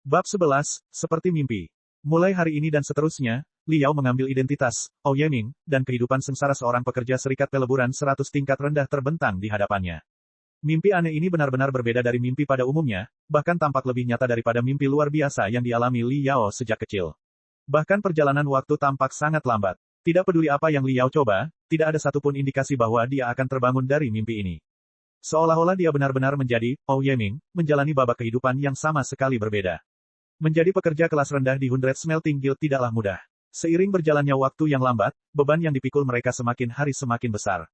Bab 11, seperti mimpi. Mulai hari ini dan seterusnya, Li Yao mengambil identitas, Ouyeming, dan kehidupan sengsara seorang pekerja serikat peleburan 100 tingkat rendah terbentang di hadapannya. Mimpi aneh ini benar-benar berbeda dari mimpi pada umumnya, bahkan tampak lebih nyata daripada mimpi luar biasa yang dialami Li Yao sejak kecil. Bahkan perjalanan waktu tampak sangat lambat. Tidak peduli apa yang Li Yao coba, tidak ada satupun indikasi bahwa dia akan terbangun dari mimpi ini. Seolah-olah dia benar-benar menjadi Ouyeming, menjalani babak kehidupan yang sama sekali berbeda. Menjadi pekerja kelas rendah di 100 Smelting Guild tidaklah mudah. Seiring berjalannya waktu yang lambat, beban yang dipikul mereka semakin hari semakin besar.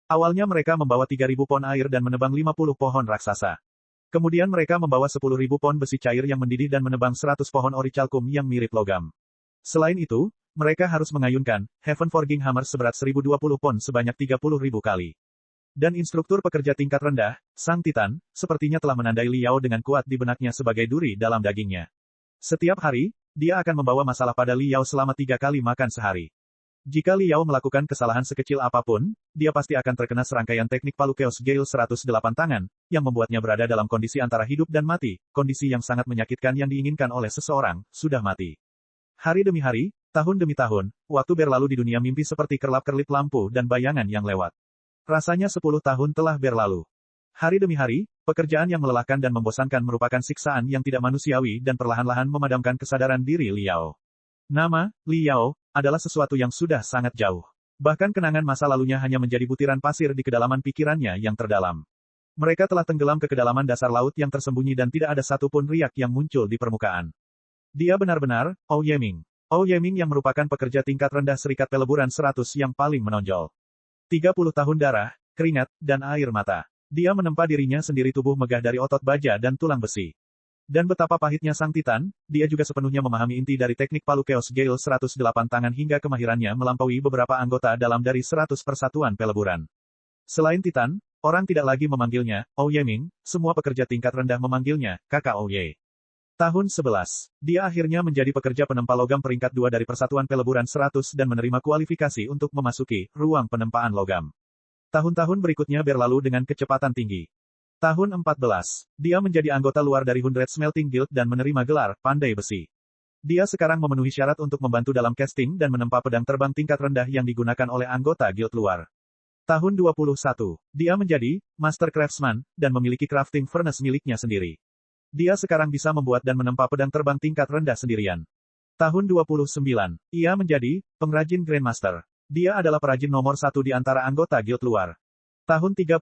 Awalnya mereka membawa 3.000 pon air dan menebang 50 pohon raksasa. Kemudian mereka membawa 10.000 pon besi cair yang mendidih dan menebang 100 pohon orichalcum yang mirip logam. Selain itu, mereka harus mengayunkan Heaven Forging Hammer seberat 1020 pon sebanyak 30.000 kali. Dan instruktur pekerja tingkat rendah, Sang Titan, sepertinya telah menandai Li Yao dengan kuat di benaknya sebagai duri dalam dagingnya. Setiap hari, dia akan membawa masalah pada Li Yao selama 3 kali makan sehari. Jika Li Yao melakukan kesalahan sekecil apapun, dia pasti akan terkena serangkaian teknik Palu Chaos Gale 108 tangan, yang membuatnya berada dalam kondisi antara hidup dan mati, kondisi yang sangat menyakitkan yang diinginkan oleh seseorang, sudah mati. Hari demi hari, tahun demi tahun, waktu berlalu di dunia mimpi seperti kerlap-kerlip lampu dan bayangan yang lewat. Rasanya 10 tahun telah berlalu. Hari demi hari, pekerjaan yang melelahkan dan membosankan merupakan siksaan yang tidak manusiawi dan perlahan-lahan memadamkan kesadaran diri Li Yao. Nama, Li Yao, adalah sesuatu yang sudah sangat jauh. Bahkan kenangan masa lalunya hanya menjadi butiran pasir di kedalaman pikirannya yang terdalam. Mereka telah tenggelam ke kedalaman dasar laut yang tersembunyi dan tidak ada satupun riak yang muncul di permukaan. Dia benar-benar, Ouyeming. Ouyeming yang merupakan pekerja tingkat rendah serikat peleburan 100 yang paling menonjol. 30 tahun darah, keringat, dan air mata. Dia menempa dirinya sendiri tubuh megah dari otot baja dan tulang besi. Dan betapa pahitnya Sang Titan, dia juga sepenuhnya memahami inti dari teknik Palu Chaos Gale 108 tangan hingga kemahirannya melampaui beberapa anggota dalam dari 100 persatuan peleburan. Selain Titan, orang tidak lagi memanggilnya Ouyeming, semua pekerja tingkat rendah memanggilnya Kakak Ouye. Tahun 11, dia akhirnya menjadi pekerja penempa logam peringkat 2 dari persatuan peleburan 100 dan menerima kualifikasi untuk memasuki ruang penempaan logam. Tahun-tahun berikutnya berlalu dengan kecepatan tinggi. Tahun 14, dia menjadi anggota luar dari 100 Smelting Guild dan menerima gelar Pandai Besi. Dia sekarang memenuhi syarat untuk membantu dalam casting dan menempa pedang terbang tingkat rendah yang digunakan oleh anggota guild luar. Tahun 21, dia menjadi Master Craftsman dan memiliki crafting furnace miliknya sendiri. Dia sekarang bisa membuat dan menempa pedang terbang tingkat rendah sendirian. Tahun 29, ia menjadi pengrajin Grandmaster. Dia adalah perajin nomor 1 di antara anggota guild luar. Tahun 31,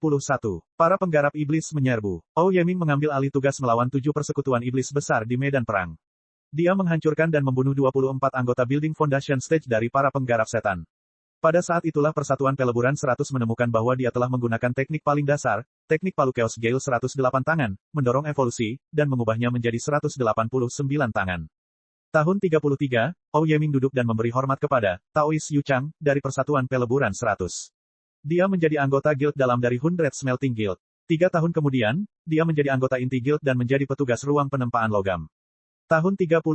para penggarap iblis menyerbu. Ouyeming mengambil alih tugas melawan 7 persekutuan iblis besar di medan perang. Dia menghancurkan dan membunuh 24 anggota Building Foundation Stage dari para penggarap setan. Pada saat itulah Persatuan Peleburan 100 menemukan bahwa dia telah menggunakan teknik paling dasar, teknik Palu Chaos Gale 108 tangan, mendorong evolusi, dan mengubahnya menjadi 189 tangan. Tahun 33, Ouyeming duduk dan memberi hormat kepada Taois Yu Chang dari Persatuan Peleburan 100. Dia menjadi anggota guild dalam dari 100 Smelting Guild. 3 tahun kemudian, dia menjadi anggota inti guild dan menjadi petugas ruang penempaan logam. Tahun 38,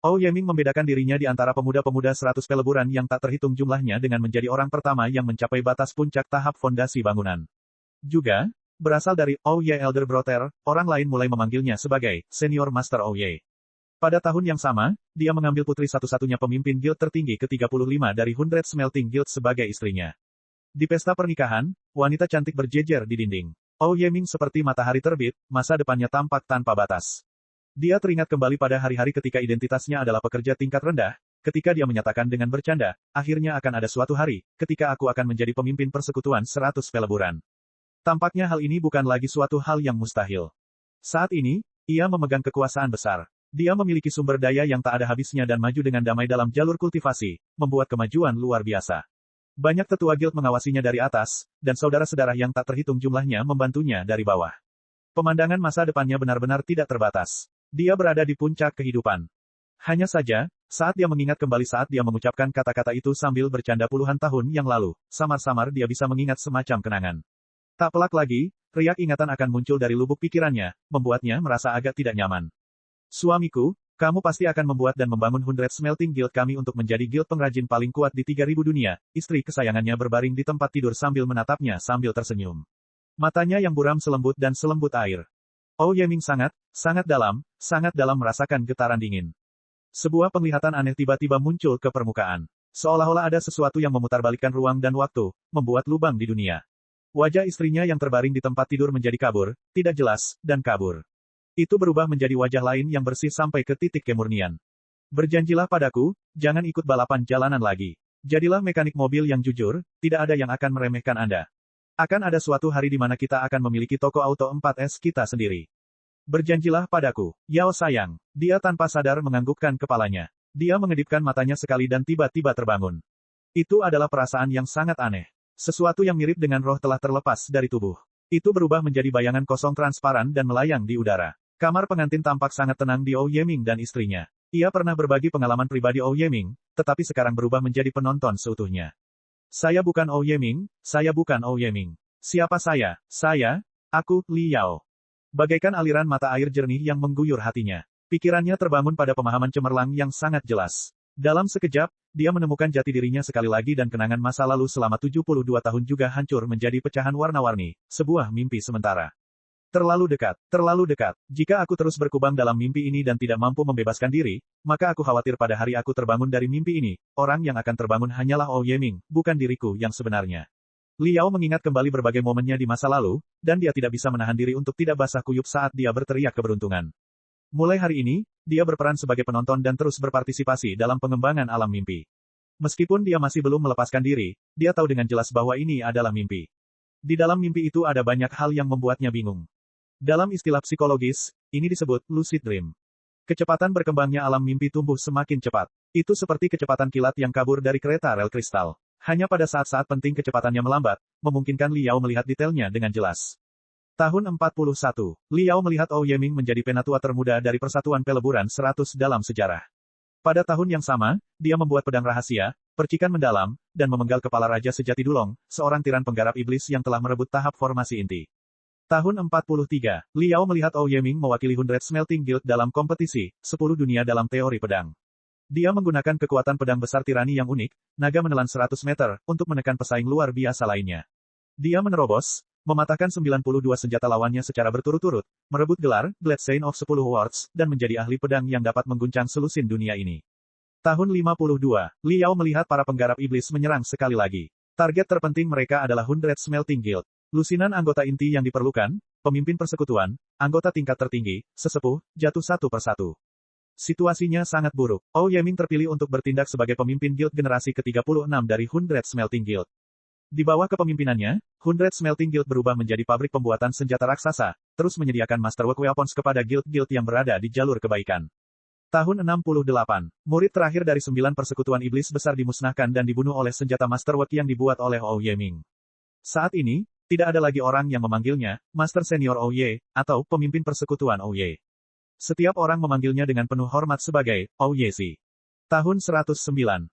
Ouyeming membedakan dirinya di antara pemuda-pemuda 100 peleburan yang tak terhitung jumlahnya dengan menjadi orang pertama yang mencapai batas puncak tahap fondasi bangunan. Juga, berasal dari Ouye Elder Brother, orang lain mulai memanggilnya sebagai Senior Master Ouye. Pada tahun yang sama, dia mengambil putri satu-satunya pemimpin guild tertinggi ke-35 dari 100 Smelting Guild sebagai istrinya. Di pesta pernikahan, wanita cantik berjejer di dinding. Ouyeming seperti matahari terbit, masa depannya tampak tanpa batas. Dia teringat kembali pada hari-hari ketika identitasnya adalah pekerja tingkat rendah, ketika dia menyatakan dengan bercanda, akhirnya akan ada suatu hari, ketika aku akan menjadi pemimpin persekutuan 100 peleburan. Tampaknya hal ini bukan lagi suatu hal yang mustahil. Saat ini, ia memegang kekuasaan besar. Dia memiliki sumber daya yang tak ada habisnya dan maju dengan damai dalam jalur kultivasi, membuat kemajuan luar biasa. Banyak tetua guild mengawasinya dari atas, dan saudara-saudara yang tak terhitung jumlahnya membantunya dari bawah. Pemandangan masa depannya benar-benar tidak terbatas. Dia berada di puncak kehidupan. Hanya saja, saat dia mengingat kembali saat dia mengucapkan kata-kata itu sambil bercanda puluhan tahun yang lalu, samar-samar dia bisa mengingat semacam kenangan. Tak pelak lagi, riak ingatan akan muncul dari lubuk pikirannya, membuatnya merasa agak tidak nyaman. Suamiku, kamu pasti akan membuat dan membangun 100 Smelting Guild kami untuk menjadi guild pengrajin paling kuat di 3000 dunia. Istri kesayangannya berbaring di tempat tidur sambil menatapnya sambil tersenyum. Matanya yang buram selembut dan selembut air. Yeming sangat dalam merasakan getaran dingin. Sebuah penglihatan aneh tiba-tiba muncul ke permukaan. Seolah-olah ada sesuatu yang memutarbalikkan ruang dan waktu, membuat lubang di dunia. Wajah istrinya yang terbaring di tempat tidur menjadi kabur, tidak jelas, dan kabur. Itu berubah menjadi wajah lain yang bersih sampai ke titik kemurnian. Berjanjilah padaku, jangan ikut balapan jalanan lagi. Jadilah mekanik mobil yang jujur, tidak ada yang akan meremehkan Anda. Akan ada suatu hari di mana kita akan memiliki toko auto 4S kita sendiri. Berjanjilah padaku, Yao sayang. Dia tanpa sadar menganggukkan kepalanya. Dia mengedipkan matanya sekali dan tiba-tiba terbangun. Itu adalah perasaan yang sangat aneh. Sesuatu yang mirip dengan roh telah terlepas dari tubuh. Itu berubah menjadi bayangan kosong transparan dan melayang di udara. Kamar pengantin tampak sangat tenang di Yeming dan istrinya. Ia pernah berbagi pengalaman pribadi Yeming, tetapi sekarang berubah menjadi penonton seutuhnya. Saya bukan Yeming. Siapa saya? Aku, Li Yao. Bagaikan aliran mata air jernih yang mengguyur hatinya. Pikirannya terbangun pada pemahaman cemerlang yang sangat jelas. Dalam sekejap, dia menemukan jati dirinya sekali lagi dan kenangan masa lalu selama 72 tahun juga hancur menjadi pecahan warna-warni, sebuah mimpi sementara. Terlalu dekat. Jika aku terus berkubang dalam mimpi ini dan tidak mampu membebaskan diri, maka aku khawatir pada hari aku terbangun dari mimpi ini, orang yang akan terbangun hanyalah Yeming, bukan diriku yang sebenarnya. Li Yao mengingat kembali berbagai momennya di masa lalu, dan dia tidak bisa menahan diri untuk tidak basah kuyup saat dia berteriak keberuntungan. Mulai hari ini, dia berperan sebagai penonton dan terus berpartisipasi dalam pengembangan alam mimpi. Meskipun dia masih belum melepaskan diri, dia tahu dengan jelas bahwa ini adalah mimpi. Di dalam mimpi itu ada banyak hal yang membuatnya bingung. Dalam istilah psikologis, ini disebut lucid dream. Kecepatan berkembangnya alam mimpi tumbuh semakin cepat. Itu seperti kecepatan kilat yang kabur dari kereta rel kristal. Hanya pada saat-saat penting kecepatannya melambat, memungkinkan Li Yao melihat detailnya dengan jelas. Tahun 41, Li Yao melihat Yeming menjadi penatua termuda dari Persatuan Peleburan 100 dalam sejarah. Pada tahun yang sama, dia membuat pedang rahasia, percikan mendalam, dan memenggal kepala Raja Sejati Dulong, seorang tiran penggarap iblis yang telah merebut tahap formasi inti. Tahun 43, Li Yao melihat Yeming mewakili 100 Smelting Guild dalam kompetisi 10 dunia dalam teori pedang. Dia menggunakan kekuatan pedang besar tirani yang unik, naga menelan 100 meter, untuk menekan pesaing luar biasa lainnya. Dia menerobos, mematahkan 92 senjata lawannya secara berturut-turut, merebut gelar, Gladstein of 10 Awards, dan menjadi ahli pedang yang dapat mengguncang selusin dunia ini. Tahun 52, Li Yao melihat para penggarap iblis menyerang sekali lagi. Target terpenting mereka adalah 100 Smelting Guild. Lusinan anggota inti yang diperlukan, pemimpin persekutuan, anggota tingkat tertinggi, sesepuh, jatuh satu persatu. Situasinya sangat buruk. Yeming terpilih untuk bertindak sebagai pemimpin guild generasi ke-36 dari 100 Smelting Guild. Di bawah kepemimpinannya, 100 Smelting Guild berubah menjadi pabrik pembuatan senjata raksasa, terus menyediakan masterwork weapons kepada guild-guild yang berada di jalur kebaikan. Tahun 68, murid terakhir dari 9 persekutuan iblis besar dimusnahkan dan dibunuh oleh senjata masterwork yang dibuat oleh Yeming. Saat ini, tidak ada lagi orang yang memanggilnya, Master Senior Ye, atau pemimpin persekutuan Ye. Setiap orang memanggilnya dengan penuh hormat sebagai Yezi. Tahun 109,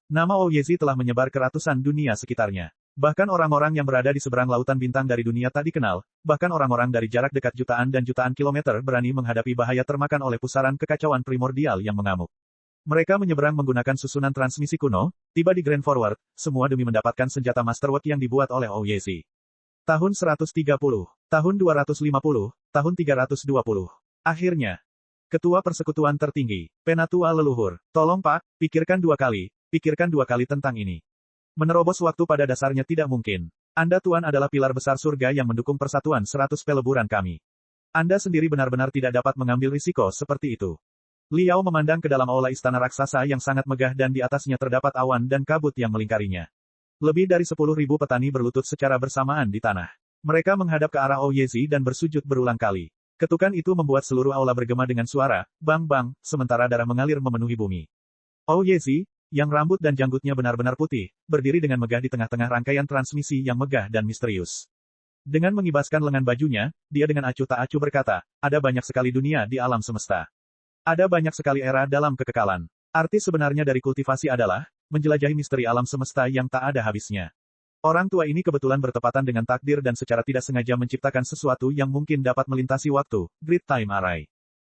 nama Yezi telah menyebar ke ratusan dunia sekitarnya. Bahkan orang-orang yang berada di seberang lautan bintang dari dunia tak dikenal, bahkan orang-orang dari jarak dekat jutaan dan jutaan kilometer berani menghadapi bahaya termakan oleh pusaran kekacauan primordial yang mengamuk. Mereka menyeberang menggunakan susunan transmisi kuno, tiba di Grand Forward, semua demi mendapatkan senjata masterwork yang dibuat oleh Yezi. Tahun 130, tahun 250, tahun 320. Akhirnya, Ketua Persekutuan Tertinggi, Penatua Leluhur, tolong Pak, pikirkan dua kali tentang ini. Menerobos waktu pada dasarnya tidak mungkin. Anda Tuan adalah pilar besar surga yang mendukung persatuan 100 peleburan kami. Anda sendiri benar-benar tidak dapat mengambil risiko seperti itu. Li Yao memandang ke dalam aula istana raksasa yang sangat megah dan di atasnya terdapat awan dan kabut yang melingkarinya. Lebih dari 10.000 petani berlutut secara bersamaan di tanah. Mereka menghadap ke arah Yezi dan bersujud berulang kali. Ketukan itu membuat seluruh aula bergema dengan suara, bang-bang, sementara darah mengalir memenuhi bumi. Yezi, yang rambut dan janggutnya benar-benar putih, berdiri dengan megah di tengah-tengah rangkaian transmisi yang megah dan misterius. Dengan mengibaskan lengan bajunya, dia dengan acuh tak acuh berkata, ada banyak sekali dunia di alam semesta. Ada banyak sekali era dalam kekekalan. Arti sebenarnya dari kultivasi adalah, menjelajahi misteri alam semesta yang tak ada habisnya. Orang tua ini kebetulan bertepatan dengan takdir dan secara tidak sengaja menciptakan sesuatu yang mungkin dapat melintasi waktu, Great Time Array.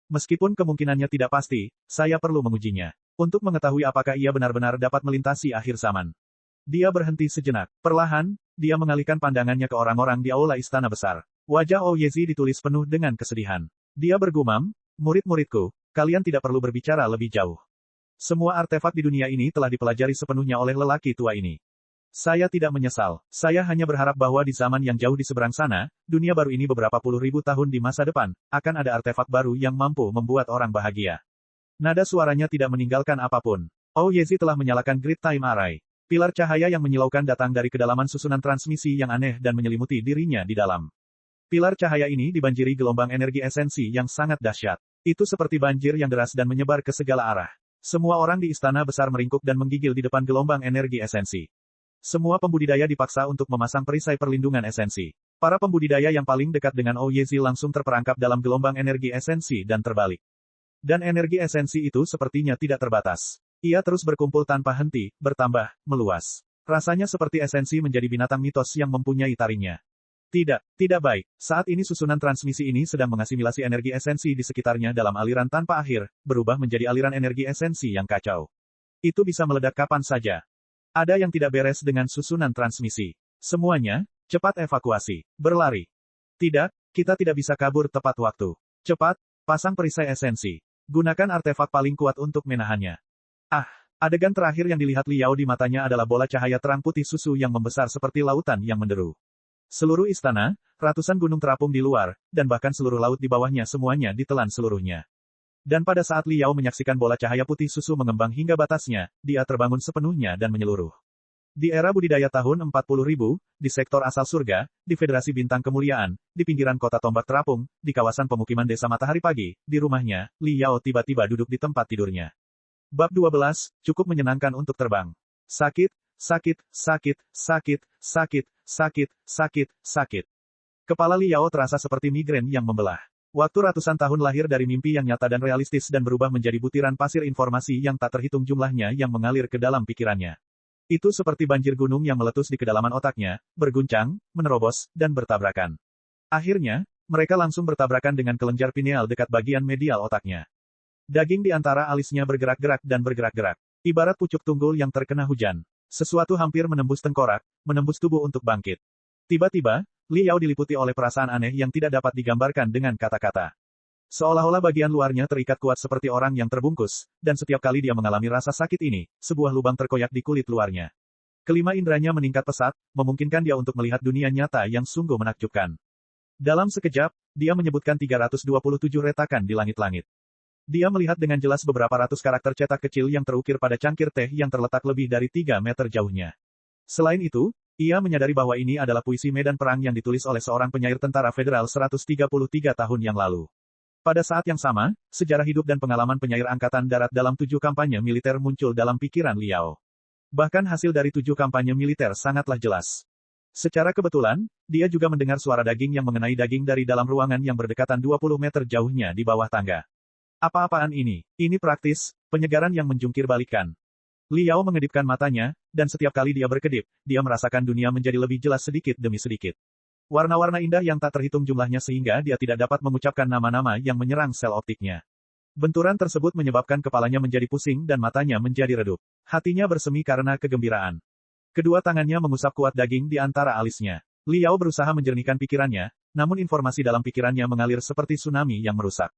Meskipun kemungkinannya tidak pasti, saya perlu mengujinya. Untuk mengetahui apakah ia benar-benar dapat melintasi akhir zaman. Dia berhenti sejenak. Perlahan, dia mengalihkan pandangannya ke orang-orang di aula istana besar. Wajah Yezi ditulis penuh dengan kesedihan. Dia bergumam, murid-muridku, kalian tidak perlu berbicara lebih jauh. Semua artefak di dunia ini telah dipelajari sepenuhnya oleh lelaki tua ini. Saya tidak menyesal. Saya hanya berharap bahwa di zaman yang jauh di seberang sana, dunia baru ini beberapa puluh ribu tahun di masa depan, akan ada artefak baru yang mampu membuat orang bahagia. Nada suaranya tidak meninggalkan apapun. Ouyezi telah menyalakan Grid Time Array. Pilar cahaya yang menyilaukan datang dari kedalaman susunan transmisi yang aneh dan menyelimuti dirinya di dalam. Pilar cahaya ini dibanjiri gelombang energi esensi yang sangat dahsyat. Itu seperti banjir yang deras dan menyebar ke segala arah. Semua orang di istana besar meringkuk dan menggigil di depan gelombang energi esensi. Semua pembudidaya dipaksa untuk memasang perisai perlindungan esensi. Para pembudidaya yang paling dekat dengan Ouyezi langsung terperangkap dalam gelombang energi esensi dan terbalik. Dan energi esensi itu sepertinya tidak terbatas. Ia terus berkumpul tanpa henti, bertambah, meluas. Rasanya seperti esensi menjadi binatang mitos yang mempunyai taringnya. Tidak baik. Saat ini susunan transmisi ini sedang mengasimilasi energi esensi di sekitarnya dalam aliran tanpa akhir, berubah menjadi aliran energi esensi yang kacau. Itu bisa meledak kapan saja. Ada yang tidak beres dengan susunan transmisi. Semuanya, cepat evakuasi. Berlari. Tidak, kita tidak bisa kabur tepat waktu. Cepat, pasang perisai esensi. Gunakan artefak paling kuat untuk menahannya. Adegan terakhir yang dilihat Liao di matanya adalah bola cahaya terang putih susu yang membesar seperti lautan yang menderu. Seluruh istana, ratusan gunung terapung di luar, dan bahkan seluruh laut di bawahnya semuanya ditelan seluruhnya. Dan pada saat Liao menyaksikan bola cahaya putih susu mengembang hingga batasnya, dia terbangun sepenuhnya dan menyeluruh. Di era budidaya tahun 40.000, di sektor asal surga, di Federasi Bintang Kemuliaan, di pinggiran kota tombak terapung, di kawasan pemukiman desa matahari pagi, di rumahnya, Liao tiba-tiba duduk di tempat tidurnya. Bab 12, cukup menyenangkan untuk terbang. Sakit. Kepala Liao terasa seperti migrain yang membelah. Waktu ratusan tahun lahir dari mimpi yang nyata dan realistis dan berubah menjadi butiran pasir informasi yang tak terhitung jumlahnya yang mengalir ke dalam pikirannya. Itu seperti banjir gunung yang meletus di kedalaman otaknya, berguncang, menerobos, dan bertabrakan. Akhirnya, mereka langsung bertabrakan dengan kelenjar pineal dekat bagian medial otaknya. Daging di antara alisnya bergerak-gerak dan bergerak-gerak. Ibarat pucuk tunggul yang terkena hujan. Sesuatu hampir menembus tengkorak, menembus tubuh untuk bangkit. Tiba-tiba, Liao diliputi oleh perasaan aneh yang tidak dapat digambarkan dengan kata-kata. Seolah-olah bagian luarnya terikat kuat seperti orang yang terbungkus, dan setiap kali dia mengalami rasa sakit ini, sebuah lubang terkoyak di kulit luarnya. Kelima indranya meningkat pesat, memungkinkan dia untuk melihat dunia nyata yang sungguh menakjubkan. Dalam sekejap, dia menyebutkan 327 retakan di langit-langit. Dia melihat dengan jelas beberapa ratus karakter cetak kecil yang terukir pada cangkir teh yang terletak lebih dari 3 meter jauhnya. Selain itu, ia menyadari bahwa ini adalah puisi medan perang yang ditulis oleh seorang penyair tentara federal 133 tahun yang lalu. Pada saat yang sama, sejarah hidup dan pengalaman penyair angkatan darat dalam 7 kampanye militer muncul dalam pikiran Liao. Bahkan hasil dari 7 kampanye militer sangatlah jelas. Secara kebetulan, dia juga mendengar suara daging yang mengenai daging dari dalam ruangan yang berdekatan 20 meter jauhnya di bawah tangga. Apa-apaan ini? Ini praktis, penyegaran yang menjungkir balikan. Liao mengedipkan matanya, dan setiap kali dia berkedip, dia merasakan dunia menjadi lebih jelas sedikit demi sedikit. Warna-warna indah yang tak terhitung jumlahnya sehingga dia tidak dapat mengucapkan nama-nama yang menyerang sel optiknya. Benturan tersebut menyebabkan kepalanya menjadi pusing dan matanya menjadi redup. Hatinya bersemi karena kegembiraan. Kedua tangannya mengusap kuat daging di antara alisnya. Liao berusaha menjernihkan pikirannya, namun informasi dalam pikirannya mengalir seperti tsunami yang merusak.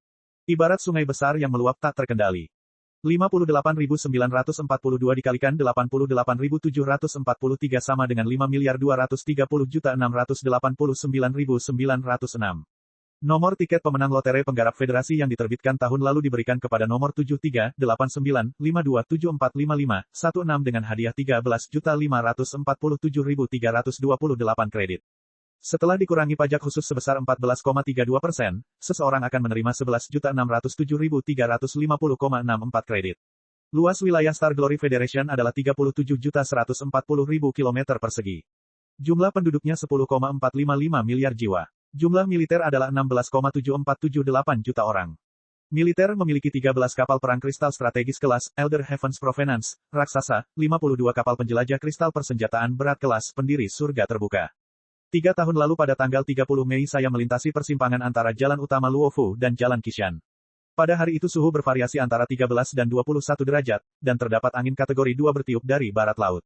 Ibarat sungai besar yang meluap tak terkendali. 58.942 dikalikan 88.743 sama dengan 5.230.689.906. Nomor tiket pemenang lotre penggarap federasi yang diterbitkan tahun lalu diberikan kepada nomor 738952745516 dengan hadiah 13.547.328 kredit. Setelah dikurangi pajak khusus sebesar 14,32%, seseorang akan menerima 11.607.350,64 kredit. Luas wilayah Star Glory Federation adalah 37.140.000 km persegi. Jumlah penduduknya 10,455 miliar jiwa. Jumlah militer adalah 16,7478 juta orang. Militer memiliki 13 kapal perang kristal strategis kelas Elder Heavens Provenance, raksasa, 52 kapal penjelajah kristal persenjataan berat kelas pendiri surga terbuka. 3 tahun lalu pada tanggal 30 Mei saya melintasi persimpangan antara jalan utama Luofu dan jalan Qishan. Pada hari itu suhu bervariasi antara 13 dan 21 derajat, dan terdapat angin kategori 2 bertiup dari barat laut.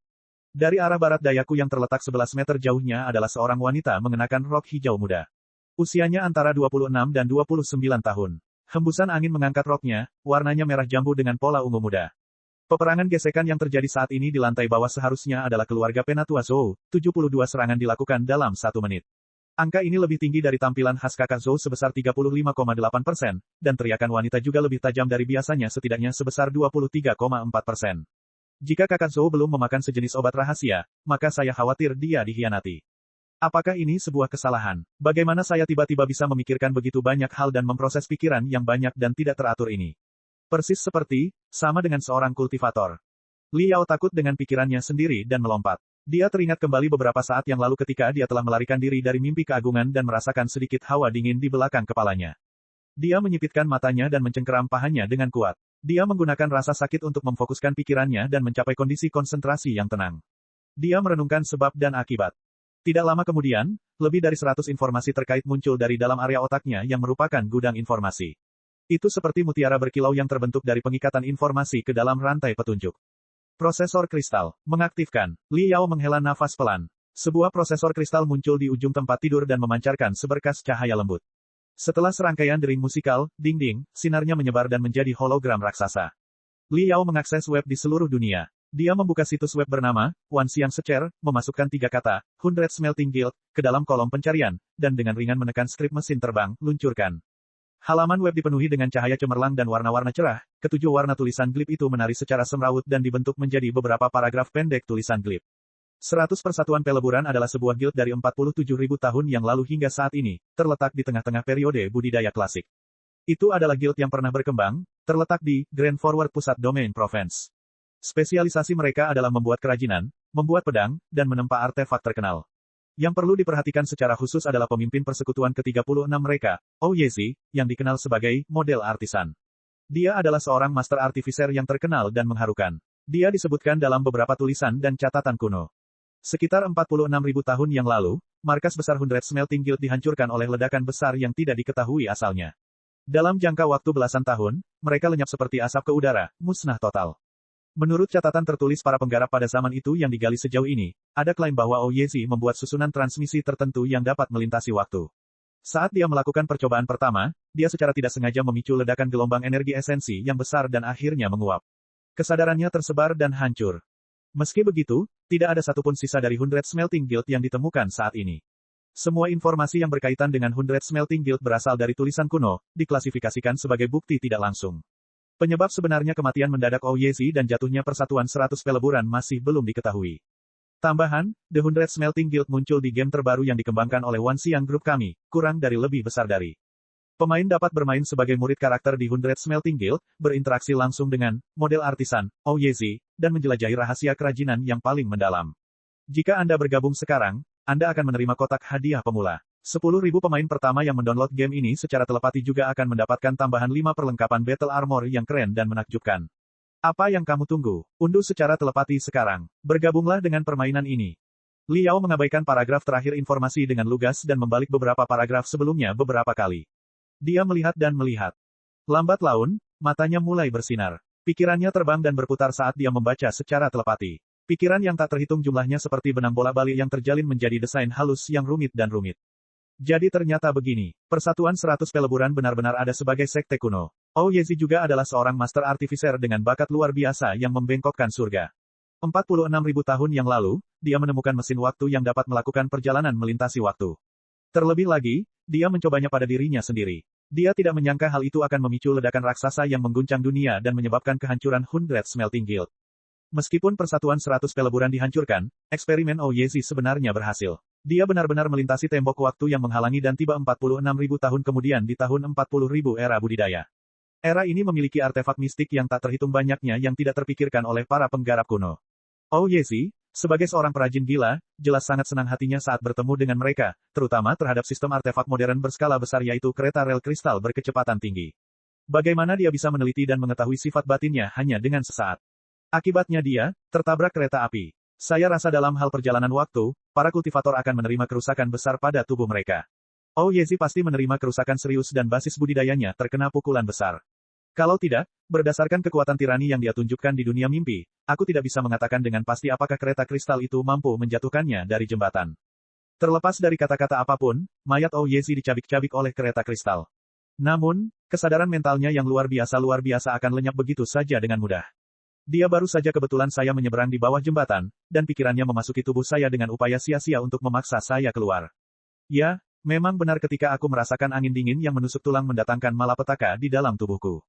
Dari arah barat dayaku yang terletak 11 meter jauhnya adalah seorang wanita mengenakan rok hijau muda. Usianya antara 26 dan 29 tahun. Hembusan angin mengangkat roknya, warnanya merah jambu dengan pola ungu muda. Peperangan gesekan yang terjadi saat ini di lantai bawah seharusnya adalah keluarga Penatua Zhou. 72 serangan dilakukan dalam 1 menit. Angka ini lebih tinggi dari tampilan khas kakak Zhou sebesar 35,8%, dan teriakan wanita juga lebih tajam dari biasanya setidaknya sebesar 23,4%. Jika kakak Zhou belum memakan sejenis obat rahasia, maka saya khawatir dia dikhianati. Apakah ini sebuah kesalahan? Bagaimana saya tiba-tiba bisa memikirkan begitu banyak hal dan memproses pikiran yang banyak dan tidak teratur ini? Persis seperti, sama dengan seorang kultivator. Liao takut dengan pikirannya sendiri dan melompat. Dia teringat kembali beberapa saat yang lalu ketika dia telah melarikan diri dari mimpi keagungan dan merasakan sedikit hawa dingin di belakang kepalanya. Dia menyipitkan matanya dan mencengkeram pahanya dengan kuat. Dia menggunakan rasa sakit untuk memfokuskan pikirannya dan mencapai kondisi konsentrasi yang tenang. Dia merenungkan sebab dan akibat. Tidak lama kemudian, lebih dari 100 informasi terkait muncul dari dalam area otaknya yang merupakan gudang informasi. Itu seperti mutiara berkilau yang terbentuk dari pengikatan informasi ke dalam rantai petunjuk. Prosesor kristal. Mengaktifkan. Liao menghela nafas pelan. Sebuah prosesor kristal muncul di ujung tempat tidur dan memancarkan seberkas cahaya lembut. Setelah serangkaian dering musikal, ding-ding, sinarnya menyebar dan menjadi hologram raksasa. Liao mengakses web di seluruh dunia. Dia membuka situs web bernama, Wanxiang Secer, memasukkan 3 kata, 100 Smelting Guild, ke dalam kolom pencarian, dan dengan ringan menekan skrip mesin terbang, luncurkan. Halaman web dipenuhi dengan cahaya cemerlang dan warna-warna cerah, ketujuh warna tulisan glip itu menari secara semrawut dan dibentuk menjadi beberapa paragraf pendek tulisan glip. 100 Persatuan Peleburan adalah sebuah guild dari 47.000 tahun yang lalu hingga saat ini, terletak di tengah-tengah periode budidaya klasik. Itu adalah guild yang pernah berkembang, terletak di Grand Forward Pusat Domain Province. Spesialisasi mereka adalah membuat kerajinan, membuat pedang, dan menempa artefak terkenal. Yang perlu diperhatikan secara khusus adalah pemimpin persekutuan ke-36 mereka, Ou Yezi, yang dikenal sebagai model artisan. Dia adalah seorang master artificer yang terkenal dan mengharukan. Dia disebutkan dalam beberapa tulisan dan catatan kuno. Sekitar 46.000 tahun yang lalu, markas besar 100 Smelting Guild dihancurkan oleh ledakan besar yang tidak diketahui asalnya. Dalam jangka waktu belasan tahun, mereka lenyap seperti asap ke udara, musnah total. Menurut catatan tertulis para penggarap pada zaman itu yang digali sejauh ini, ada klaim bahwa Ou Yezi membuat susunan transmisi tertentu yang dapat melintasi waktu. Saat dia melakukan percobaan pertama, dia secara tidak sengaja memicu ledakan gelombang energi esensi yang besar dan akhirnya menguap. Kesadarannya tersebar dan hancur. Meski begitu, tidak ada satupun sisa dari 100 Smelting Guild yang ditemukan saat ini. Semua informasi yang berkaitan dengan 100 Smelting Guild berasal dari tulisan kuno, diklasifikasikan sebagai bukti tidak langsung. Penyebab sebenarnya kematian mendadak Ou Yezi dan jatuhnya Persatuan 100 Peleburan masih belum diketahui. Tambahan, The 100 Smelting Guild muncul di game terbaru yang dikembangkan oleh Wanxiang Group kami, kurang dari lebih besar dari. Pemain dapat bermain sebagai murid karakter di 100 Smelting Guild, berinteraksi langsung dengan model artisan, Ou Yezi, dan menjelajahi rahasia kerajinan yang paling mendalam. Jika Anda bergabung sekarang, Anda akan menerima kotak hadiah pemula. 10.000 pemain pertama yang mendownload game ini secara telepati juga akan mendapatkan tambahan 5 perlengkapan battle armor yang keren dan menakjubkan. Apa yang kamu tunggu? Unduh secara telepati sekarang. Bergabunglah dengan permainan ini. Liao mengabaikan paragraf terakhir informasi dengan lugas dan membalik beberapa paragraf sebelumnya beberapa kali. Dia melihat dan melihat. Lambat laun, matanya mulai bersinar. Pikirannya terbang dan berputar saat dia membaca secara telepati. Pikiran yang tak terhitung jumlahnya seperti benang bola balik yang terjalin menjadi desain halus yang rumit dan rumit. Jadi ternyata begini, Persatuan 100 Peleburan benar-benar ada sebagai sekte kuno. Ou Yezi juga adalah seorang master artificer dengan bakat luar biasa yang membengkokkan surga. 46.000 tahun yang lalu, dia menemukan mesin waktu yang dapat melakukan perjalanan melintasi waktu. Terlebih lagi, dia mencobanya pada dirinya sendiri. Dia tidak menyangka hal itu akan memicu ledakan raksasa yang mengguncang dunia dan menyebabkan kehancuran 100 Smelting Guild. Meskipun Persatuan 100 Peleburan dihancurkan, eksperimen Ou Yezi sebenarnya berhasil. Dia benar-benar melintasi tembok waktu yang menghalangi dan tiba 46.000 tahun kemudian di tahun 40.000 era budidaya. Era ini memiliki artefak mistik yang tak terhitung banyaknya yang tidak terpikirkan oleh para penggarap kuno. Ou Yezi, sebagai seorang perajin gila, jelas sangat senang hatinya saat bertemu dengan mereka, terutama terhadap sistem artefak modern berskala besar yaitu kereta rel kristal berkecepatan tinggi. Bagaimana dia bisa meneliti dan mengetahui sifat batinnya hanya dengan sesaat? Akibatnya dia, tertabrak kereta api. Saya rasa dalam hal perjalanan waktu, para kultivator akan menerima kerusakan besar pada tubuh mereka. Ou Yezi pasti menerima kerusakan serius dan basis budidayanya terkena pukulan besar. Kalau tidak, berdasarkan kekuatan tirani yang dia tunjukkan di dunia mimpi, aku tidak bisa mengatakan dengan pasti apakah kereta kristal itu mampu menjatuhkannya dari jembatan. Terlepas dari kata-kata apapun, mayat Ouyesi dicabik-cabik oleh kereta kristal. Namun, kesadaran mentalnya yang luar biasa akan lenyap begitu saja dengan mudah. Dia baru saja kebetulan saya menyeberang di bawah jembatan, dan pikirannya memasuki tubuh saya dengan upaya sia-sia untuk memaksa saya keluar. Ya, memang benar ketika aku merasakan angin dingin yang menusuk tulang mendatangkan malapetaka di dalam tubuhku.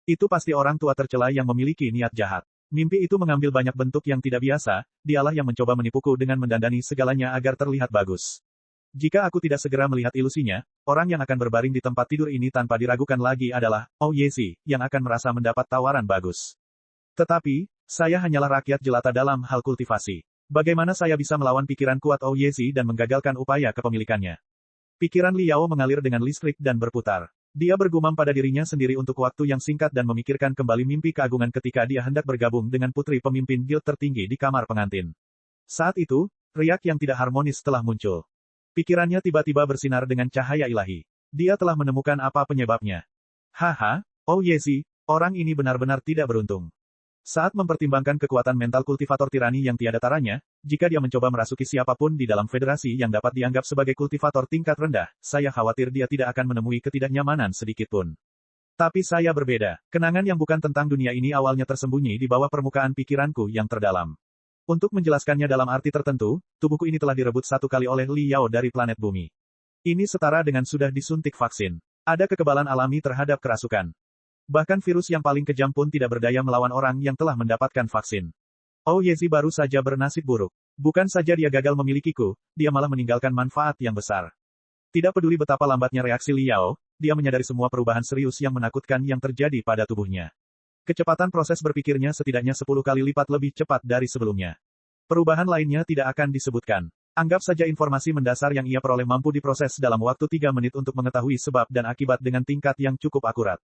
Itu pasti orang tua tercela yang memiliki niat jahat. Mimpi itu mengambil banyak bentuk yang tidak biasa, dialah yang mencoba menipuku dengan mendandani segalanya agar terlihat bagus. Jika aku tidak segera melihat ilusinya, orang yang akan berbaring di tempat tidur ini tanpa diragukan lagi adalah Ouyesi, yang akan merasa mendapat tawaran bagus. Tetapi, saya hanyalah rakyat jelata dalam hal kultivasi. Bagaimana saya bisa melawan pikiran kuat Ouyesi dan menggagalkan upaya kepemilikannya? Pikiran Liao mengalir dengan listrik dan berputar. Dia bergumam pada dirinya sendiri untuk waktu yang singkat dan memikirkan kembali mimpi keagungan ketika dia hendak bergabung dengan putri pemimpin guild tertinggi di kamar pengantin. Saat itu, riak yang tidak harmonis telah muncul. Pikirannya tiba-tiba bersinar dengan cahaya ilahi. Dia telah menemukan apa penyebabnya. Haha, Ouyesi, orang ini benar-benar tidak beruntung. Saat mempertimbangkan kekuatan mental kultivator tirani yang tiada taranya, jika dia mencoba merasuki siapapun di dalam federasi yang dapat dianggap sebagai kultivator tingkat rendah, saya khawatir dia tidak akan menemui ketidaknyamanan sedikitpun. Tapi saya berbeda. Kenangan yang bukan tentang dunia ini awalnya tersembunyi di bawah permukaan pikiranku yang terdalam. Untuk menjelaskannya dalam arti tertentu, tubuhku ini telah direbut satu kali oleh Liao dari planet bumi. Ini setara dengan sudah disuntik vaksin. Ada kekebalan alami terhadap kerasukan. Bahkan virus yang paling kejam pun tidak berdaya melawan orang yang telah mendapatkan vaksin. Ouyesi baru saja bernasib buruk. Bukan saja dia gagal memilikiku, dia malah meninggalkan manfaat yang besar. Tidak peduli betapa lambatnya reaksi Liao, dia menyadari semua perubahan serius yang menakutkan yang terjadi pada tubuhnya. Kecepatan proses berpikirnya setidaknya 10 kali lipat lebih cepat dari sebelumnya. Perubahan lainnya tidak akan disebutkan. Anggap saja informasi mendasar yang ia peroleh mampu diproses dalam waktu 3 menit untuk mengetahui sebab dan akibat dengan tingkat yang cukup akurat.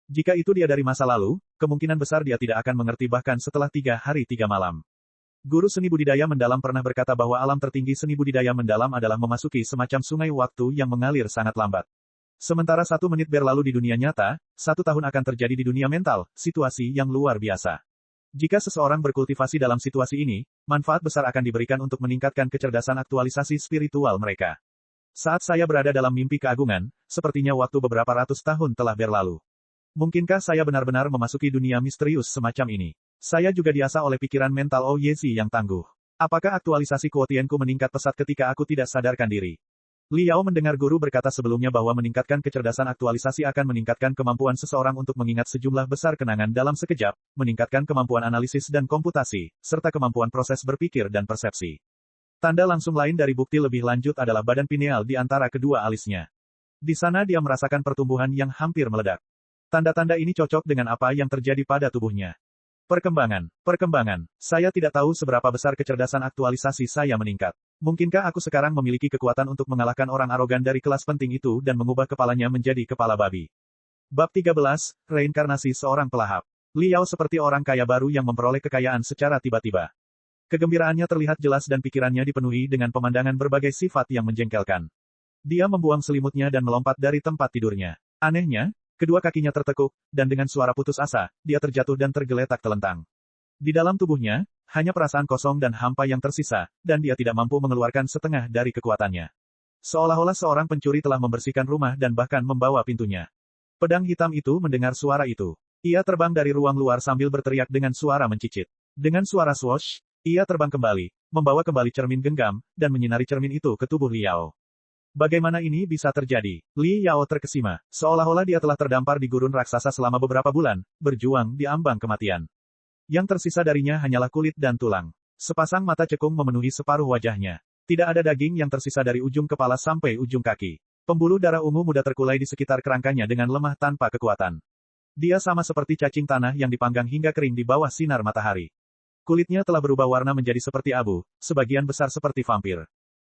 Jika itu dia dari masa lalu, kemungkinan besar dia tidak akan mengerti bahkan setelah 3 hari 3 malam. Guru seni budidaya mendalam pernah berkata bahwa alam tertinggi seni budidaya mendalam adalah memasuki semacam sungai waktu yang mengalir sangat lambat. Sementara 1 menit berlalu di dunia nyata, 1 tahun akan terjadi di dunia mental, situasi yang luar biasa. Jika seseorang berkultivasi dalam situasi ini, manfaat besar akan diberikan untuk meningkatkan kecerdasan aktualisasi spiritual mereka. Saat saya berada dalam mimpi keagungan, sepertinya waktu beberapa ratus tahun telah berlalu. Mungkinkah saya benar-benar memasuki dunia misterius semacam ini? Saya juga diasah oleh pikiran mental Ouyesi yang tangguh. Apakah aktualisasi kuotienku meningkat pesat ketika aku tidak sadarkan diri? Liao mendengar guru berkata sebelumnya bahwa meningkatkan kecerdasan aktualisasi akan meningkatkan kemampuan seseorang untuk mengingat sejumlah besar kenangan dalam sekejap, meningkatkan kemampuan analisis dan komputasi, serta kemampuan proses berpikir dan persepsi. Tanda langsung lain dari bukti lebih lanjut adalah badan pineal di antara kedua alisnya. Di sana dia merasakan pertumbuhan yang hampir meledak. Tanda-tanda ini cocok dengan apa yang terjadi pada tubuhnya. Perkembangan. Saya tidak tahu seberapa besar kecerdasan aktualisasi saya meningkat. Mungkinkah aku sekarang memiliki kekuatan untuk mengalahkan orang arogan dari kelas penting itu dan mengubah kepalanya menjadi kepala babi? Bab 13, Reinkarnasi seorang pelahap. Liao seperti orang kaya baru yang memperoleh kekayaan secara tiba-tiba. Kegembiraannya terlihat jelas dan pikirannya dipenuhi dengan pemandangan berbagai sifat yang menjengkelkan. Dia membuang selimutnya dan melompat dari tempat tidurnya. Anehnya, kedua kakinya tertekuk, dan dengan suara putus asa, dia terjatuh dan tergeletak telentang. Di dalam tubuhnya, hanya perasaan kosong dan hampa yang tersisa, dan dia tidak mampu mengeluarkan setengah dari kekuatannya. Seolah-olah seorang pencuri telah membersihkan rumah dan bahkan membawa pintunya. Pedang hitam itu mendengar suara itu. Ia terbang dari ruang luar sambil berteriak dengan suara mencicit. Dengan suara swoosh, ia terbang kembali, membawa kembali cermin genggam, dan menyinari cermin itu ke tubuh Liao. Bagaimana ini bisa terjadi? Li Yao terkesima, seolah-olah dia telah terdampar di gurun raksasa selama beberapa bulan, berjuang di ambang kematian. Yang tersisa darinya hanyalah kulit dan tulang. Sepasang mata cekung memenuhi separuh wajahnya. Tidak ada daging yang tersisa dari ujung kepala sampai ujung kaki. Pembuluh darah ungu muda terkulai di sekitar kerangkanya dengan lemah tanpa kekuatan. Dia sama seperti cacing tanah yang dipanggang hingga kering di bawah sinar matahari. Kulitnya telah berubah warna menjadi seperti abu, sebagian besar seperti vampir.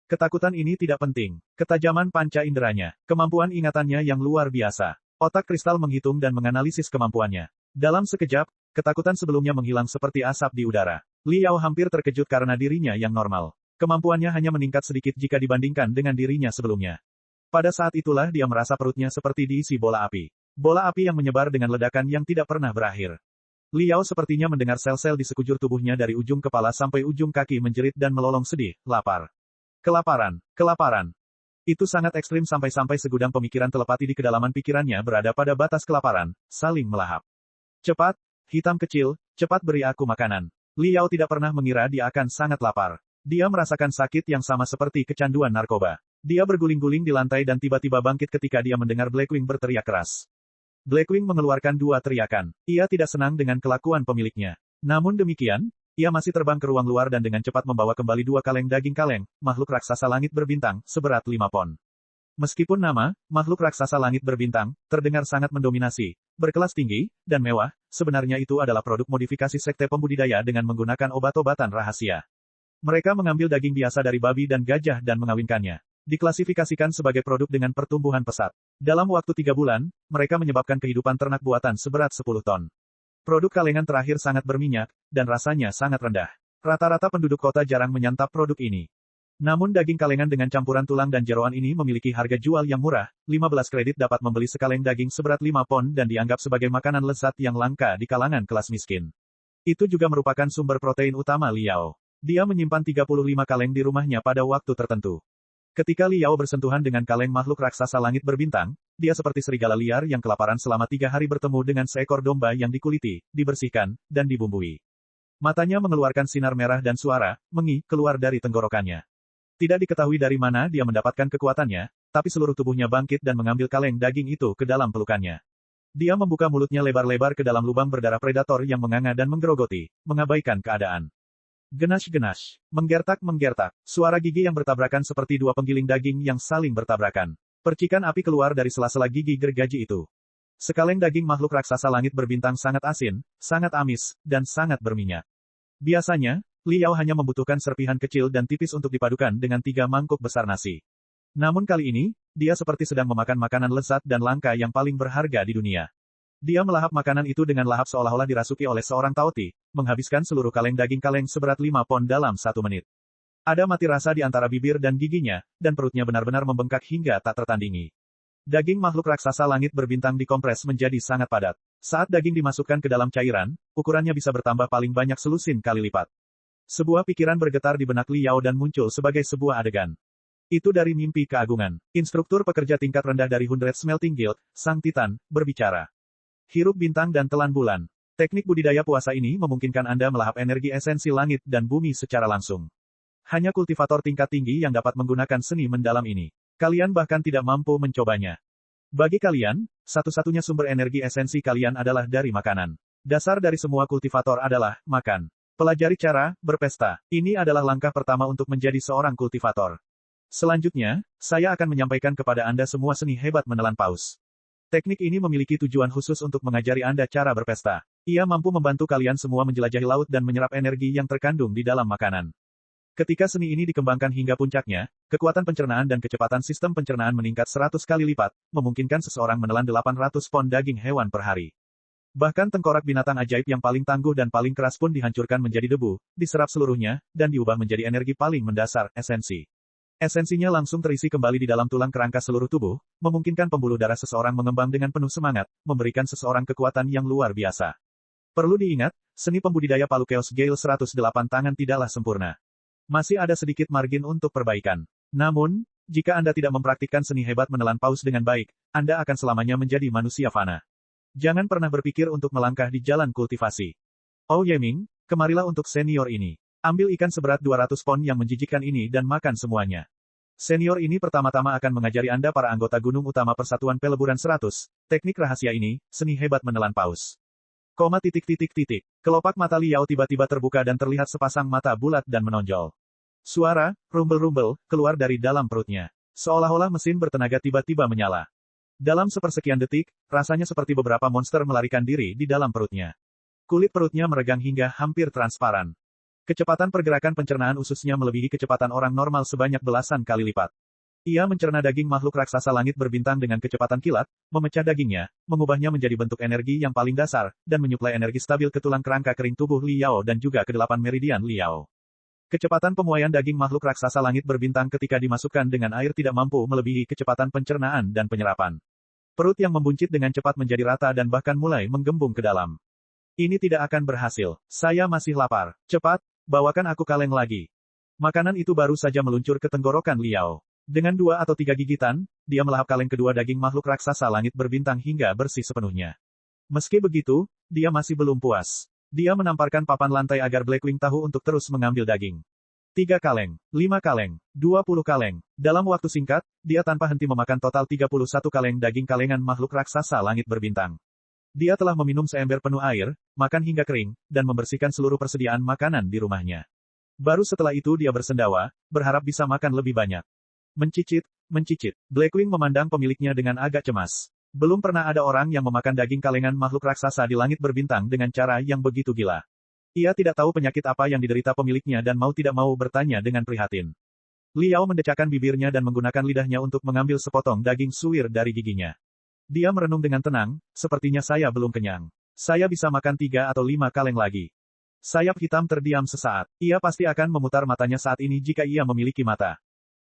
Ketakutan ini tidak penting. Ketajaman panca inderanya, kemampuan ingatannya yang luar biasa. Otak kristal menghitung dan menganalisis kemampuannya. Dalam sekejap, ketakutan sebelumnya menghilang seperti asap di udara. Liao hampir terkejut karena dirinya yang normal. Kemampuannya hanya meningkat sedikit jika dibandingkan dengan dirinya sebelumnya. Pada saat itulah dia merasa perutnya seperti diisi bola api. Bola api yang menyebar dengan ledakan yang tidak pernah berakhir. Liao sepertinya mendengar sel-sel di sekujur tubuhnya dari ujung kepala sampai ujung kaki menjerit dan melolong sedih, lapar. Kelaparan, kelaparan. Itu sangat ekstrim sampai-sampai segudang pemikiran telepati di kedalaman pikirannya berada pada batas kelaparan, saling melahap. Cepat, hitam kecil, cepat beri aku makanan. Liao tidak pernah mengira dia akan sangat lapar. Dia merasakan sakit yang sama seperti kecanduan narkoba. Dia berguling-guling di lantai dan tiba-tiba bangkit ketika dia mendengar Blackwing berteriak keras. Blackwing mengeluarkan 2 teriakan. Ia tidak senang dengan kelakuan pemiliknya. Namun demikian, ia masih terbang ke ruang luar dan dengan cepat membawa kembali 2 kaleng daging kaleng, makhluk raksasa langit berbintang, seberat 5 pon. Meskipun nama, makhluk raksasa langit berbintang, terdengar sangat mendominasi, berkelas tinggi, dan mewah, sebenarnya itu adalah produk modifikasi sekte pembudidaya dengan menggunakan obat-obatan rahasia. Mereka mengambil daging biasa dari babi dan gajah dan mengawinkannya. Diklasifikasikan sebagai produk dengan pertumbuhan pesat. Dalam waktu 3 bulan, mereka menyebabkan kehidupan ternak buatan seberat 10 ton. Produk kalengan terakhir sangat berminyak, dan rasanya sangat rendah. Rata-rata penduduk kota jarang menyantap produk ini. Namun daging kalengan dengan campuran tulang dan jeroan ini memiliki harga jual yang murah, 15 kredit dapat membeli sekaleng daging seberat 5 pon dan dianggap sebagai makanan lezat yang langka di kalangan kelas miskin. Itu juga merupakan sumber protein utama Liao. Dia menyimpan 35 kaleng di rumahnya pada waktu tertentu. Ketika Liao bersentuhan dengan kaleng makhluk raksasa langit berbintang, dia seperti serigala liar yang kelaparan selama 3 hari bertemu dengan seekor domba yang dikuliti, dibersihkan, dan dibumbui. Matanya mengeluarkan sinar merah dan suara, mengi, keluar dari tenggorokannya. Tidak diketahui dari mana dia mendapatkan kekuatannya, tapi seluruh tubuhnya bangkit dan mengambil kaleng daging itu ke dalam pelukannya. Dia membuka mulutnya lebar-lebar ke dalam lubang berdarah predator yang menganga dan menggerogoti, mengabaikan keadaan. Genash-genash, menggertak-menggertak, suara gigi yang bertabrakan seperti 2 penggiling daging yang saling bertabrakan. Percikan api keluar dari sela-sela gigi gergaji itu. Sekaleng daging makhluk raksasa langit berbintang sangat asin, sangat amis, dan sangat berminyak. Biasanya, Liao hanya membutuhkan serpihan kecil dan tipis untuk dipadukan dengan 3 mangkuk besar nasi. Namun kali ini, dia seperti sedang memakan makanan lezat dan langka yang paling berharga di dunia. Dia melahap makanan itu dengan lahap seolah-olah dirasuki oleh seorang taoti, menghabiskan seluruh kaleng daging kaleng seberat 5 pon dalam 1 menit. Ada mati rasa di antara bibir dan giginya, dan perutnya benar-benar membengkak hingga tak tertandingi. Daging makhluk raksasa langit berbintang dikompres menjadi sangat padat. Saat daging dimasukkan ke dalam cairan, ukurannya bisa bertambah paling banyak selusin kali lipat. Sebuah pikiran bergetar di benak Liao dan muncul sebagai sebuah adegan. Itu dari mimpi keagungan. Instruktur pekerja tingkat rendah dari 100 Smelting Guild, Sang Titan, berbicara. Hirup bintang dan telan bulan. Teknik budidaya puasa ini memungkinkan Anda melahap energi esensi langit dan bumi secara langsung. Hanya kultivator tingkat tinggi yang dapat menggunakan seni mendalam ini. Kalian bahkan tidak mampu mencobanya. Bagi kalian, satu-satunya sumber energi esensi kalian adalah dari makanan. Dasar dari semua kultivator adalah makan. Pelajari cara berpesta. Ini adalah langkah pertama untuk menjadi seorang kultivator. Selanjutnya, saya akan menyampaikan kepada Anda semua seni hebat menelan paus. Teknik ini memiliki tujuan khusus untuk mengajari Anda cara berpesta. Ia mampu membantu kalian semua menjelajahi laut dan menyerap energi yang terkandung di dalam makanan. Ketika seni ini dikembangkan hingga puncaknya, kekuatan pencernaan dan kecepatan sistem pencernaan meningkat 100 kali lipat, memungkinkan seseorang menelan 800 pon daging hewan per hari. Bahkan tengkorak binatang ajaib yang paling tangguh dan paling keras pun dihancurkan menjadi debu, diserap seluruhnya, dan diubah menjadi energi paling mendasar, esensi. Esensinya langsung terisi kembali di dalam tulang kerangka seluruh tubuh, memungkinkan pembuluh darah seseorang mengembang dengan penuh semangat, memberikan seseorang kekuatan yang luar biasa. Perlu diingat, seni pembudidaya palu Chaos Gale 108 tangan tidaklah sempurna. Masih ada sedikit margin untuk perbaikan. Namun, jika Anda tidak mempraktikkan seni hebat menelan paus dengan baik, Anda akan selamanya menjadi manusia fana. Jangan pernah berpikir untuk melangkah di jalan kultivasi. Oh Yeming, kemarilah untuk senior ini. Ambil ikan seberat 200 pon yang menjijikkan ini dan makan semuanya. Senior ini pertama-tama akan mengajari Anda para anggota gunung utama Persatuan Peleburan 100, teknik rahasia ini, seni hebat menelan paus. Kelopak mata Liao tiba-tiba terbuka dan terlihat sepasang mata bulat dan menonjol. Suara, rumbel-rumbel, keluar dari dalam perutnya. Seolah-olah mesin bertenaga tiba-tiba menyala. Dalam sepersekian detik, rasanya seperti beberapa monster melarikan diri di dalam perutnya. Kulit perutnya meregang hingga hampir transparan. Kecepatan pergerakan pencernaan ususnya melebihi kecepatan orang normal sebanyak belasan kali lipat. Ia mencerna daging makhluk raksasa langit berbintang dengan kecepatan kilat, memecah dagingnya, mengubahnya menjadi bentuk energi yang paling dasar, dan menyuplai energi stabil ke tulang kerangka kering tubuh Liao dan juga ke 8 meridian Liao. Kecepatan pemuaian daging makhluk raksasa langit berbintang ketika dimasukkan dengan air tidak mampu melebihi kecepatan pencernaan dan penyerapan. Perut yang membuncit dengan cepat menjadi rata dan bahkan mulai menggembung ke dalam. Ini tidak akan berhasil. Saya masih lapar. Cepat, bawakan aku kaleng lagi. Makanan itu baru saja meluncur ke tenggorokan Liao. Dengan 2 atau 3 gigitan, dia melahap kaleng kedua daging makhluk raksasa langit berbintang hingga bersih sepenuhnya. Meski begitu, dia masih belum puas. Dia menamparkan papan lantai agar Blackwing tahu untuk terus mengambil daging. 3 kaleng, 5 kaleng, 20 kaleng. Dalam waktu singkat, dia tanpa henti memakan total 31 kaleng daging kalengan makhluk raksasa langit berbintang. Dia telah meminum seember penuh air, makan hingga kering, dan membersihkan seluruh persediaan makanan di rumahnya. Baru setelah itu dia bersendawa, berharap bisa makan lebih banyak. Mencicit. Blackwing memandang pemiliknya dengan agak cemas. Belum pernah ada orang yang memakan daging kalengan makhluk raksasa di langit berbintang dengan cara yang begitu gila. Ia tidak tahu penyakit apa yang diderita pemiliknya dan mau tidak mau bertanya dengan prihatin. Liao mendecakkan bibirnya dan menggunakan lidahnya untuk mengambil sepotong daging suwir dari giginya. Dia merenung dengan tenang, sepertinya saya belum kenyang. Saya bisa makan 3 atau 5 kaleng lagi. Sayap hitam terdiam sesaat. Ia pasti akan memutar matanya saat ini jika ia memiliki mata.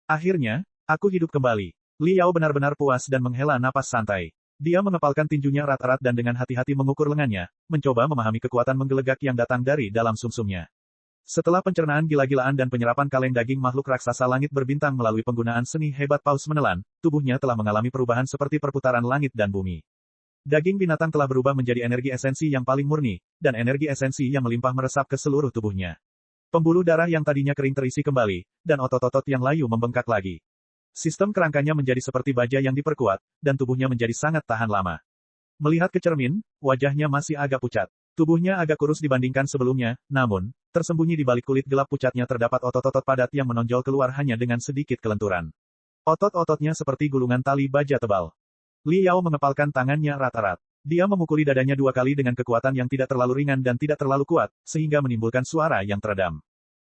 Akhirnya, aku hidup kembali. Liao benar-benar puas dan menghela napas santai. Dia mengepalkan tinjunya erat-erat dan dengan hati-hati mengukur lengannya, mencoba memahami kekuatan menggelegak yang datang dari dalam sumsumnya. Setelah pencernaan gila-gilaan dan penyerapan kaleng daging makhluk raksasa langit berbintang melalui penggunaan seni hebat paus menelan, tubuhnya telah mengalami perubahan seperti perputaran langit dan bumi. Daging binatang telah berubah menjadi energi esensi yang paling murni, dan energi esensi yang melimpah meresap ke seluruh tubuhnya. Pembuluh darah yang tadinya kering terisi kembali, dan otot-otot yang layu membengkak lagi. Sistem kerangkanya menjadi seperti baja yang diperkuat, dan tubuhnya menjadi sangat tahan lama. Melihat ke cermin, wajahnya masih agak pucat. Tubuhnya agak kurus dibandingkan sebelumnya, namun, tersembunyi di balik kulit gelap pucatnya terdapat otot-otot padat yang menonjol keluar hanya dengan sedikit kelenturan. Otot-ototnya seperti gulungan tali baja tebal. Liao mengepalkan tangannya erat-erat. Dia memukuli dadanya 2 kali dengan kekuatan yang tidak terlalu ringan dan tidak terlalu kuat, sehingga menimbulkan suara yang teredam.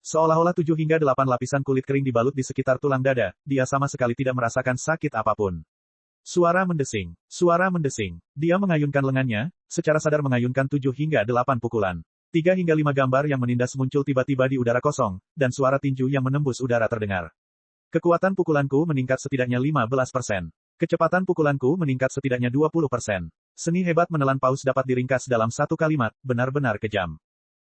Seolah-olah 7 hingga 8 lapisan kulit kering dibalut di sekitar tulang dada, dia sama sekali tidak merasakan sakit apapun. Suara mendesing. Dia mengayunkan lengannya, secara sadar mengayunkan 7 hingga 8 pukulan. 3 hingga 5 gambar yang menindas muncul tiba-tiba di udara kosong, dan suara tinju yang menembus udara terdengar. Kekuatan pukulanku meningkat setidaknya 15%. Kecepatan pukulanku meningkat setidaknya 20%. Seni hebat menelan paus dapat diringkas dalam satu kalimat, benar-benar kejam.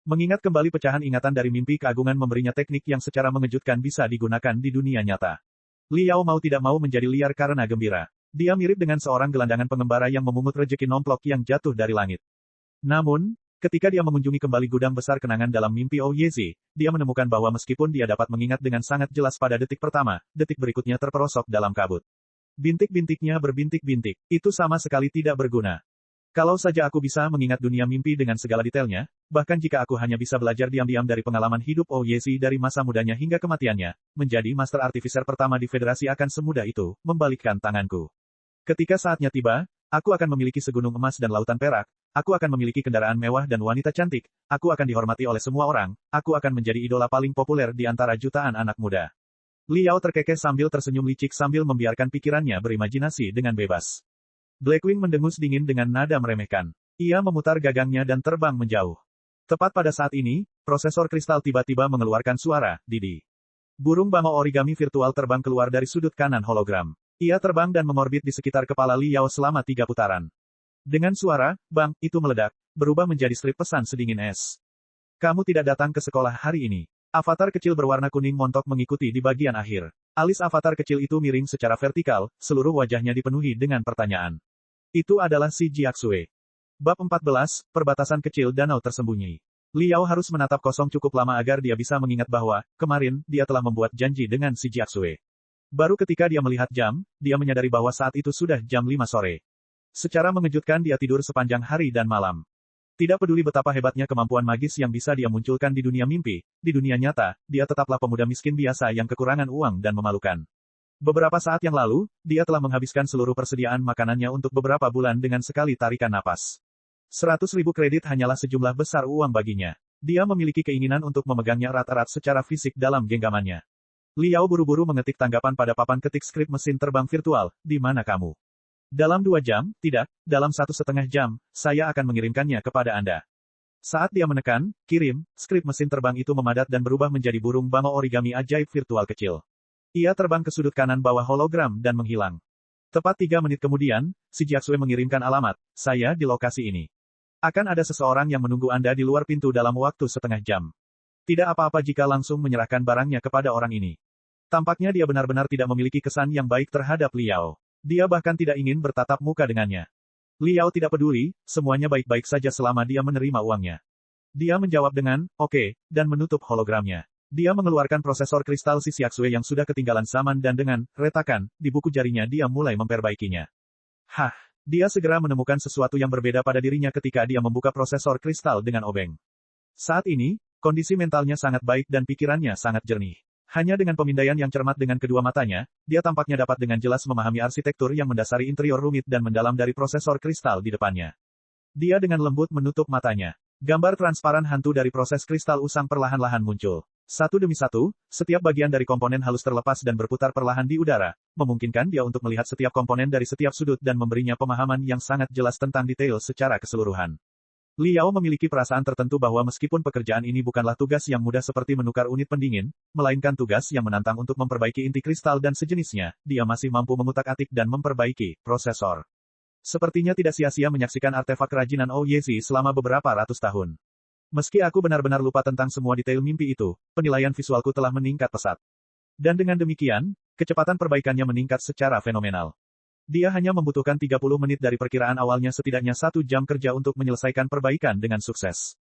Mengingat kembali pecahan ingatan dari mimpi keagungan memberinya teknik yang secara mengejutkan bisa digunakan di dunia nyata. Liao mau tidak mau menjadi liar karena gembira. Dia mirip dengan seorang gelandangan pengembara yang memungut rejeki nomplok yang jatuh dari langit. Namun, ketika dia mengunjungi kembali gudang besar kenangan dalam mimpi Ouyezi, dia menemukan bahwa meskipun dia dapat mengingat dengan sangat jelas pada detik pertama, detik berikutnya terperosok dalam kabut. Bintik-bintiknya berbintik-bintik. Itu sama sekali tidak berguna. Kalau saja aku bisa mengingat dunia mimpi dengan segala detailnya, bahkan jika aku hanya bisa belajar diam-diam dari pengalaman hidup Ouyezi dari masa mudanya hingga kematiannya, menjadi Master Artificer pertama di Federasi akan semudah itu, membalikkan tanganku. Ketika saatnya tiba, aku akan memiliki segunung emas dan lautan perak, aku akan memiliki kendaraan mewah dan wanita cantik, aku akan dihormati oleh semua orang, aku akan menjadi idola paling populer di antara jutaan anak muda. Liao terkekeh sambil tersenyum licik sambil membiarkan pikirannya berimajinasi dengan bebas. Blackwing mendengus dingin dengan nada meremehkan. Ia memutar gagangnya dan terbang menjauh. Tepat pada saat ini, prosesor kristal tiba-tiba mengeluarkan suara, Didi. Burung bangau origami virtual terbang keluar dari sudut kanan hologram. Ia terbang dan mengorbit di sekitar kepala Liao selama 3 putaran. Dengan suara, bang, itu meledak, berubah menjadi strip pesan sedingin es. Kamu tidak datang ke sekolah hari ini. Avatar kecil berwarna kuning montok mengikuti di bagian akhir. Alis avatar kecil itu miring secara vertikal, seluruh wajahnya dipenuhi dengan pertanyaan. Itu adalah si Jiaxue. Bab 14, Perbatasan Kecil Danau Tersembunyi. Liao harus menatap kosong cukup lama agar dia bisa mengingat bahwa, kemarin, dia telah membuat janji dengan si Jiaxue. Baru ketika dia melihat jam, dia menyadari bahwa saat itu sudah jam 5 sore. Secara mengejutkan dia tidur sepanjang hari dan malam. Tidak peduli betapa hebatnya kemampuan magis yang bisa dia munculkan di dunia mimpi, di dunia nyata, dia tetaplah pemuda miskin biasa yang kekurangan uang dan memalukan. Beberapa saat yang lalu, dia telah menghabiskan seluruh persediaan makanannya untuk beberapa bulan dengan sekali tarikan napas. 100.000 kredit hanyalah sejumlah besar uang baginya. Dia memiliki keinginan untuk memegangnya erat-erat secara fisik dalam genggamannya. Liao buru-buru mengetik tanggapan pada papan ketik skrip mesin terbang virtual, di mana kamu? Dalam 2 jam, tidak, dalam 1,5 jam, saya akan mengirimkannya kepada Anda. Saat dia menekan, kirim, skrip mesin terbang itu memadat dan berubah menjadi burung bangau origami ajaib virtual kecil. Ia terbang ke sudut kanan bawah hologram dan menghilang. Tepat 3 menit kemudian, si Jiaxue mengirimkan alamat, saya di lokasi ini. Akan ada seseorang yang menunggu Anda di luar pintu dalam waktu setengah jam. Tidak apa-apa jika langsung menyerahkan barangnya kepada orang ini. Tampaknya dia benar-benar tidak memiliki kesan yang baik terhadap Liao. Dia bahkan tidak ingin bertatap muka dengannya. Liao tidak peduli, semuanya baik-baik saja selama dia menerima uangnya. Dia menjawab dengan, oke, dan menutup hologramnya. Dia mengeluarkan prosesor kristal Sisiaksue yang sudah ketinggalan zaman dan dengan retakan di buku jarinya dia mulai memperbaikinya. Hah, dia segera menemukan sesuatu yang berbeda pada dirinya ketika dia membuka prosesor kristal dengan obeng. Saat ini, kondisi mentalnya sangat baik dan pikirannya sangat jernih. Hanya dengan pemindaian yang cermat dengan kedua matanya, dia tampaknya dapat dengan jelas memahami arsitektur yang mendasari interior rumit dan mendalam dari prosesor kristal di depannya. Dia dengan lembut menutup matanya. Gambar transparan hantu dari proses kristal usang perlahan-lahan muncul. Satu demi satu, setiap bagian dari komponen halus terlepas dan berputar perlahan di udara, memungkinkan dia untuk melihat setiap komponen dari setiap sudut dan memberinya pemahaman yang sangat jelas tentang detail secara keseluruhan. Liao memiliki perasaan tertentu bahwa meskipun pekerjaan ini bukanlah tugas yang mudah seperti menukar unit pendingin, melainkan tugas yang menantang untuk memperbaiki inti kristal dan sejenisnya, dia masih mampu mengutak-atik dan memperbaiki prosesor. Sepertinya tidak sia-sia menyaksikan artefak kerajinan Ouyezi selama beberapa ratus tahun. Meski aku benar-benar lupa tentang semua detail mimpi itu, penilaian visualku telah meningkat pesat. Dan dengan demikian, kecepatan perbaikannya meningkat secara fenomenal. Dia hanya membutuhkan 30 menit dari perkiraan awalnya setidaknya 1 jam kerja untuk menyelesaikan perbaikan dengan sukses.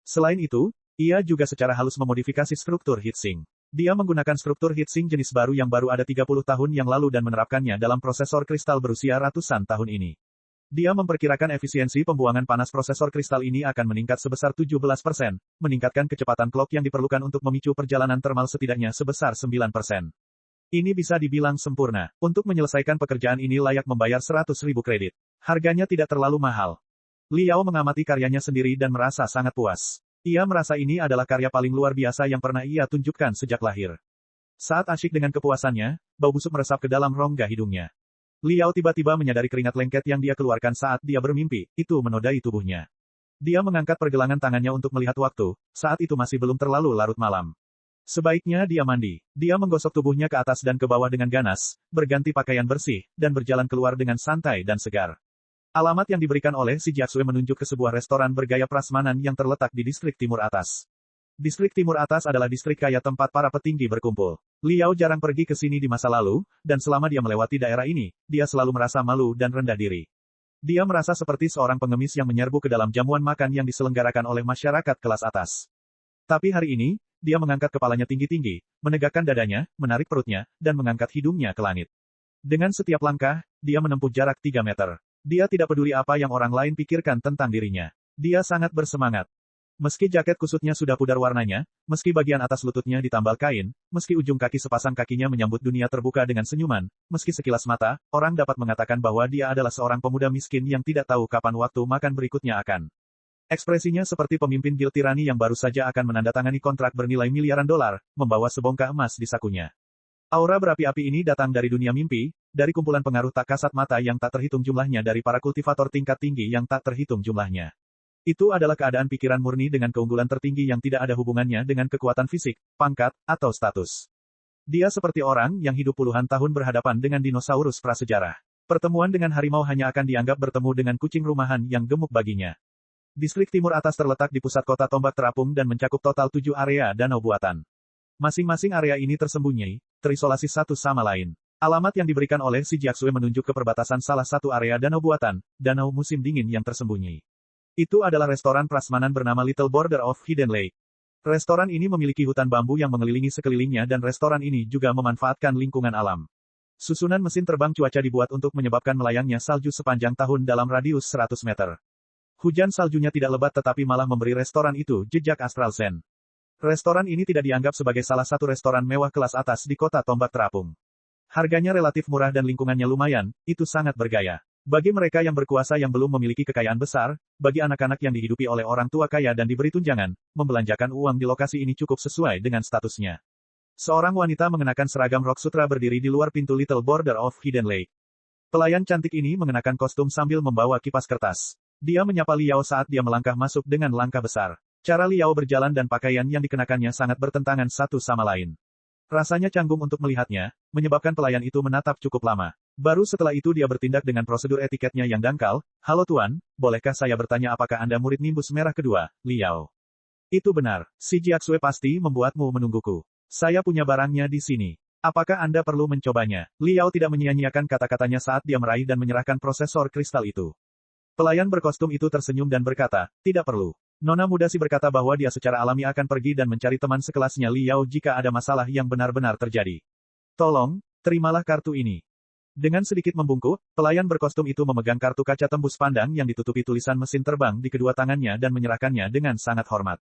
Selain itu, ia juga secara halus memodifikasi struktur heatsink. Dia menggunakan struktur heatsink jenis baru yang baru ada 30 tahun yang lalu dan menerapkannya dalam prosesor kristal berusia ratusan tahun ini. Dia memperkirakan efisiensi pembuangan panas prosesor kristal ini akan meningkat sebesar 17%, meningkatkan kecepatan clock yang diperlukan untuk memicu perjalanan thermal setidaknya sebesar 9%. Ini bisa dibilang sempurna. Untuk menyelesaikan pekerjaan ini layak membayar 100.000 kredit. Harganya tidak terlalu mahal. Liao mengamati karyanya sendiri dan merasa sangat puas. Ia merasa ini adalah karya paling luar biasa yang pernah ia tunjukkan sejak lahir. Saat asyik dengan kepuasannya, bau busuk meresap ke dalam rongga hidungnya. Liao tiba-tiba menyadari keringat lengket yang dia keluarkan saat dia bermimpi, itu menodai tubuhnya. Dia mengangkat pergelangan tangannya untuk melihat waktu, saat itu masih belum terlalu larut malam. Sebaiknya dia mandi. Dia menggosok tubuhnya ke atas dan ke bawah dengan ganas, berganti pakaian bersih, dan berjalan keluar dengan santai dan segar. Alamat yang diberikan oleh si Jiaxue menunjuk ke sebuah restoran bergaya prasmanan yang terletak di distrik timur atas. Distrik Timur Atas adalah distrik kaya tempat para petinggi berkumpul. Liao jarang pergi ke sini di masa lalu, dan selama dia melewati daerah ini, dia selalu merasa malu dan rendah diri. Dia merasa seperti seorang pengemis yang menyerbu ke dalam jamuan makan yang diselenggarakan oleh masyarakat kelas atas. Tapi hari ini, dia mengangkat kepalanya tinggi-tinggi, menegakkan dadanya, menarik perutnya, dan mengangkat hidungnya ke langit. Dengan setiap langkah, dia menempuh jarak 3 meter. Dia tidak peduli apa yang orang lain pikirkan tentang dirinya. Dia sangat bersemangat. Meski jaket kusutnya sudah pudar warnanya, meski bagian atas lututnya ditambal kain, meski ujung kaki sepasang kakinya menyambut dunia terbuka dengan senyuman, meski sekilas mata, orang dapat mengatakan bahwa dia adalah seorang pemuda miskin yang tidak tahu kapan waktu makan berikutnya akan. Ekspresinya seperti pemimpin gil tirani yang baru saja akan menandatangani kontrak bernilai miliaran dolar, membawa sebongkah emas di sakunya. Aura berapi-api ini datang dari dunia mimpi, dari kumpulan pengaruh tak kasat mata yang tak terhitung jumlahnya dari para kultivator tingkat tinggi yang tak terhitung jumlahnya. Itu adalah keadaan pikiran murni dengan keunggulan tertinggi yang tidak ada hubungannya dengan kekuatan fisik, pangkat, atau status. Dia seperti orang yang hidup puluhan tahun berhadapan dengan dinosaurus prasejarah. Pertemuan dengan harimau hanya akan dianggap bertemu dengan kucing rumahan yang gemuk baginya. Distrik Timur Atas terletak di pusat kota Tombak Terapung dan mencakup total 7 area danau buatan. Masing-masing area ini tersembunyi, terisolasi satu sama lain. Alamat yang diberikan oleh si Jiaxue menunjuk ke perbatasan salah satu area danau buatan, danau musim dingin yang tersembunyi. Itu adalah restoran prasmanan bernama Little Border of Hidden Lake. Restoran ini memiliki hutan bambu yang mengelilingi sekelilingnya dan restoran ini juga memanfaatkan lingkungan alam. Susunan mesin terbang cuaca dibuat untuk menyebabkan melayangnya salju sepanjang tahun dalam radius 100 meter. Hujan saljunya tidak lebat tetapi malah memberi restoran itu jejak astral zen. Restoran ini tidak dianggap sebagai salah satu restoran mewah kelas atas di kota Tombak Terapung. Harganya relatif murah dan lingkungannya lumayan, itu sangat bergaya. Bagi mereka yang berkuasa yang belum memiliki kekayaan besar, bagi anak-anak yang dihidupi oleh orang tua kaya dan diberi tunjangan, membelanjakan uang di lokasi ini cukup sesuai dengan statusnya. Seorang wanita mengenakan seragam rok sutra berdiri di luar pintu Little Border of Hidden Lake. Pelayan cantik ini mengenakan kostum sambil membawa kipas kertas. Dia menyapa Liao saat dia melangkah masuk dengan langkah besar. Cara Liao berjalan dan pakaian yang dikenakannya sangat bertentangan satu sama lain. Rasanya canggung untuk melihatnya, menyebabkan pelayan itu menatap cukup lama. Baru setelah itu dia bertindak dengan prosedur etiketnya yang dangkal. Halo Tuan, bolehkah saya bertanya apakah Anda murid Nimbus Merah kedua, Liao? Itu benar, si Jiaxue pasti membuatmu menungguku. Saya punya barangnya di sini. Apakah Anda perlu mencobanya? Liao tidak menyia-nyiakan kata-katanya saat dia meraih dan menyerahkan prosesor kristal itu. Pelayan berkostum itu tersenyum dan berkata, tidak perlu. Nona muda si berkata bahwa dia secara alami akan pergi dan mencari teman sekelasnya Liao jika ada masalah yang benar-benar terjadi. Tolong, terimalah kartu ini. Dengan sedikit membungkuk, pelayan berkostum itu memegang kartu kaca tembus pandang yang ditutupi tulisan mesin terbang di kedua tangannya dan menyerahkannya dengan sangat hormat.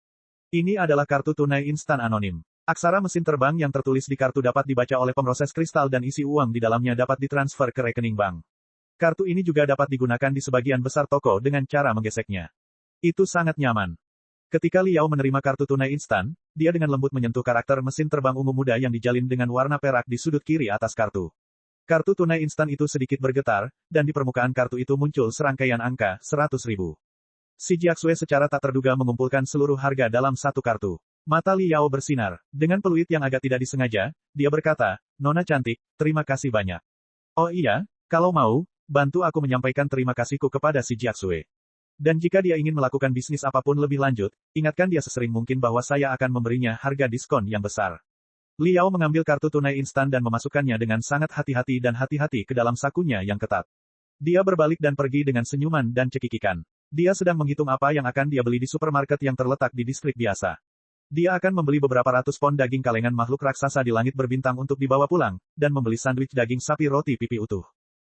Ini adalah kartu tunai instan anonim. Aksara mesin terbang yang tertulis di kartu dapat dibaca oleh pemroses kristal dan isi uang di dalamnya dapat ditransfer ke rekening bank. Kartu ini juga dapat digunakan di sebagian besar toko dengan cara menggeseknya. Itu sangat nyaman. Ketika Liao menerima kartu tunai instan, dia dengan lembut menyentuh karakter mesin terbang ungu muda yang dijalin dengan warna perak di sudut kiri atas kartu. Kartu tunai instan itu sedikit bergetar, dan di permukaan kartu itu muncul serangkaian angka, 100.000. Si Jiaxue secara tak terduga mengumpulkan seluruh harga dalam satu kartu. Mata Liao bersinar. Dengan peluit yang agak tidak disengaja, dia berkata, Nona cantik, terima kasih banyak. Oh iya, kalau mau, bantu aku menyampaikan terima kasihku kepada si Jiaxue. Dan jika dia ingin melakukan bisnis apapun lebih lanjut, ingatkan dia sesering mungkin bahwa saya akan memberinya harga diskon yang besar. Liao mengambil kartu tunai instan dan memasukkannya dengan sangat hati-hati dan hati-hati ke dalam sakunya yang ketat. Dia berbalik dan pergi dengan senyuman dan cekikikan. Dia sedang menghitung apa yang akan dia beli di supermarket yang terletak di distrik biasa. Dia akan membeli beberapa ratus pon daging kalengan makhluk raksasa di langit berbintang untuk dibawa pulang, dan membeli sandwich daging sapi roti pipi utuh.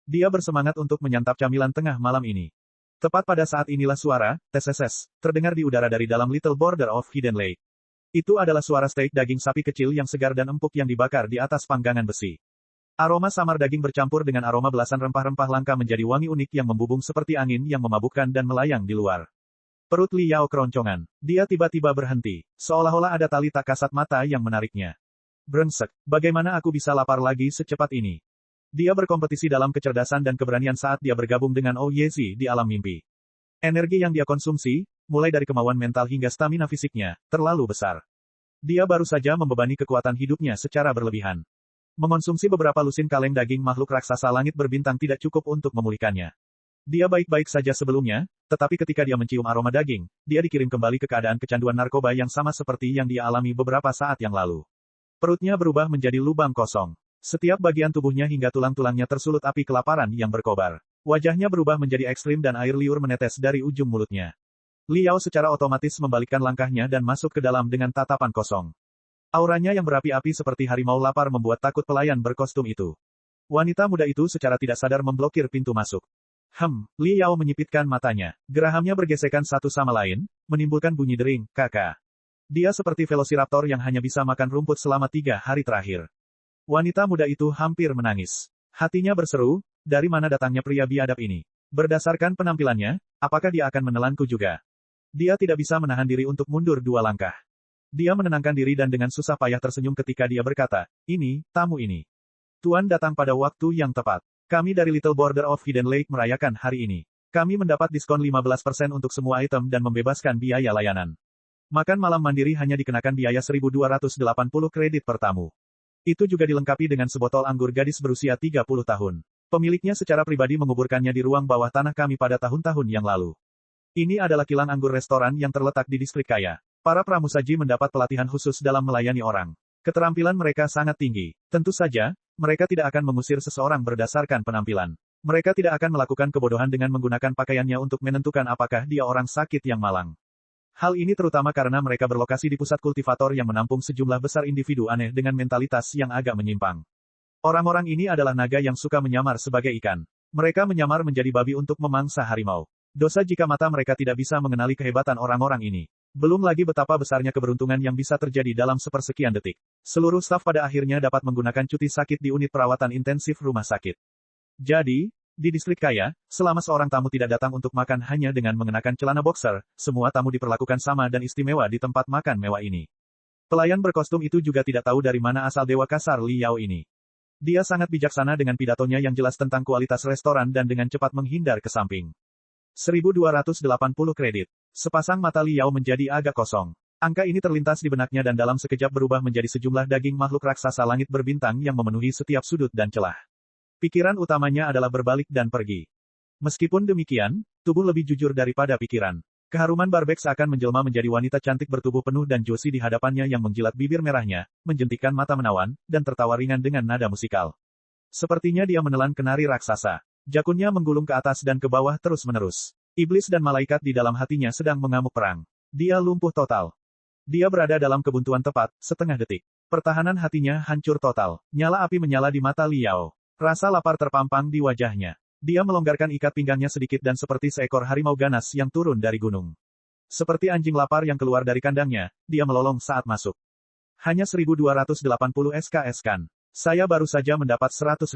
Dia bersemangat untuk menyantap camilan tengah malam ini. Tepat pada saat inilah suara, teseses, terdengar di udara dari dalam Little Border of Hidden Lake. Itu adalah suara steak daging sapi kecil yang segar dan empuk yang dibakar di atas panggangan besi. Aroma samar daging bercampur dengan aroma belasan rempah-rempah langka menjadi wangi unik yang membubung seperti angin yang memabukkan dan melayang di luar. Perut Liao keroncongan. Dia tiba-tiba berhenti, seolah-olah ada tali tak kasat mata yang menariknya. Brengsek, bagaimana aku bisa lapar lagi secepat ini? Dia berkompetisi dalam kecerdasan dan keberanian saat dia bergabung dengan Ouyezi di alam mimpi. Energi yang dia konsumsi, mulai dari kemauan mental hingga stamina fisiknya, terlalu besar. Dia baru saja membebani kekuatan hidupnya secara berlebihan. Mengonsumsi beberapa lusin kaleng daging makhluk raksasa langit berbintang tidak cukup untuk memulihkannya. Dia baik-baik saja sebelumnya, tetapi ketika dia mencium aroma daging, dia dikirim kembali ke keadaan kecanduan narkoba yang sama seperti yang dia alami beberapa saat yang lalu. Perutnya berubah menjadi lubang kosong. Setiap bagian tubuhnya hingga tulang-tulangnya tersulut api kelaparan yang berkobar. Wajahnya berubah menjadi ekstrim dan air liur menetes dari ujung mulutnya. Liao secara otomatis membalikkan langkahnya dan masuk ke dalam dengan tatapan kosong. Auranya yang berapi-api seperti harimau lapar membuat takut pelayan berkostum itu. Wanita muda itu secara tidak sadar memblokir pintu masuk. Liao menyipitkan matanya. Gerahamnya bergesekan satu sama lain, menimbulkan bunyi dering, kakak. Dia seperti velociraptor yang hanya bisa makan rumput selama 3 hari terakhir. Wanita muda itu hampir menangis. Hatinya berseru, dari mana datangnya pria biadab ini? Berdasarkan penampilannya, apakah dia akan menelanku juga? Dia tidak bisa menahan diri untuk mundur 2 langkah. Dia menenangkan diri dan dengan susah payah tersenyum ketika dia berkata, ini, tamu ini. Tuan datang pada waktu yang tepat. Kami dari Little Border of Hidden Lake merayakan hari ini. Kami mendapat diskon 15% untuk semua item dan membebaskan biaya layanan. Makan malam mandiri hanya dikenakan biaya 1.280 kredit per tamu. Itu juga dilengkapi dengan sebotol anggur gadis berusia 30 tahun. Pemiliknya secara pribadi menguburkannya di ruang bawah tanah kami pada tahun-tahun yang lalu. Ini adalah kilang anggur restoran yang terletak di distrik kaya. Para pramusaji mendapat pelatihan khusus dalam melayani orang. Keterampilan mereka sangat tinggi. Tentu saja, mereka tidak akan mengusir seseorang berdasarkan penampilan. Mereka tidak akan melakukan kebodohan dengan menggunakan pakaiannya untuk menentukan apakah dia orang sakit yang malang. Hal ini terutama karena mereka berlokasi di pusat kultivator yang menampung sejumlah besar individu aneh dengan mentalitas yang agak menyimpang. Orang-orang ini adalah naga yang suka menyamar sebagai ikan. Mereka menyamar menjadi babi untuk memangsa harimau. Dosa jika mata mereka tidak bisa mengenali kehebatan orang-orang ini. Belum lagi betapa besarnya keberuntungan yang bisa terjadi dalam sepersekian detik. Seluruh staf pada akhirnya dapat menggunakan cuti sakit di unit perawatan intensif rumah sakit. Jadi, di distrik kaya, selama seorang tamu tidak datang untuk makan hanya dengan mengenakan celana boxer, semua tamu diperlakukan sama dan istimewa di tempat makan mewah ini. Pelayan berkostum itu juga tidak tahu dari mana asal dewa kasar Liao ini. Dia sangat bijaksana dengan pidatonya yang jelas tentang kualitas restoran dan dengan cepat menghindar ke samping. 1.280 kredit. Sepasang mata Liao menjadi agak kosong. Angka ini terlintas di benaknya dan dalam sekejap berubah menjadi sejumlah daging makhluk raksasa langit berbintang yang memenuhi setiap sudut dan celah. Pikiran utamanya adalah berbalik dan pergi. Meskipun demikian, tubuh lebih jujur daripada pikiran. Keharuman Barbex akan menjelma menjadi wanita cantik bertubuh penuh dan juicy di hadapannya yang menjilat bibir merahnya, menjentikkan mata menawan, dan tertawa ringan dengan nada musikal. Sepertinya dia menelan kenari raksasa. Jakunnya menggulung ke atas dan ke bawah terus-menerus. Iblis dan malaikat di dalam hatinya sedang mengamuk perang. Dia lumpuh total. Dia berada dalam kebuntuan tepat, setengah detik. Pertahanan hatinya hancur total. Nyala api menyala di mata Liao. Rasa lapar terpampang di wajahnya. Dia melonggarkan ikat pinggangnya sedikit dan seperti seekor harimau ganas yang turun dari gunung. Seperti anjing lapar yang keluar dari kandangnya, dia melolong saat masuk. Hanya 1280 SKS kan. Saya baru saja mendapat 100.000.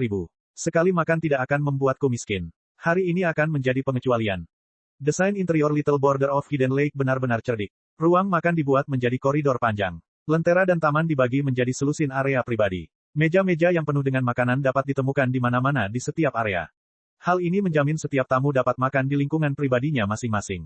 Sekali makan tidak akan membuatku miskin. Hari ini akan menjadi pengecualian. Desain interior Little Border of Hidden Lake benar-benar cerdik. Ruang makan dibuat menjadi koridor panjang. Lentera dan taman dibagi menjadi selusin area pribadi. Meja-meja yang penuh dengan makanan dapat ditemukan di mana-mana di setiap area. Hal ini menjamin setiap tamu dapat makan di lingkungan pribadinya masing-masing.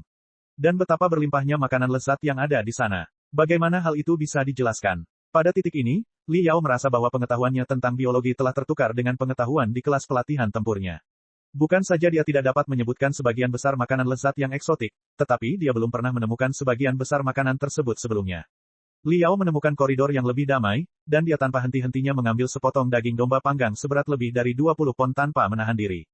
Dan betapa berlimpahnya makanan lezat yang ada di sana. Bagaimana hal itu bisa dijelaskan? Pada titik ini, Li Yao merasa bahwa pengetahuannya tentang biologi telah tertukar dengan pengetahuan di kelas pelatihan tempurnya. Bukan saja dia tidak dapat menyebutkan sebagian besar makanan lezat yang eksotik, tetapi dia belum pernah menemukan sebagian besar makanan tersebut sebelumnya. Li Yao menemukan koridor yang lebih damai, dan dia tanpa henti-hentinya mengambil sepotong daging domba panggang seberat lebih dari 20 pon tanpa menahan diri.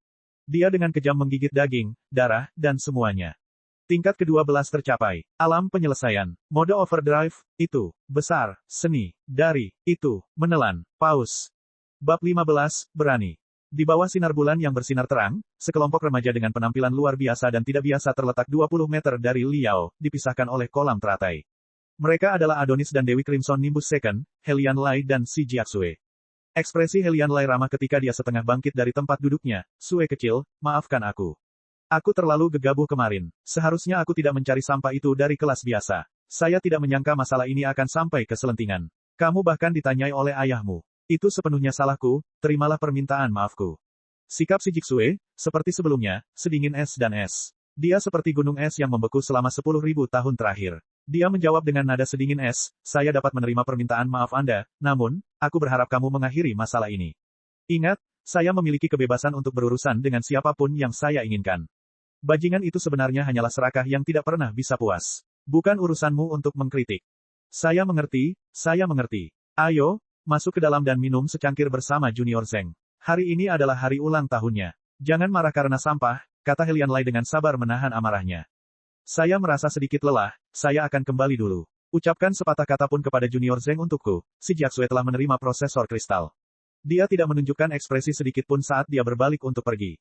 Dia dengan kejam menggigit daging, darah, dan semuanya. Tingkat ke-12 tercapai. Alam penyelesaian. Mode overdrive, itu, besar, seni, dari, itu, menelan, paus. Bab 15, berani. Di bawah sinar bulan yang bersinar terang, sekelompok remaja dengan penampilan luar biasa dan tidak biasa terletak 20 meter dari Liao, dipisahkan oleh kolam teratai. Mereka adalah Adonis dan Dewi Crimson Nimbus II, Helian Lai dan Si Jiaxue. Ekspresi Helian Lai ramah ketika dia setengah bangkit dari tempat duduknya. Sue kecil, maafkan aku. Aku terlalu gegabah kemarin. Seharusnya aku tidak mencari sampah itu dari kelas biasa. Saya tidak menyangka masalah ini akan sampai ke selentingan. Kamu bahkan ditanyai oleh ayahmu. Itu sepenuhnya salahku, terimalah permintaan maafku. Sikap Si Jiaxue, seperti sebelumnya, sedingin es dan es. Dia seperti gunung es yang membeku selama 10.000 tahun terakhir. Dia menjawab dengan nada sedingin es, saya dapat menerima permintaan maaf Anda, namun, aku berharap kamu mengakhiri masalah ini. Ingat, saya memiliki kebebasan untuk berurusan dengan siapapun yang saya inginkan. Bajingan itu sebenarnya hanyalah serakah yang tidak pernah bisa puas. Bukan urusanmu untuk mengkritik. Saya mengerti, saya mengerti. Ayo, masuk ke dalam dan minum secangkir bersama Junior Zeng. Hari ini adalah hari ulang tahunnya. Jangan marah karena sampah, kata Helian Lai dengan sabar menahan amarahnya. Saya merasa sedikit lelah, saya akan kembali dulu. Ucapkan sepatah kata pun kepada Junior Zeng untukku. Si Jiaxue telah menerima prosesor kristal. Dia tidak menunjukkan ekspresi sedikit pun saat dia berbalik untuk pergi.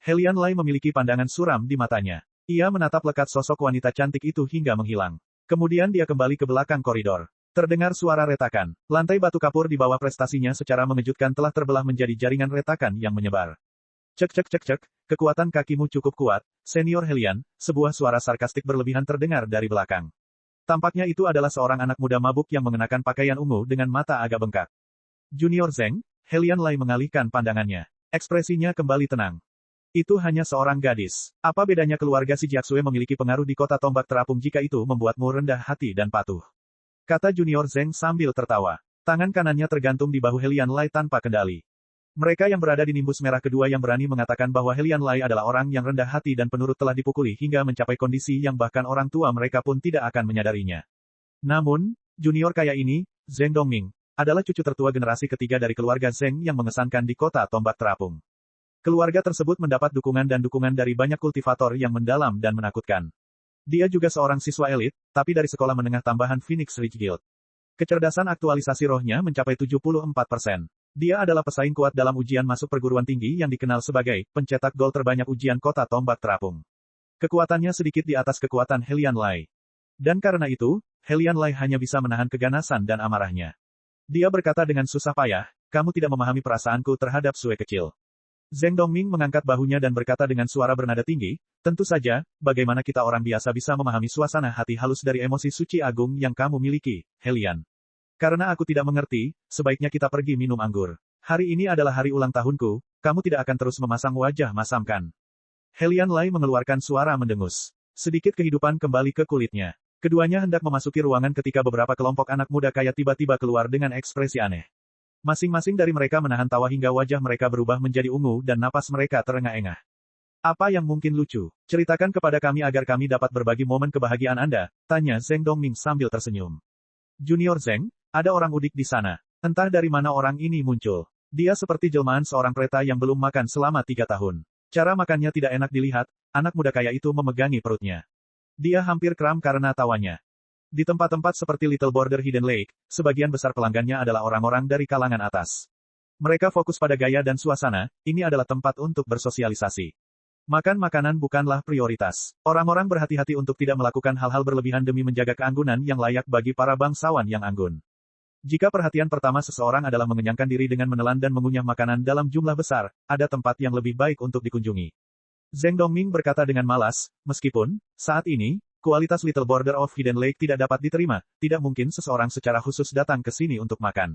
Helian Lai memiliki pandangan suram di matanya. Ia menatap lekat sosok wanita cantik itu hingga menghilang. Kemudian dia kembali ke belakang koridor. Terdengar suara retakan. Lantai batu kapur di bawah prestasinya secara mengejutkan telah terbelah menjadi jaringan retakan yang menyebar. Cek cek cek cek, kekuatan kakimu cukup kuat, Senior Helian, sebuah suara sarkastik berlebihan terdengar dari belakang. Tampaknya itu adalah seorang anak muda mabuk yang mengenakan pakaian ungu dengan mata agak bengkak. Junior Zeng, Helian Lai mengalihkan pandangannya. Ekspresinya kembali tenang. Itu hanya seorang gadis. Apa bedanya keluarga Si Jiaxue memiliki pengaruh di kota tombak terapung jika itu membuatmu rendah hati dan patuh? Kata Junior Zeng sambil tertawa. Tangan kanannya tergantung di bahu Helian Lai tanpa kendali. Mereka yang berada di Nimbus Merah kedua yang berani mengatakan bahwa Helian Lai adalah orang yang rendah hati dan penurut telah dipukuli hingga mencapai kondisi yang bahkan orang tua mereka pun tidak akan menyadarinya. Namun, junior kaya ini, Zeng Dongming, adalah cucu tertua generasi ketiga dari keluarga Zeng yang mengesankan di kota tombak terapung. Keluarga tersebut mendapat dukungan dari banyak kultivator yang mendalam dan menakutkan. Dia juga seorang siswa elit, tapi dari sekolah menengah tambahan Phoenix Ridge Guild. Kecerdasan aktualisasi rohnya mencapai 74%. Dia adalah pesaing kuat dalam ujian masuk perguruan tinggi yang dikenal sebagai pencetak gol terbanyak ujian kota tombak terapung. Kekuatannya sedikit di atas kekuatan Helian Lai. Dan karena itu, Helian Lai hanya bisa menahan keganasan dan amarahnya. Dia berkata dengan susah payah, kamu tidak memahami perasaanku terhadap Sue kecil. Zeng Dongming mengangkat bahunya dan berkata dengan suara bernada tinggi, tentu saja, bagaimana kita orang biasa bisa memahami suasana hati halus dari emosi suci agung yang kamu miliki, Helian. Karena aku tidak mengerti, sebaiknya kita pergi minum anggur. Hari ini adalah hari ulang tahunku, kamu tidak akan terus memasang wajah masam kan? Helian Lai mengeluarkan suara mendengus. Sedikit kehidupan kembali ke kulitnya. Keduanya hendak memasuki ruangan ketika beberapa kelompok anak muda kaya tiba-tiba keluar dengan ekspresi aneh. Masing-masing dari mereka menahan tawa hingga wajah mereka berubah menjadi ungu dan napas mereka terengah-engah. Apa yang mungkin lucu? Ceritakan kepada kami agar kami dapat berbagi momen kebahagiaan Anda, tanya Zheng Dongming sambil tersenyum. Junior Zheng, ada orang udik di sana. Entah dari mana orang ini muncul. Dia seperti jelmaan seorang kereta yang belum makan selama 3 tahun. Cara makannya tidak enak dilihat, anak muda kaya itu memegangi perutnya. Dia hampir kram karena tawanya. Di tempat-tempat seperti Little Border Hidden Lake, sebagian besar pelanggannya adalah orang-orang dari kalangan atas. Mereka fokus pada gaya dan suasana, ini adalah tempat untuk bersosialisasi. Makan makanan bukanlah prioritas. Orang-orang berhati-hati untuk tidak melakukan hal-hal berlebihan demi menjaga keanggunan yang layak bagi para bangsawan yang anggun. Jika perhatian pertama seseorang adalah mengenyangkan diri dengan menelan dan mengunyah makanan dalam jumlah besar, ada tempat yang lebih baik untuk dikunjungi. Zheng Dongming berkata dengan malas, meskipun, saat ini, kualitas Little Border of Hidden Lake tidak dapat diterima, tidak mungkin seseorang secara khusus datang ke sini untuk makan.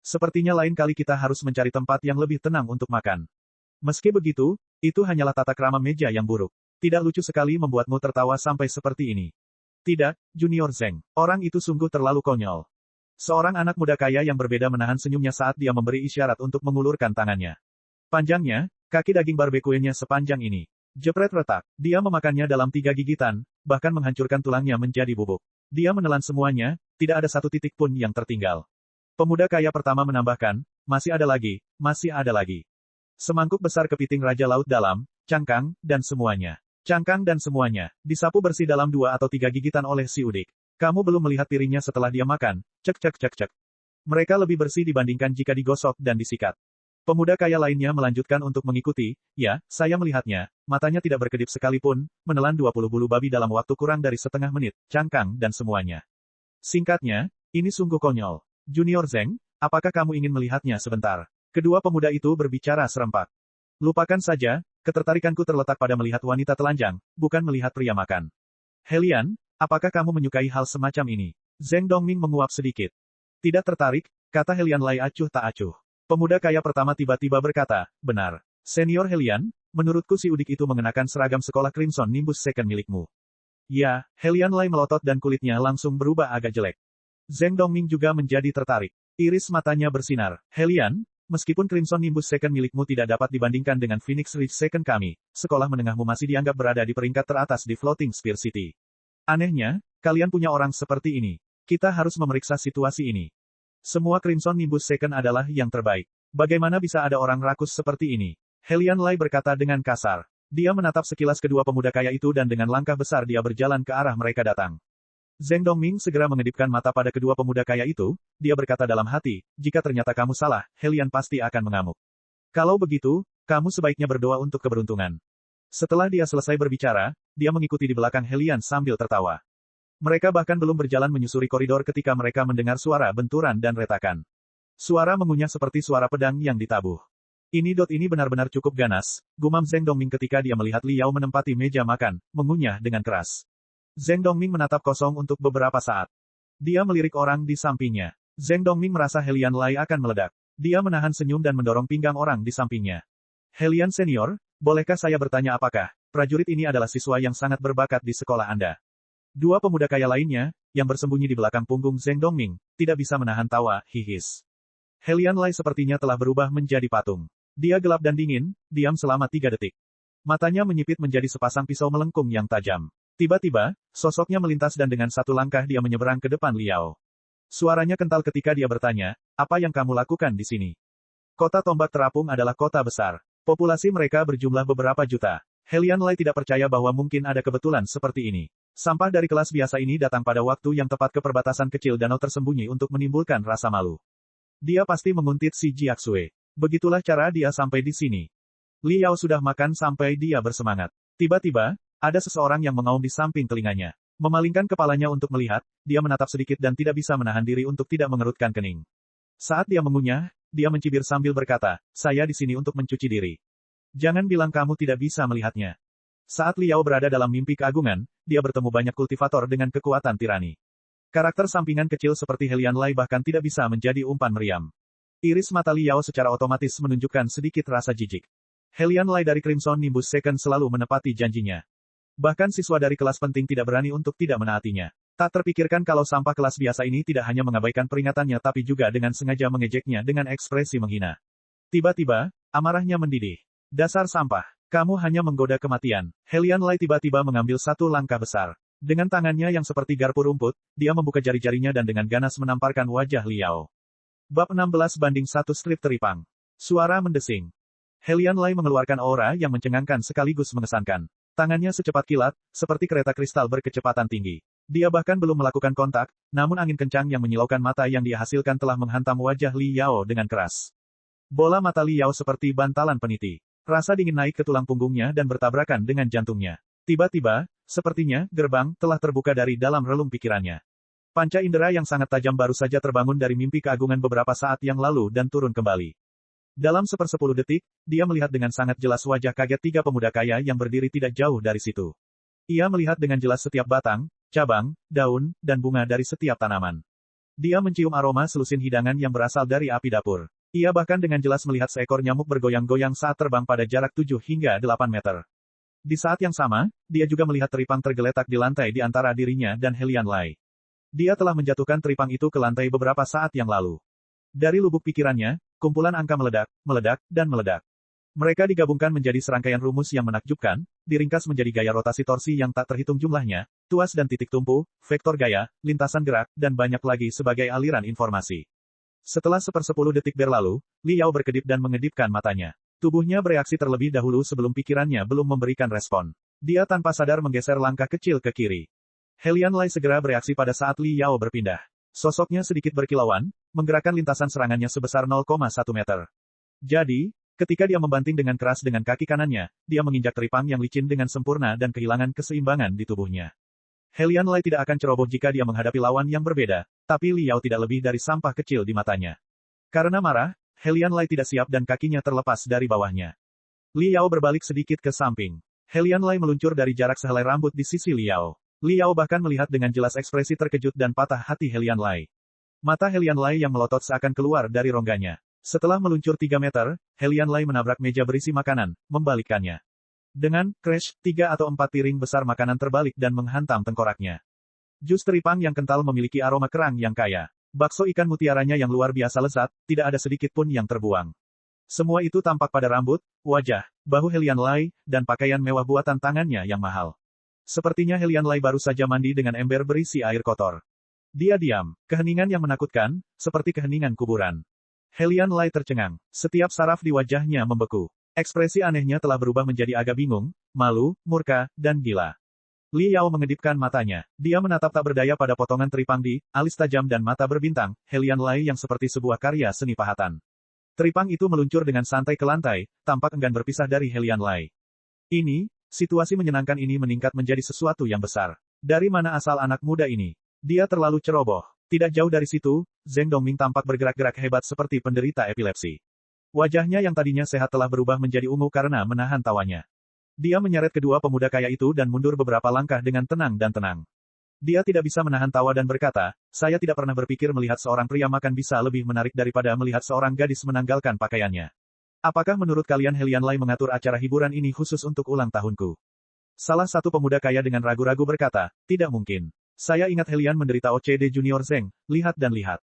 Sepertinya lain kali kita harus mencari tempat yang lebih tenang untuk makan. Meski begitu, itu hanyalah tata krama meja yang buruk. Tidak lucu sekali membuatmu tertawa sampai seperti ini. Tidak, Junior Zheng. Orang itu sungguh terlalu konyol. Seorang anak muda kaya yang berbeda menahan senyumnya saat dia memberi isyarat untuk mengulurkan tangannya. Panjangnya, kaki daging barbekuenya sepanjang ini. Jepret retak. Dia memakannya dalam 3 gigitan, bahkan menghancurkan tulangnya menjadi bubuk. Dia menelan semuanya, tidak ada satu titik pun yang tertinggal. Pemuda kaya pertama menambahkan, masih ada lagi, masih ada lagi. Semangkuk besar kepiting Raja Laut Dalam, cangkang, dan semuanya. Cangkang dan semuanya, disapu bersih dalam 2 atau 3 gigitan oleh si udik. Kamu belum melihat piringnya setelah dia makan, cek cek cek cek. Mereka lebih bersih dibandingkan jika digosok dan disikat. Pemuda kaya lainnya melanjutkan untuk mengikuti, ya, saya melihatnya, matanya tidak berkedip sekalipun, menelan 20 bulu babi dalam waktu kurang dari setengah menit, cangkang dan semuanya. Singkatnya, ini sungguh konyol. Junior Zheng, apakah kamu ingin melihatnya sebentar? Kedua pemuda itu berbicara serempak. Lupakan saja, ketertarikanku terletak pada melihat wanita telanjang, bukan melihat pria makan. Helian, apakah kamu menyukai hal semacam ini? Zheng Dongming menguap sedikit. Tidak tertarik, kata Helian Lai acuh tak acuh. Pemuda kaya pertama tiba-tiba berkata, benar. Senior Helian, menurutku si udik itu mengenakan seragam sekolah Crimson Nimbus Second milikmu. Ya, Helian Lai melotot dan kulitnya langsung berubah agak jelek. Zheng Dongming juga menjadi tertarik. Iris matanya bersinar. Helian, meskipun Crimson Nimbus Second milikmu tidak dapat dibandingkan dengan Phoenix Ridge Second kami, sekolah menengahmu masih dianggap berada di peringkat teratas di Floating Spear City. Anehnya, kalian punya orang seperti ini. Kita harus memeriksa situasi ini. Semua Crimson Nimbus Second adalah yang terbaik. Bagaimana bisa ada orang rakus seperti ini? Helian Lai berkata dengan kasar. Dia menatap sekilas kedua pemuda kaya itu dan dengan langkah besar dia berjalan ke arah mereka datang. Zheng Dongming segera mengedipkan mata pada kedua pemuda kaya itu, dia berkata dalam hati, jika ternyata kamu salah, Helian pasti akan mengamuk. Kalau begitu, kamu sebaiknya berdoa untuk keberuntungan. Setelah dia selesai berbicara, dia mengikuti di belakang Helian sambil tertawa. Mereka bahkan belum berjalan menyusuri koridor ketika mereka mendengar suara benturan dan retakan. Suara mengunyah seperti suara pedang yang ditabuh. Ini benar-benar cukup ganas, gumam Zheng Dongming ketika dia melihat Liao menempati meja makan, mengunyah dengan keras. Zheng Dongming menatap kosong untuk beberapa saat. Dia melirik orang di sampingnya. Zheng Dongming merasa Helian Lai akan meledak. Dia menahan senyum dan mendorong pinggang orang di sampingnya. Helian Senior, bolehkah saya bertanya apakah prajurit ini adalah siswa yang sangat berbakat di sekolah Anda? Dua pemuda kaya lainnya, yang bersembunyi di belakang punggung Zheng Dongming, tidak bisa menahan tawa, hihis. Helian Lai sepertinya telah berubah menjadi patung. Dia gelap dan dingin, diam selama 3 detik. Matanya menyipit menjadi sepasang pisau melengkung yang tajam. Tiba-tiba, sosoknya melintas dan dengan satu langkah dia menyeberang ke depan Liao. Suaranya kental ketika dia bertanya, apa yang kamu lakukan di sini? Kota Tombak Terapung adalah kota besar. Populasi mereka berjumlah beberapa juta. Helian Lai tidak percaya bahwa mungkin ada kebetulan seperti ini. Sampah dari kelas biasa ini datang pada waktu yang tepat ke perbatasan kecil danau tersembunyi untuk menimbulkan rasa malu. Dia pasti menguntit si Jiaxue. Begitulah cara dia sampai di sini. Liao sudah makan sampai dia bersemangat. Tiba-tiba, ada seseorang yang mengaum di samping telinganya. Memalingkan kepalanya untuk melihat, dia menatap sedikit dan tidak bisa menahan diri untuk tidak mengerutkan kening. Saat dia mengunyah, dia mencibir sambil berkata, saya di sini untuk mencuci diri. Jangan bilang kamu tidak bisa melihatnya. Saat Liao berada dalam mimpi keagungan, dia bertemu banyak kultivator dengan kekuatan tirani. Karakter sampingan kecil seperti Helian Lai bahkan tidak bisa menjadi umpan meriam. Iris mata Liao secara otomatis menunjukkan sedikit rasa jijik. Helian Lai dari Crimson Nimbus Second selalu menepati janjinya. Bahkan siswa dari kelas penting tidak berani untuk tidak menaatinya. Tak terpikirkan kalau sampah kelas biasa ini tidak hanya mengabaikan peringatannya tapi juga dengan sengaja mengejeknya dengan ekspresi menghina. Tiba-tiba, amarahnya mendidih. Dasar sampah. Kamu hanya menggoda kematian. Helian Lai tiba-tiba mengambil satu langkah besar. Dengan tangannya yang seperti garpu rumput, dia membuka jari-jarinya dan dengan ganas menamparkan wajah Liao. Bab 16/1 strip teripang. Suara mendesing. Helian Lai mengeluarkan aura yang mencengangkan sekaligus mengesankan. Tangannya secepat kilat, seperti kereta kristal berkecepatan tinggi. Dia bahkan belum melakukan kontak, namun angin kencang yang menyilaukan mata yang dia hasilkan telah menghantam wajah Liao dengan keras. Bola mata Liao seperti bantalan peniti. Rasa dingin naik ke tulang punggungnya dan bertabrakan dengan jantungnya. Tiba-tiba, sepertinya, gerbang telah terbuka dari dalam relung pikirannya. Panca indera yang sangat tajam baru saja terbangun dari mimpi keagungan beberapa saat yang lalu dan turun kembali. Dalam 1/10 detik, dia melihat dengan sangat jelas wajah kaget tiga pemuda kaya yang berdiri tidak jauh dari situ. Ia melihat dengan jelas setiap batang, cabang, daun, dan bunga dari setiap tanaman. Dia mencium aroma selusin hidangan yang berasal dari api dapur. Ia bahkan dengan jelas melihat seekor nyamuk bergoyang-goyang saat terbang pada jarak 7 hingga 8 meter. Di saat yang sama, dia juga melihat teripang tergeletak di lantai di antara dirinya dan Helian Lai. Dia telah menjatuhkan teripang itu ke lantai beberapa saat yang lalu. Dari lubuk pikirannya, kumpulan angka meledak, meledak, dan meledak. Mereka digabungkan menjadi serangkaian rumus yang menakjubkan, diringkas menjadi gaya rotasi torsi yang tak terhitung jumlahnya, tuas dan titik tumpu, vektor gaya, lintasan gerak, dan banyak lagi sebagai aliran informasi. Setelah 1/10 detik berlalu, Liao berkedip dan mengedipkan matanya. Tubuhnya bereaksi terlebih dahulu sebelum pikirannya belum memberikan respon. Dia tanpa sadar menggeser langkah kecil ke kiri. Helian Lai segera bereaksi pada saat Liao berpindah. Sosoknya sedikit berkilauan, menggerakkan lintasan serangannya sebesar 0,1 meter. Jadi, ketika dia membanting dengan keras dengan kaki kanannya, dia menginjak teripang yang licin dengan sempurna dan kehilangan keseimbangan di tubuhnya. Helian Lai tidak akan ceroboh jika dia menghadapi lawan yang berbeda, tapi Liao tidak lebih dari sampah kecil di matanya. Karena marah, Helian Lai tidak siap dan kakinya terlepas dari bawahnya. Liao berbalik sedikit ke samping. Helian Lai meluncur dari jarak sehelai rambut di sisi Liao. Liao bahkan melihat dengan jelas ekspresi terkejut dan patah hati Helian Lai. Mata Helian Lai yang melotot seakan keluar dari rongganya. Setelah meluncur 3 meter, Helian Lai menabrak meja berisi makanan, membalikkannya. Dengan crash, 3 atau 4 piring besar makanan terbalik dan menghantam tengkoraknya. Jus teripang yang kental memiliki aroma kerang yang kaya. Bakso ikan mutiaranya yang luar biasa lezat, tidak ada sedikit pun yang terbuang. Semua itu tampak pada rambut, wajah, bahu Helian Lai, dan pakaian mewah buatan tangannya yang mahal. Sepertinya Helian Lai baru saja mandi dengan ember berisi air kotor. Dia diam, keheningan yang menakutkan, seperti keheningan kuburan. Helian Lai tercengang. Setiap saraf di wajahnya membeku. Ekspresi anehnya telah berubah menjadi agak bingung, malu, murka, dan gila. Liao mengedipkan matanya. Dia menatap tak berdaya pada potongan teripang di, alis tajam dan mata berbintang, Helian Lai yang seperti sebuah karya seni pahatan. Teripang itu meluncur dengan santai ke lantai, tampak enggan berpisah dari Helian Lai. Situasi menyenangkan ini meningkat menjadi sesuatu yang besar. Dari mana asal anak muda ini? Dia terlalu ceroboh. Tidak jauh dari situ, Zheng Dongming tampak bergerak-gerak hebat seperti penderita epilepsi. Wajahnya yang tadinya sehat telah berubah menjadi ungu karena menahan tawanya. Dia menyeret kedua pemuda kaya itu dan mundur beberapa langkah dengan tenang dan tenang. Dia tidak bisa menahan tawa dan berkata, saya tidak pernah berpikir melihat seorang pria makan bisa lebih menarik daripada melihat seorang gadis menanggalkan pakaiannya. Apakah menurut kalian Helian Lai mengatur acara hiburan ini khusus untuk ulang tahunku? Salah satu pemuda kaya dengan ragu-ragu berkata, tidak mungkin. Saya ingat Helian menderita OCD Junior Zheng, lihat dan lihat.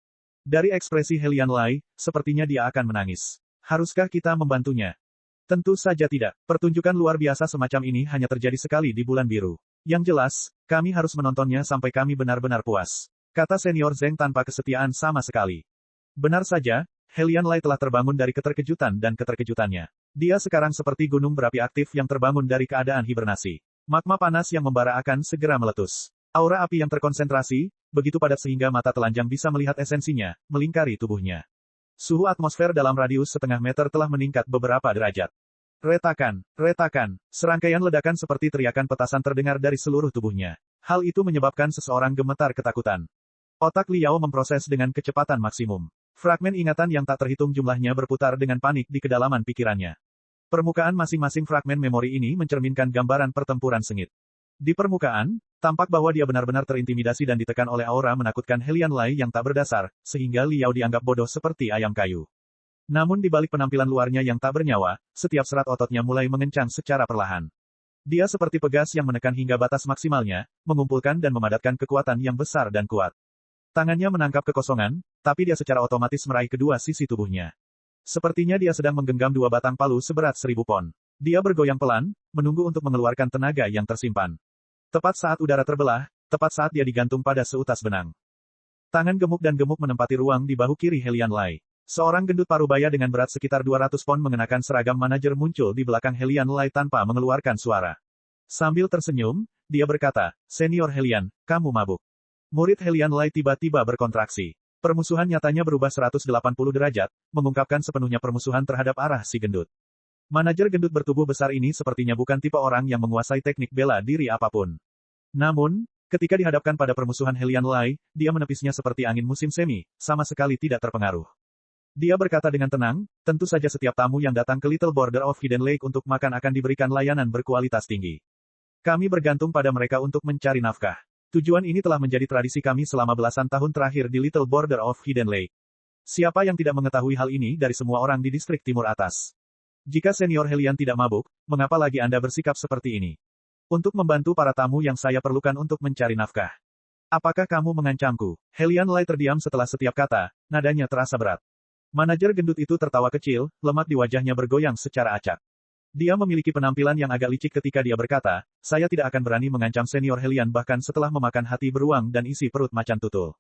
Dari ekspresi Helian Lai, sepertinya dia akan menangis. Haruskah kita membantunya? Tentu saja tidak. Pertunjukan luar biasa semacam ini hanya terjadi sekali di bulan biru. Yang jelas, kami harus menontonnya sampai kami benar-benar puas. Kata senior Zheng tanpa kesetiaan sama sekali. Benar saja, Helian Lai telah terbangun dari keterkejutan dan keterkejutannya. Dia sekarang seperti gunung berapi aktif yang terbangun dari keadaan hibernasi. Magma panas yang membara akan segera meletus. Aura api yang terkonsentrasi, begitu padat sehingga mata telanjang bisa melihat esensinya, melingkari tubuhnya. Suhu atmosfer dalam radius setengah meter telah meningkat beberapa derajat. Retakan, retakan, serangkaian ledakan seperti teriakan petasan terdengar dari seluruh tubuhnya. Hal itu menyebabkan seseorang gemetar ketakutan. Otak Liao memproses dengan kecepatan maksimum. Fragmen ingatan yang tak terhitung jumlahnya berputar dengan panik di kedalaman pikirannya. Permukaan masing-masing fragmen memori ini mencerminkan gambaran pertempuran sengit. Di permukaan, tampak bahwa dia benar-benar terintimidasi dan ditekan oleh aura menakutkan Helian Lai yang tak berdasar, sehingga Liao dianggap bodoh seperti ayam kayu. Namun di balik penampilan luarnya yang tak bernyawa, setiap serat ototnya mulai mengencang secara perlahan. Dia seperti pegas yang menekan hingga batas maksimalnya, mengumpulkan dan memadatkan kekuatan yang besar dan kuat. Tangannya menangkap kekosongan, tapi dia secara otomatis meraih kedua sisi tubuhnya. Sepertinya dia sedang menggenggam dua batang palu seberat 1000 pon. Dia bergoyang pelan, menunggu untuk mengeluarkan tenaga yang tersimpan. Tepat saat udara terbelah, tepat saat dia digantung pada seutas benang. Tangan gemuk dan gemuk menempati ruang di bahu kiri Helian Lai. Seorang gendut parubaya dengan berat sekitar 200 pon mengenakan seragam manajer muncul di belakang Helian Lai tanpa mengeluarkan suara. Sambil tersenyum, dia berkata, "Senior Helian, kamu mabuk." Murid Helian Lai tiba-tiba berkontraksi. Permusuhan nyatanya berubah 180 derajat, mengungkapkan sepenuhnya permusuhan terhadap arah si gendut. Manajer gendut bertubuh besar ini sepertinya bukan tipe orang yang menguasai teknik bela diri apapun. Namun, ketika dihadapkan pada permusuhan Helian Lai, dia menepisnya seperti angin musim semi, sama sekali tidak terpengaruh. Dia berkata dengan tenang, tentu saja setiap tamu yang datang ke Little Border of Hidden Lake untuk makan akan diberikan layanan berkualitas tinggi. Kami bergantung pada mereka untuk mencari nafkah. Tujuan ini telah menjadi tradisi kami selama belasan tahun terakhir di Little Border of Hidden Lake. Siapa yang tidak mengetahui hal ini dari semua orang di distrik timur atas? Jika Senior Helian tidak mabuk, mengapa lagi Anda bersikap seperti ini? Untuk membantu para tamu yang saya perlukan untuk mencari nafkah. Apakah kamu mengancamku? Helian Lai terdiam setelah setiap kata, nadanya terasa berat. Manajer gendut itu tertawa kecil, lemak di wajahnya bergoyang secara acak. Dia memiliki penampilan yang agak licik ketika dia berkata, "Saya tidak akan berani mengancam Senior Helian bahkan setelah memakan hati beruang dan isi perut macan tutul."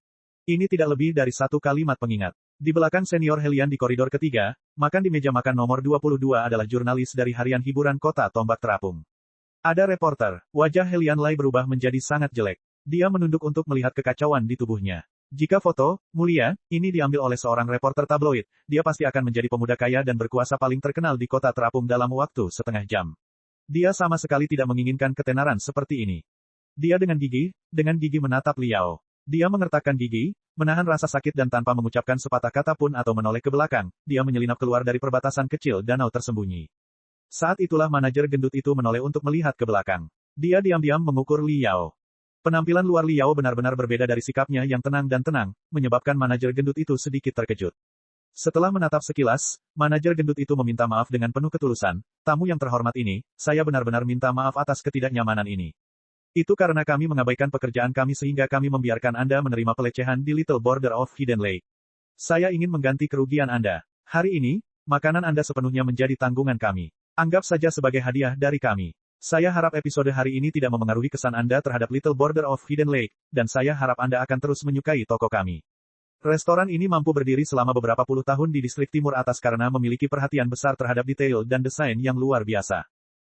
Ini tidak lebih dari satu kalimat pengingat. Di belakang Senior Helian di koridor ketiga, makan di meja makan nomor 22 adalah jurnalis dari harian hiburan kota Tombak Terapung. Ada reporter. Wajah Helian Lai berubah menjadi sangat jelek. Dia menunduk untuk melihat kekacauan di tubuhnya. Jika foto, mulia, ini diambil oleh seorang reporter tabloid, dia pasti akan menjadi pemuda kaya dan berkuasa paling terkenal di kota Terapung dalam waktu setengah jam. Dia sama sekali tidak menginginkan ketenaran seperti ini. Dia dengan gigi menatap Liao. Dia mengertakkan gigi, menahan rasa sakit dan tanpa mengucapkan sepatah kata pun atau menoleh ke belakang, dia menyelinap keluar dari perbatasan kecil danau tersembunyi. Saat itulah manajer gendut itu menoleh untuk melihat ke belakang. Dia diam-diam mengukur Liao. Penampilan luar Liao benar-benar berbeda dari sikapnya yang tenang dan tenang, menyebabkan manajer gendut itu sedikit terkejut. Setelah menatap sekilas, manajer gendut itu meminta maaf dengan penuh ketulusan, "Tamu yang terhormat ini, saya benar-benar minta maaf atas ketidaknyamanan ini. Itu karena kami mengabaikan pekerjaan kami sehingga kami membiarkan Anda menerima pelecehan di Little Border of Hidden Lake. Saya ingin mengganti kerugian Anda. Hari ini, makanan Anda sepenuhnya menjadi tanggungan kami. Anggap saja sebagai hadiah dari kami. Saya harap episode hari ini tidak memengaruhi kesan Anda terhadap Little Border of Hidden Lake, dan saya harap Anda akan terus menyukai toko kami." Restoran ini mampu berdiri selama beberapa puluh tahun di distrik timur atas karena memiliki perhatian besar terhadap detail dan desain yang luar biasa.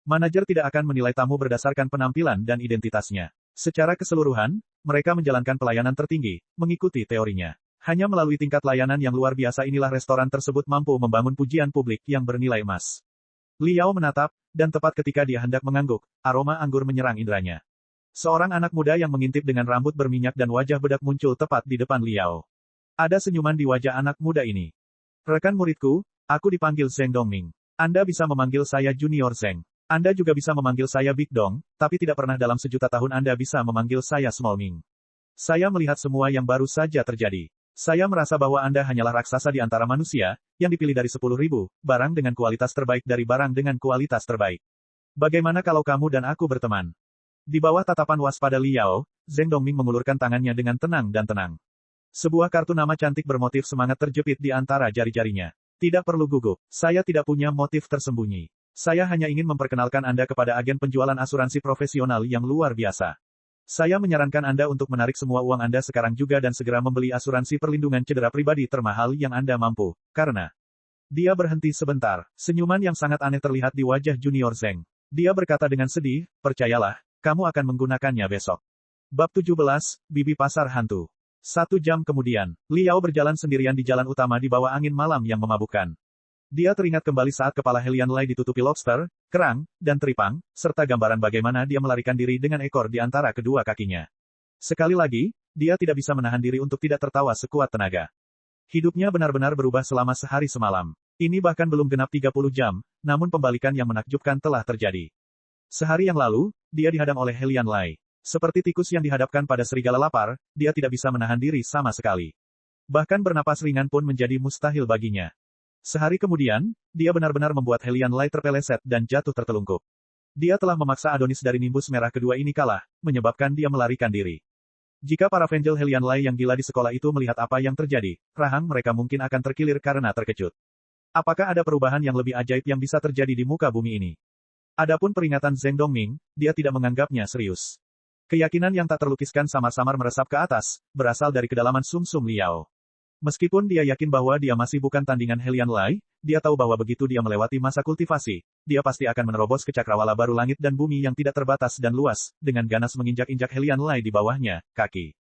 Manajer tidak akan menilai tamu berdasarkan penampilan dan identitasnya. Secara keseluruhan, mereka menjalankan pelayanan tertinggi, mengikuti teorinya. Hanya melalui tingkat layanan yang luar biasa inilah restoran tersebut mampu membangun pujian publik yang bernilai emas. Liao menatap, dan tepat ketika dia hendak mengangguk, aroma anggur menyerang indranya. Seorang anak muda yang mengintip dengan rambut berminyak dan wajah bedak muncul tepat di depan Liao. Ada senyuman di wajah anak muda ini. "Rekan muridku, aku dipanggil Zheng Dongming. Anda bisa memanggil saya Junior Zheng. Anda juga bisa memanggil saya Big Dong, tapi tidak pernah dalam sejuta tahun Anda bisa memanggil saya Small Ming. Saya melihat semua yang baru saja terjadi. Saya merasa bahwa Anda hanyalah raksasa di antara manusia, yang dipilih dari 10.000 barang dengan kualitas terbaik dari barang dengan kualitas terbaik. Bagaimana kalau kamu dan aku berteman?" Di bawah tatapan waspada Liao, Zheng Dongming mengulurkan tangannya dengan tenang dan tenang. Sebuah kartu nama cantik bermotif semangat terjepit di antara jari-jarinya. "Tidak perlu gugup, saya tidak punya motif tersembunyi. Saya hanya ingin memperkenalkan Anda kepada agen penjualan asuransi profesional yang luar biasa. Saya menyarankan Anda untuk menarik semua uang Anda sekarang juga dan segera membeli asuransi perlindungan cedera pribadi termahal yang Anda mampu, karena..." Dia berhenti sebentar. Senyuman yang sangat aneh terlihat di wajah Junior Zheng. Dia berkata dengan sedih, "Percayalah, kamu akan menggunakannya besok." Bab 17, Bibi Pasar Hantu. 1 jam kemudian, Liao berjalan sendirian di jalan utama di bawah angin malam yang memabukkan. Dia teringat kembali saat kepala Helian Lai ditutupi lobster, kerang, dan teripang, serta gambaran bagaimana dia melarikan diri dengan ekor di antara kedua kakinya. Sekali lagi, dia tidak bisa menahan diri untuk tidak tertawa sekuat tenaga. Hidupnya benar-benar berubah selama sehari semalam. Ini bahkan belum genap 30 jam, namun pembalikan yang menakjubkan telah terjadi. Sehari yang lalu, dia dihadang oleh Helian Lai. Seperti tikus yang dihadapkan pada serigala lapar, dia tidak bisa menahan diri sama sekali. Bahkan bernapas ringan pun menjadi mustahil baginya. Sehari kemudian, dia benar-benar membuat Helian Lai terpeleset dan jatuh tertelungkup. Dia telah memaksa Adonis dari Nimbus Merah kedua ini kalah, menyebabkan dia melarikan diri. Jika para Vengel Helian Lai yang gila di sekolah itu melihat apa yang terjadi, rahang mereka mungkin akan terkilir karena terkejut. Apakah ada perubahan yang lebih ajaib yang bisa terjadi di muka bumi ini? Adapun peringatan Zheng Dongming, dia tidak menganggapnya serius. Keyakinan yang tak terlukiskan samar-samar meresap ke atas, berasal dari kedalaman sumsum Liao. Meskipun dia yakin bahwa dia masih bukan tandingan Helian Lai, dia tahu bahwa begitu dia melewati masa kultivasi, dia pasti akan menerobos ke cakrawala baru langit dan bumi yang tidak terbatas dan luas, dengan ganas menginjak-injak Helian Lai di bawahnya, kaki.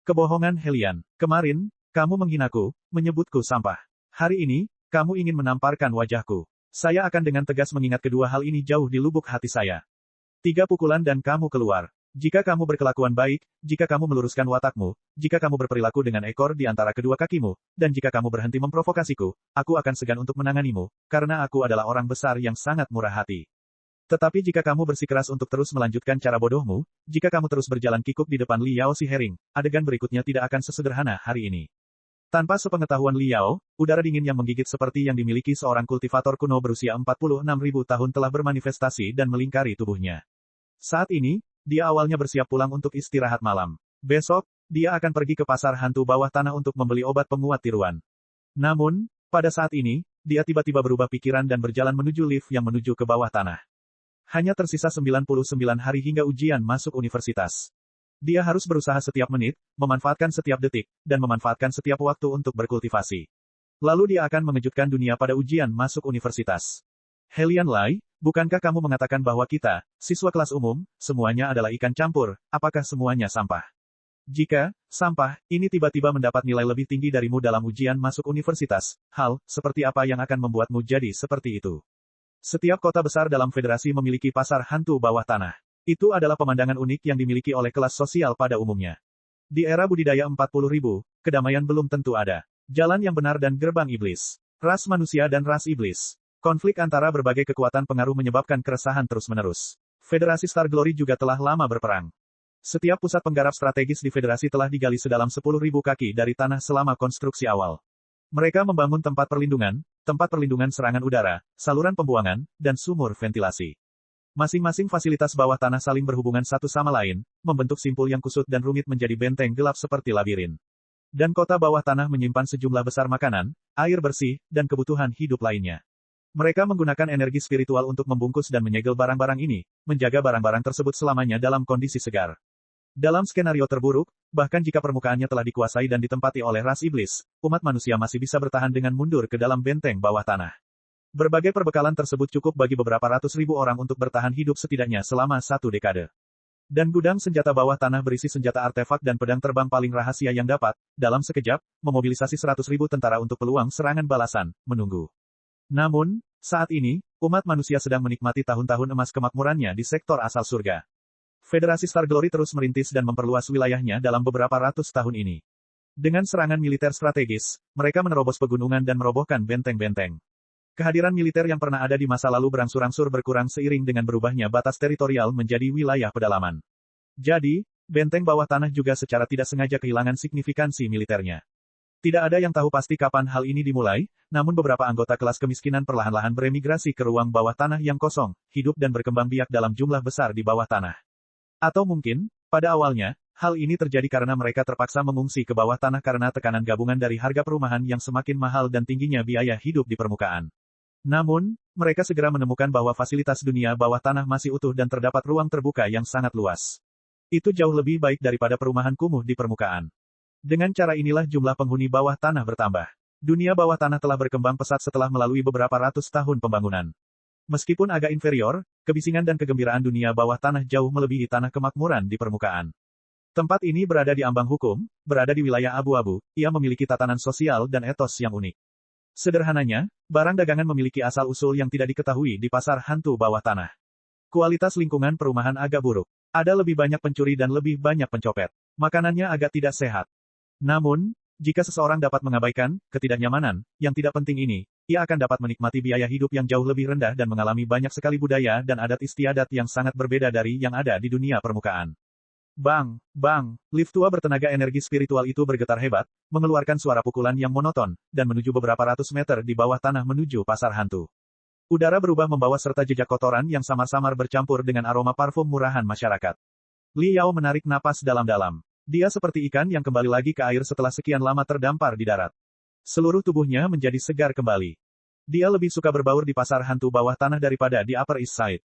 Kebohongan Helian. Kemarin, kamu menghinaku, menyebutku sampah. Hari ini, kamu ingin menamparkan wajahku. Saya akan dengan tegas mengingat kedua hal ini jauh di lubuk hati saya. 3 pukulan dan kamu keluar. Jika kamu berkelakuan baik, jika kamu meluruskan watakmu, jika kamu berperilaku dengan ekor di antara kedua kakimu, dan jika kamu berhenti memprovokasiku, aku akan segan untuk menanganimu, karena aku adalah orang besar yang sangat murah hati. Tetapi jika kamu bersikeras untuk terus melanjutkan cara bodohmu, jika kamu terus berjalan kikuk di depan Liao Si Hering, adegan berikutnya tidak akan sesederhana hari ini. Tanpa sepengetahuan Liao, udara dingin yang menggigit seperti yang dimiliki seorang kultivator kuno berusia 46.000 tahun telah bermanifestasi dan melingkari tubuhnya. Saat ini, dia awalnya bersiap pulang untuk istirahat malam. Besok, dia akan pergi ke pasar hantu bawah tanah untuk membeli obat penguat tiruan. Namun, pada saat ini, dia tiba-tiba berubah pikiran dan berjalan menuju lift yang menuju ke bawah tanah. Hanya tersisa 99 hari hingga ujian masuk universitas. Dia harus berusaha setiap menit, memanfaatkan setiap detik, dan memanfaatkan setiap waktu untuk berkultivasi. Lalu dia akan mengejutkan dunia pada ujian masuk universitas. Helian Lai, bukankah kamu mengatakan bahwa kita, siswa kelas umum, semuanya adalah ikan campur, apakah semuanya sampah? Jika, sampah, ini tiba-tiba mendapat nilai lebih tinggi darimu dalam ujian masuk universitas, hal, seperti apa yang akan membuatmu jadi seperti itu? Setiap kota besar dalam federasi memiliki pasar hantu bawah tanah. Itu adalah pemandangan unik yang dimiliki oleh kelas sosial pada umumnya. Di era budidaya 40.000, kedamaian belum tentu ada. Jalan yang benar dan gerbang iblis. Ras manusia dan ras iblis. Konflik antara berbagai kekuatan pengaruh menyebabkan keresahan terus-menerus. Federasi Star Glory juga telah lama berperang. Setiap pusat penggarap strategis di federasi telah digali sedalam 10.000 kaki dari tanah selama konstruksi awal. Mereka membangun tempat perlindungan serangan udara, saluran pembuangan, dan sumur ventilasi. Masing-masing fasilitas bawah tanah saling berhubungan satu sama lain, membentuk simpul yang kusut dan rumit menjadi benteng gelap seperti labirin. Dan kota bawah tanah menyimpan sejumlah besar makanan, air bersih, dan kebutuhan hidup lainnya. Mereka menggunakan energi spiritual untuk membungkus dan menyegel barang-barang ini, menjaga barang-barang tersebut selamanya dalam kondisi segar. Dalam skenario terburuk, bahkan jika permukaannya telah dikuasai dan ditempati oleh ras iblis, umat manusia masih bisa bertahan dengan mundur ke dalam benteng bawah tanah. Berbagai perbekalan tersebut cukup bagi beberapa ratus ribu orang untuk bertahan hidup setidaknya selama 1 dekade. Dan gudang senjata bawah tanah berisi senjata artefak dan pedang terbang paling rahasia yang dapat, dalam sekejap, memobilisasi 100.000 tentara untuk peluang serangan balasan, menunggu. Namun, saat ini, umat manusia sedang menikmati tahun-tahun emas kemakmurannya di sektor asal surga. Federasi Star Glory terus merintis dan memperluas wilayahnya dalam beberapa ratus tahun ini. Dengan serangan militer strategis, mereka menerobos pegunungan dan merobohkan benteng-benteng. Kehadiran militer yang pernah ada di masa lalu berangsur-angsur berkurang seiring dengan berubahnya batas teritorial menjadi wilayah pedalaman. Jadi, benteng bawah tanah juga secara tidak sengaja kehilangan signifikansi militernya. Tidak ada yang tahu pasti kapan hal ini dimulai, namun beberapa anggota kelas kemiskinan perlahan-lahan beremigrasi ke ruang bawah tanah yang kosong, hidup dan berkembang biak dalam jumlah besar di bawah tanah. Atau mungkin, pada awalnya, hal ini terjadi karena mereka terpaksa mengungsi ke bawah tanah karena tekanan gabungan dari harga perumahan yang semakin mahal dan tingginya biaya hidup di permukaan. Namun, mereka segera menemukan bahwa fasilitas dunia bawah tanah masih utuh dan terdapat ruang terbuka yang sangat luas. Itu jauh lebih baik daripada perumahan kumuh di permukaan. Dengan cara inilah jumlah penghuni bawah tanah bertambah. Dunia bawah tanah telah berkembang pesat setelah melalui beberapa ratus tahun pembangunan. Meskipun agak inferior, kebisingan dan kegembiraan dunia bawah tanah jauh melebihi tanah kemakmuran di permukaan. Tempat ini berada di ambang hukum, berada di wilayah abu-abu, ia memiliki tatanan sosial dan etos yang unik. Sederhananya, barang dagangan memiliki asal-usul yang tidak diketahui di pasar hantu bawah tanah. Kualitas lingkungan perumahan agak buruk. Ada lebih banyak pencuri dan lebih banyak pencopet. Makanannya agak tidak sehat. Namun, jika seseorang dapat mengabaikan ketidaknyamanan yang tidak penting ini, ia akan dapat menikmati biaya hidup yang jauh lebih rendah dan mengalami banyak sekali budaya dan adat istiadat yang sangat berbeda dari yang ada di dunia permukaan. Bang, bang, lift tua bertenaga energi spiritual itu bergetar hebat, mengeluarkan suara pukulan yang monoton, dan menuju beberapa ratus meter di bawah tanah menuju pasar hantu. Udara berubah membawa serta jejak kotoran yang samar-samar bercampur dengan aroma parfum murahan masyarakat. Liao menarik napas dalam-dalam. Dia seperti ikan yang kembali lagi ke air setelah sekian lama terdampar di darat. Seluruh tubuhnya menjadi segar kembali. Dia lebih suka berbaur di pasar hantu bawah tanah daripada di Upper East Side.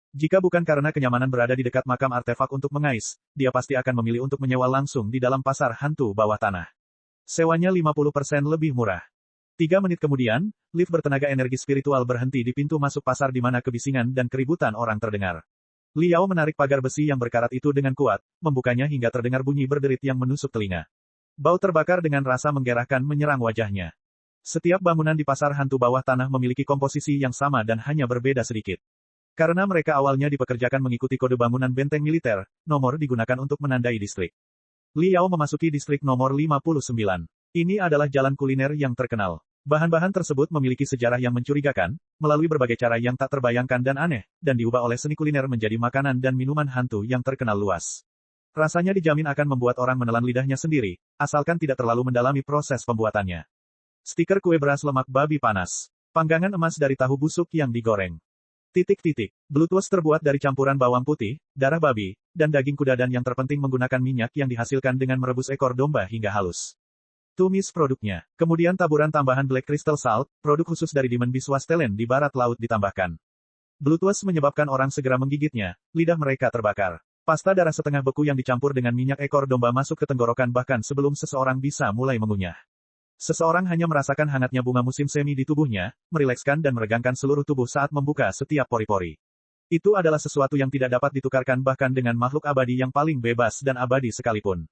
Jika bukan karena kenyamanan berada di dekat makam artefak untuk mengais, dia pasti akan memilih untuk menyewa langsung di dalam pasar hantu bawah tanah. Sewanya 50% lebih murah. 3 menit kemudian, lift bertenaga energi spiritual berhenti di pintu masuk pasar di mana kebisingan dan keributan orang terdengar. Liao menarik pagar besi yang berkarat itu dengan kuat, membukanya hingga terdengar bunyi berderit yang menusuk telinga. Bau terbakar dengan rasa menggerahkan menyerang wajahnya. Setiap bangunan di pasar hantu bawah tanah memiliki komposisi yang sama dan hanya berbeda sedikit. Karena mereka awalnya dipekerjakan mengikuti kode bangunan benteng militer, nomor digunakan untuk menandai distrik. Liao memasuki distrik nomor 59. Ini adalah jalan kuliner yang terkenal. Bahan-bahan tersebut memiliki sejarah yang mencurigakan, melalui berbagai cara yang tak terbayangkan dan aneh, dan diubah oleh seni kuliner menjadi makanan dan minuman hantu yang terkenal luas. Rasanya dijamin akan membuat orang menelan lidahnya sendiri, asalkan tidak terlalu mendalami proses pembuatannya. Stiker kue beras lemak babi panas. Panggangan emas dari tahu busuk yang digoreng. Bluetooth terbuat dari campuran bawang putih, darah babi, dan daging kuda dan yang terpenting menggunakan minyak yang dihasilkan dengan merebus ekor domba hingga halus. Tumis produknya. Kemudian taburan tambahan Black Crystal Salt, produk khusus dari Demon Biswas Telen di barat laut ditambahkan. Bluetooth menyebabkan orang segera menggigitnya, lidah mereka terbakar. Pasta darah setengah beku yang dicampur dengan minyak ekor domba masuk ke tenggorokan bahkan sebelum seseorang bisa mulai mengunyah. Seseorang hanya merasakan hangatnya bunga musim semi di tubuhnya, merilekskan dan meregangkan seluruh tubuh saat membuka setiap pori-pori. Itu adalah sesuatu yang tidak dapat ditukarkan bahkan dengan makhluk abadi yang paling bebas dan abadi sekalipun.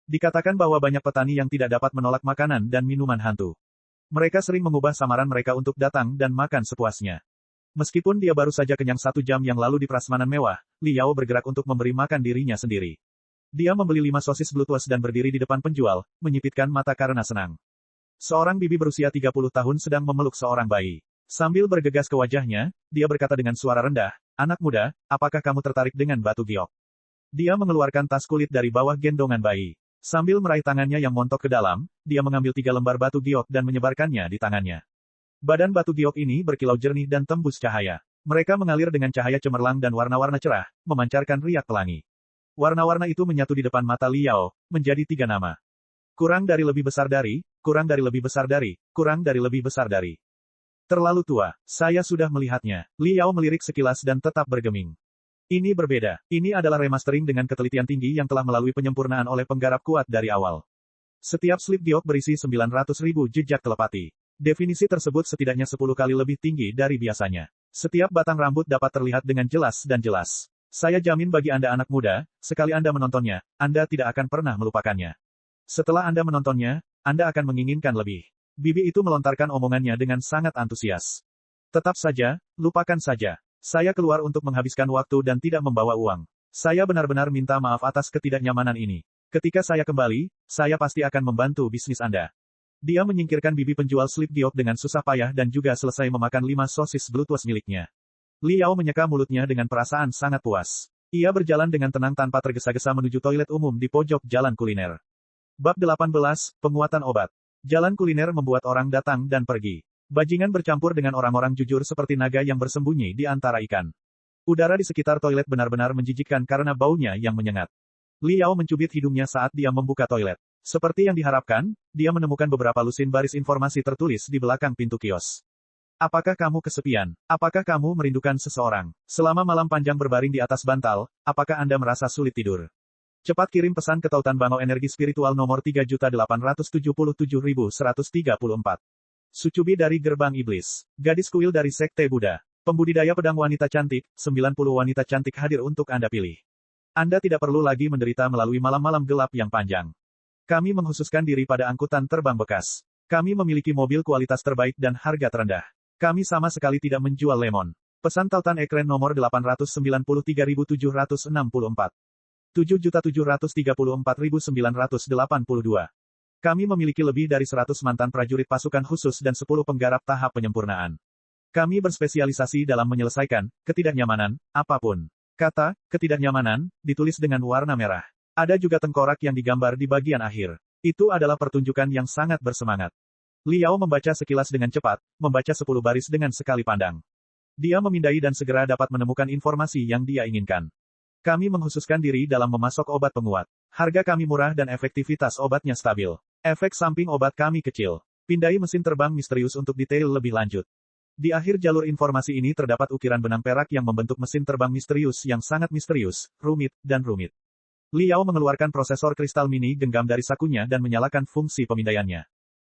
Dikatakan bahwa banyak petani yang tidak dapat menolak makanan dan minuman hantu. Mereka sering mengubah samaran mereka untuk datang dan makan sepuasnya. Meskipun dia baru saja kenyang 1 jam yang lalu di prasmanan mewah, Liao bergerak untuk memberi makan dirinya sendiri. Dia membeli 5 sosis Bluetooth dan berdiri di depan penjual, menyipitkan mata karena senang. Seorang bibi berusia 30 tahun sedang memeluk seorang bayi. Sambil bergegas ke wajahnya, dia berkata dengan suara rendah, "Anak muda, apakah kamu tertarik dengan batu giok?" Dia mengeluarkan tas kulit dari bawah gendongan bayi. Sambil meraih tangannya yang montok ke dalam, dia mengambil 3 lembar batu giok dan menyebarkannya di tangannya. Badan batu giok ini berkilau jernih dan tembus cahaya. Mereka mengalir dengan cahaya cemerlang dan warna-warna cerah, memancarkan riak pelangi. Warna-warna itu menyatu di depan mata Liao, menjadi 3 nama. Kurang dari lebih besar dari, kurang dari lebih besar dari, kurang dari lebih besar dari. Terlalu tua, saya sudah melihatnya. Liao melirik sekilas dan tetap bergeming. Ini berbeda. Ini adalah remastering dengan ketelitian tinggi yang telah melalui penyempurnaan oleh penggarap kuat dari awal. Setiap slip giok berisi 900.000 jejak telepati. Definisi tersebut setidaknya 10 kali lebih tinggi dari biasanya. Setiap batang rambut dapat terlihat dengan jelas dan jelas. Saya jamin bagi Anda anak muda, sekali Anda menontonnya, Anda tidak akan pernah melupakannya. Setelah Anda menontonnya, Anda akan menginginkan lebih. Bibi itu melontarkan omongannya dengan sangat antusias. Tetap saja, lupakan saja. Saya keluar untuk menghabiskan waktu dan tidak membawa uang. Saya benar-benar minta maaf atas ketidaknyamanan ini. Ketika saya kembali, saya pasti akan membantu bisnis Anda. Dia menyingkirkan bibi penjual slip giok dengan susah payah dan juga selesai memakan 5 sosis Bluetooth miliknya. Liao menyeka mulutnya dengan perasaan sangat puas. Ia berjalan dengan tenang tanpa tergesa-gesa menuju toilet umum di pojok jalan kuliner. Bab 18, Penguatan Obat. Jalan kuliner membuat orang datang dan pergi. Bajingan bercampur dengan orang-orang jujur seperti naga yang bersembunyi di antara ikan. Udara di sekitar toilet benar-benar menjijikkan karena baunya yang menyengat. Liao mencubit hidungnya saat dia membuka toilet. Seperti yang diharapkan, dia menemukan beberapa lusin baris informasi tertulis di belakang pintu kios. Apakah kamu kesepian? Apakah kamu merindukan seseorang? Selama malam panjang berbaring di atas bantal, apakah Anda merasa sulit tidur? Cepat kirim pesan ke tautan Bangau Energi Spiritual nomor 3.877.134. Sucubi dari Gerbang Iblis. Gadis kuil dari Sekte Buddha. Pembudidaya pedang wanita cantik, 90 wanita cantik hadir untuk Anda pilih. Anda tidak perlu lagi menderita melalui malam-malam gelap yang panjang. Kami menghususkan diri pada angkutan terbang bekas. Kami memiliki mobil kualitas terbaik dan harga terendah. Kami sama sekali tidak menjual lemon. Pesan tautan ekran nomor 893.764. 7.734.982. Kami memiliki lebih dari 100 mantan prajurit pasukan khusus dan 10 penggarap tahap penyempurnaan. Kami berspesialisasi dalam menyelesaikan ketidaknyamanan, apapun. Kata, ketidaknyamanan, ditulis dengan warna merah. Ada juga tengkorak yang digambar di bagian akhir. Itu adalah pertunjukan yang sangat bersemangat. Liao membaca sekilas dengan cepat, membaca 10 baris dengan sekali pandang. Dia memindai dan segera dapat menemukan informasi yang dia inginkan. Kami menghususkan diri dalam memasok obat penguat. Harga kami murah dan efektivitas obatnya stabil. Efek samping obat kami kecil. Pindai mesin terbang misterius untuk detail lebih lanjut. Di akhir jalur informasi ini terdapat ukiran benang perak yang membentuk mesin terbang misterius yang sangat misterius, rumit, dan rumit. Liao mengeluarkan prosesor kristal mini genggam dari sakunya dan menyalakan fungsi pemindaiannya.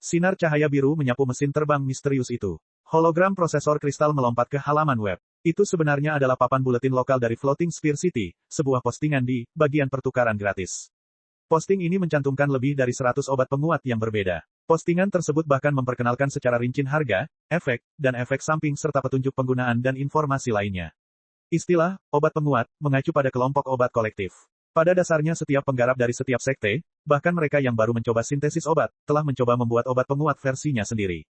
Sinar cahaya biru menyapu mesin terbang misterius itu. Hologram prosesor kristal melompat ke halaman web. Itu sebenarnya adalah papan buletin lokal dari Floating Sphere City, sebuah postingan di bagian pertukaran gratis. Posting ini mencantumkan lebih dari 100 obat penguat yang berbeda. Postingan tersebut bahkan memperkenalkan secara rinci harga, efek, dan efek samping serta petunjuk penggunaan dan informasi lainnya. Istilah, obat penguat, mengacu pada kelompok obat kolektif. Pada dasarnya setiap penggarap dari setiap sekte, bahkan mereka yang baru mencoba sintesis obat, telah mencoba membuat obat penguat versinya sendiri.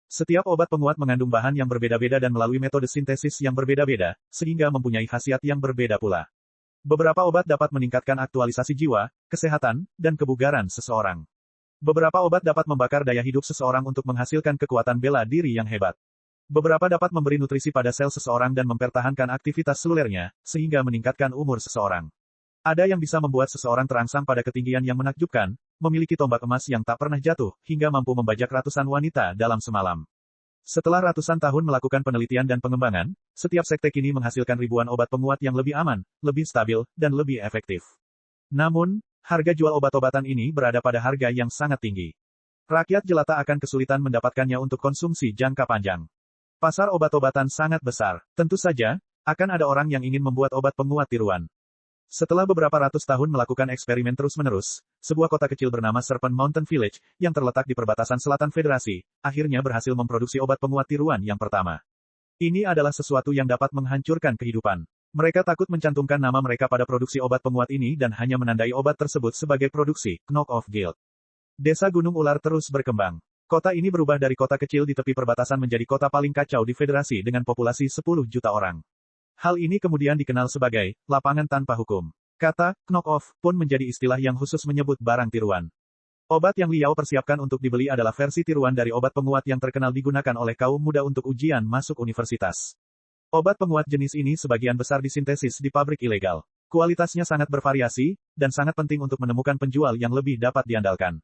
Setiap obat penguat mengandung bahan yang berbeda-beda dan melalui metode sintesis yang berbeda-beda, sehingga mempunyai khasiat yang berbeda pula. Beberapa obat dapat meningkatkan aktualisasi jiwa, kesehatan, dan kebugaran seseorang. Beberapa obat dapat membakar daya hidup seseorang untuk menghasilkan kekuatan bela diri yang hebat. Beberapa dapat memberi nutrisi pada sel seseorang dan mempertahankan aktivitas selulernya, sehingga meningkatkan umur seseorang. Ada yang bisa membuat seseorang terangsang pada ketinggian yang menakjubkan, memiliki tombak emas yang tak pernah jatuh, hingga mampu membajak ratusan wanita dalam semalam. Setelah ratusan tahun melakukan penelitian dan pengembangan, setiap sekte kini menghasilkan ribuan obat penguat yang lebih aman, lebih stabil, dan lebih efektif. Namun, harga jual obat-obatan ini berada pada harga yang sangat tinggi. Rakyat jelata akan kesulitan mendapatkannya untuk konsumsi jangka panjang. Pasar obat-obatan sangat besar. Tentu saja, akan ada orang yang ingin membuat obat penguat tiruan. Setelah beberapa ratus tahun melakukan eksperimen terus-menerus, sebuah kota kecil bernama Serpent Mountain Village, yang terletak di perbatasan selatan Federasi, akhirnya berhasil memproduksi obat penguat tiruan yang pertama. Ini adalah sesuatu yang dapat menghancurkan kehidupan. Mereka takut mencantumkan nama mereka pada produksi obat penguat ini dan hanya menandai obat tersebut sebagai produksi knock-off guild. Desa Gunung Ular terus berkembang. Kota ini berubah dari kota kecil di tepi perbatasan menjadi kota paling kacau di Federasi dengan populasi 10 juta orang. Hal ini kemudian dikenal sebagai lapangan tanpa hukum. Kata knock-off pun menjadi istilah yang khusus menyebut barang tiruan. Obat yang Liao persiapkan untuk dibeli adalah versi tiruan dari obat penguat yang terkenal digunakan oleh kaum muda untuk ujian masuk universitas. Obat penguat jenis ini sebagian besar disintesis di pabrik ilegal. Kualitasnya sangat bervariasi, dan sangat penting untuk menemukan penjual yang lebih dapat diandalkan.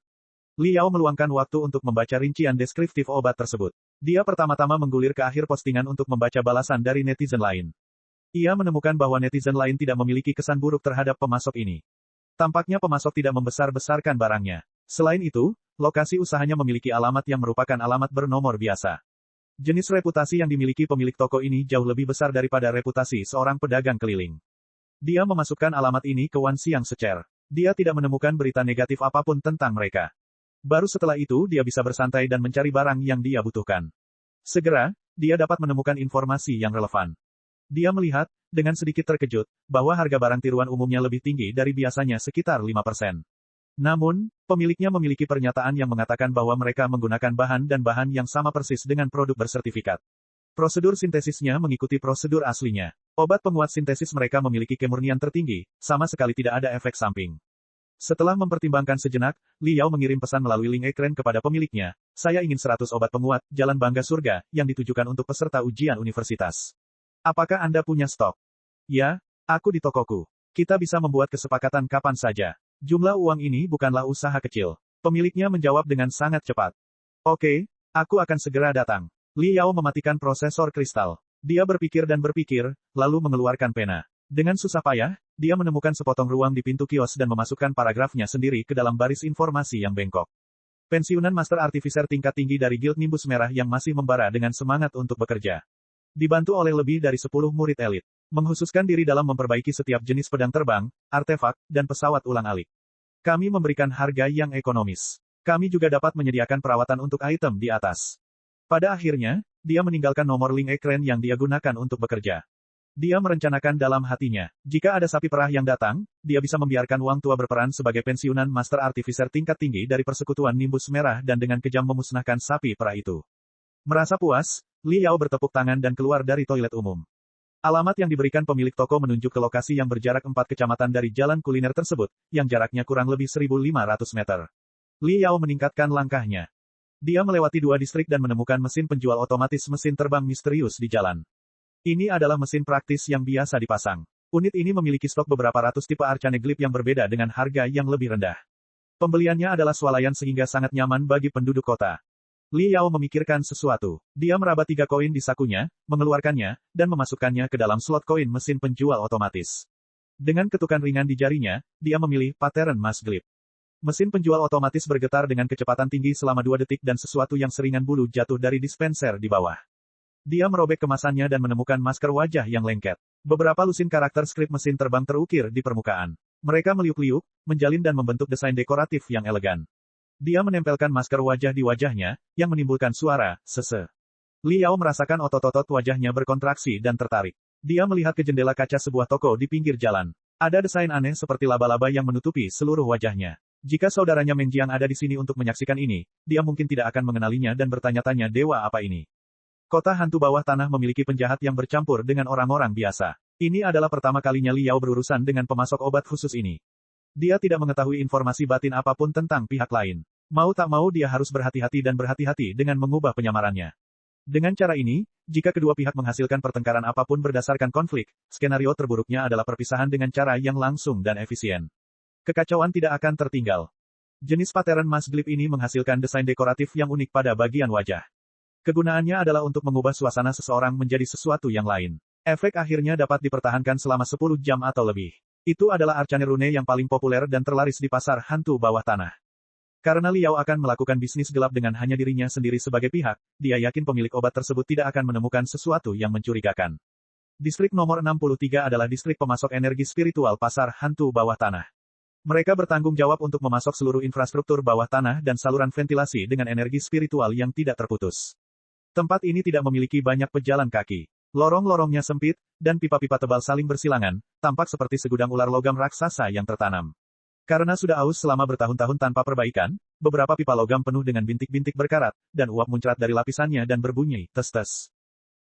Liao meluangkan waktu untuk membaca rincian deskriptif obat tersebut. Dia pertama-tama menggulir ke akhir postingan untuk membaca balasan dari netizen lain. Ia menemukan bahwa netizen lain tidak memiliki kesan buruk terhadap pemasok ini. Tampaknya pemasok tidak membesar-besarkan barangnya. Selain itu, lokasi usahanya memiliki alamat yang merupakan alamat bernomor biasa. Jenis reputasi yang dimiliki pemilik toko ini jauh lebih besar daripada reputasi seorang pedagang keliling. Dia memasukkan alamat ini ke Wan Xiang Secer. Dia tidak menemukan berita negatif apapun tentang mereka. Baru setelah itu dia bisa bersantai dan mencari barang yang dia butuhkan. Segera, dia dapat menemukan informasi yang relevan. Dia melihat, dengan sedikit terkejut, bahwa harga barang tiruan umumnya lebih tinggi dari biasanya sekitar 5%. Namun, pemiliknya memiliki pernyataan yang mengatakan bahwa mereka menggunakan bahan dan bahan yang sama persis dengan produk bersertifikat. Prosedur sintesisnya mengikuti prosedur aslinya. Obat penguat sintesis mereka memiliki kemurnian tertinggi, sama sekali tidak ada efek samping. Setelah mempertimbangkan sejenak, Liao mengirim pesan melalui link ekran kepada pemiliknya. Saya ingin 100 obat penguat, jalan bangga surga, yang ditujukan untuk peserta ujian universitas. Apakah Anda punya stok? Ya, aku di tokoku. Kita bisa membuat kesepakatan kapan saja. Jumlah uang ini bukanlah usaha kecil. Pemiliknya menjawab dengan sangat cepat. Oke, aku akan segera datang. Liao mematikan prosesor kristal. Dia berpikir dan berpikir, lalu mengeluarkan pena. Dengan susah payah, dia menemukan sepotong ruang di pintu kios dan memasukkan paragrafnya sendiri ke dalam baris informasi yang bengkok. Pensiunan Master Artificer tingkat tinggi dari Guild Nimbus Merah yang masih membara dengan semangat untuk bekerja. Dibantu oleh lebih dari 10 murid elit. Menghususkan diri dalam memperbaiki setiap jenis pedang terbang, artefak, dan pesawat ulang-alik. Kami memberikan harga yang ekonomis. Kami juga dapat menyediakan perawatan untuk item di atas. Pada akhirnya, dia meninggalkan nomor link ekran yang dia gunakan untuk bekerja. Dia merencanakan dalam hatinya, jika ada sapi perah yang datang, dia bisa membiarkan uang tua berperan sebagai pensiunan Master Artificer tingkat tinggi dari persekutuan Nimbus Merah dan dengan kejam memusnahkan sapi perah itu. Merasa puas, Liao bertepuk tangan dan keluar dari toilet umum. Alamat yang diberikan pemilik toko menunjuk ke lokasi yang berjarak 4 kecamatan dari jalan kuliner tersebut, yang jaraknya kurang lebih 1.500 meter. Liao meningkatkan langkahnya. Dia melewati 2 distrik dan menemukan mesin penjual otomatis mesin terbang misterius di jalan. Ini adalah mesin praktis yang biasa dipasang. Unit ini memiliki stok beberapa ratus tipe arcane glip yang berbeda dengan harga yang lebih rendah. Pembeliannya adalah swalayan sehingga sangat nyaman bagi penduduk kota. Li Yao memikirkan sesuatu. Dia meraba 3 koin di sakunya, mengeluarkannya, dan memasukkannya ke dalam slot koin mesin penjual otomatis. Dengan ketukan ringan di jarinya, dia memilih pattern Mas Glip. Mesin penjual otomatis bergetar dengan kecepatan tinggi selama 2 detik dan sesuatu yang seringan bulu jatuh dari dispenser di bawah. Dia merobek kemasannya dan menemukan masker wajah yang lengket. Beberapa lusin karakter skrip mesin terbang terukir di permukaan. Mereka meliuk-liuk, menjalin dan membentuk desain dekoratif yang elegan. Dia menempelkan masker wajah di wajahnya, yang menimbulkan suara, sese. Li Yao merasakan otot-otot wajahnya berkontraksi dan tertarik. Dia melihat ke jendela kaca sebuah toko di pinggir jalan. Ada desain aneh seperti laba-laba yang menutupi seluruh wajahnya. Jika saudaranya Meng Jiang ada di sini untuk menyaksikan ini, dia mungkin tidak akan mengenalinya dan bertanya-tanya dewa apa ini. Kota hantu bawah tanah memiliki penjahat yang bercampur dengan orang-orang biasa. Ini adalah pertama kalinya Li Yao berurusan dengan pemasok obat khusus ini. Dia tidak mengetahui informasi batin apapun tentang pihak lain. Mau tak mau dia harus berhati-hati dan berhati-hati dengan mengubah penyamarannya. Dengan cara ini, jika kedua pihak menghasilkan pertengkaran apapun berdasarkan konflik, skenario terburuknya adalah perpisahan dengan cara yang langsung dan efisien. Kekacauan tidak akan tertinggal. Jenis pattern Mas Glip ini menghasilkan desain dekoratif yang unik pada bagian wajah. Kegunaannya adalah untuk mengubah suasana seseorang menjadi sesuatu yang lain. Efek akhirnya dapat dipertahankan selama 10 jam atau lebih. Itu adalah arcane rune yang paling populer dan terlaris di pasar hantu bawah tanah. Karena Li Yao akan melakukan bisnis gelap dengan hanya dirinya sendiri sebagai pihak, dia yakin pemilik obat tersebut tidak akan menemukan sesuatu yang mencurigakan. Distrik nomor 63 adalah distrik pemasok energi spiritual pasar hantu bawah tanah. Mereka bertanggung jawab untuk memasok seluruh infrastruktur bawah tanah dan saluran ventilasi dengan energi spiritual yang tidak terputus. Tempat ini tidak memiliki banyak pejalan kaki. Lorong-lorongnya sempit, dan pipa-pipa tebal saling bersilangan, tampak seperti segudang ular logam raksasa yang tertanam. Karena sudah aus selama bertahun-tahun tanpa perbaikan, beberapa pipa logam penuh dengan bintik-bintik berkarat, dan uap muncrat dari lapisannya dan berbunyi, tes-tes.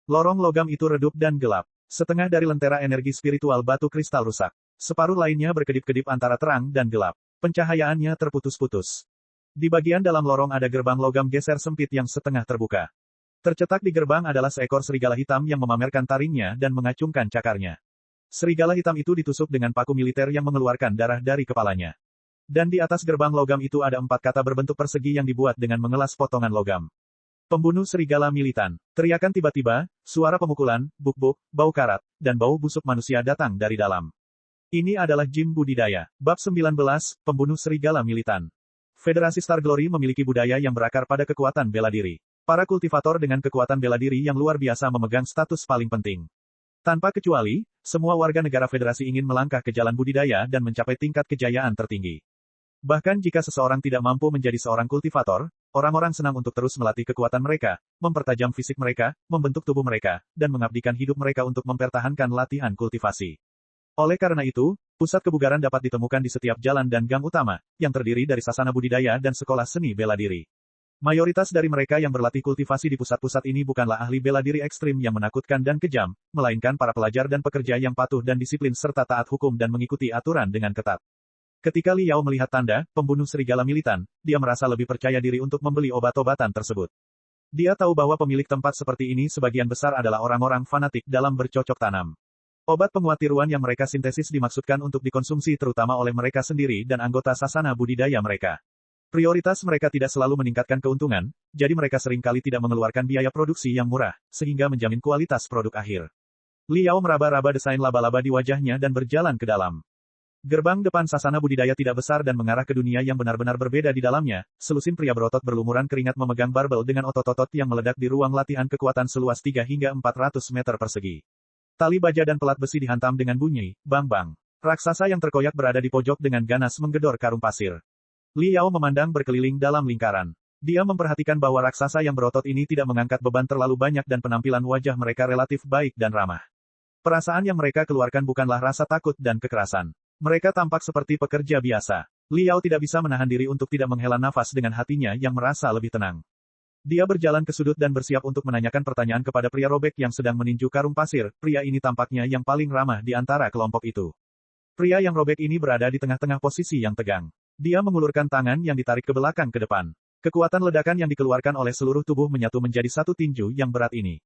Lorong logam itu redup dan gelap. Setengah dari lentera energi spiritual batu kristal rusak. Separuh lainnya berkedip-kedip antara terang dan gelap. Pencahayaannya terputus-putus. Di bagian dalam lorong ada gerbang logam geser sempit yang setengah terbuka. Tercetak di gerbang adalah seekor serigala hitam yang memamerkan taringnya dan mengacungkan cakarnya. Serigala hitam itu ditusuk dengan paku militer yang mengeluarkan darah dari kepalanya. Dan di atas gerbang logam itu ada 4 kata berbentuk persegi yang dibuat dengan mengelas potongan logam. Pembunuh serigala militan. Teriakan tiba-tiba, suara pemukulan, buk-buk, bau karat, dan bau busuk manusia datang dari dalam. Ini adalah Jim Budidaya. Bab 19, Pembunuh Serigala Militan. Federasi Star Glory memiliki budaya yang berakar pada kekuatan bela diri. Para kultivator dengan kekuatan bela diri yang luar biasa memegang status paling penting. Tanpa kecuali, semua warga negara federasi ingin melangkah ke jalan budidaya dan mencapai tingkat kejayaan tertinggi. Bahkan jika seseorang tidak mampu menjadi seorang kultivator, orang-orang senang untuk terus melatih kekuatan mereka, mempertajam fisik mereka, membentuk tubuh mereka, dan mengabdikan hidup mereka untuk mempertahankan latihan kultivasi. Oleh karena itu, pusat kebugaran dapat ditemukan di setiap jalan dan gang utama, yang terdiri dari sasana budidaya dan sekolah seni bela diri. Mayoritas dari mereka yang berlatih kultivasi di pusat-pusat ini bukanlah ahli bela diri ekstrim yang menakutkan dan kejam, melainkan para pelajar dan pekerja yang patuh dan disiplin serta taat hukum dan mengikuti aturan dengan ketat. Ketika Li Yao melihat tanda, pembunuh serigala militan, dia merasa lebih percaya diri untuk membeli obat-obatan tersebut. Dia tahu bahwa pemilik tempat seperti ini sebagian besar adalah orang-orang fanatik dalam bercocok tanam. Obat penguat tiruan yang mereka sintesis dimaksudkan untuk dikonsumsi terutama oleh mereka sendiri dan anggota sasana budidaya mereka. Prioritas mereka tidak selalu meningkatkan keuntungan, jadi mereka seringkali tidak mengeluarkan biaya produksi yang murah, sehingga menjamin kualitas produk akhir. Li Yao meraba-raba desain laba-laba di wajahnya dan berjalan ke dalam. Gerbang depan sasana budidaya tidak besar dan mengarah ke dunia yang benar-benar berbeda di dalamnya. Selusin pria berotot berlumuran keringat memegang barbel dengan otot-otot yang meledak di ruang latihan kekuatan seluas 3 hingga 400 meter persegi. Tali baja dan pelat besi dihantam dengan bunyi, bang-bang. Raksasa yang terkoyak berada di pojok dengan ganas menggedor karung pasir. Li Yao memandang berkeliling dalam lingkaran. Dia memperhatikan bahwa raksasa yang berotot ini tidak mengangkat beban terlalu banyak dan penampilan wajah mereka relatif baik dan ramah. Perasaan yang mereka keluarkan bukanlah rasa takut dan kekerasan. Mereka tampak seperti pekerja biasa. Li Yao tidak bisa menahan diri untuk tidak menghela nafas dengan hatinya yang merasa lebih tenang. Dia berjalan ke sudut dan bersiap untuk menanyakan pertanyaan kepada pria robek yang sedang meninju karung pasir. Pria ini tampaknya yang paling ramah di antara kelompok itu. Pria yang robek ini berada di tengah-tengah posisi yang tegang. Dia mengulurkan tangan yang ditarik ke belakang ke depan. Kekuatan ledakan yang dikeluarkan oleh seluruh tubuh menyatu menjadi satu tinju yang berat ini.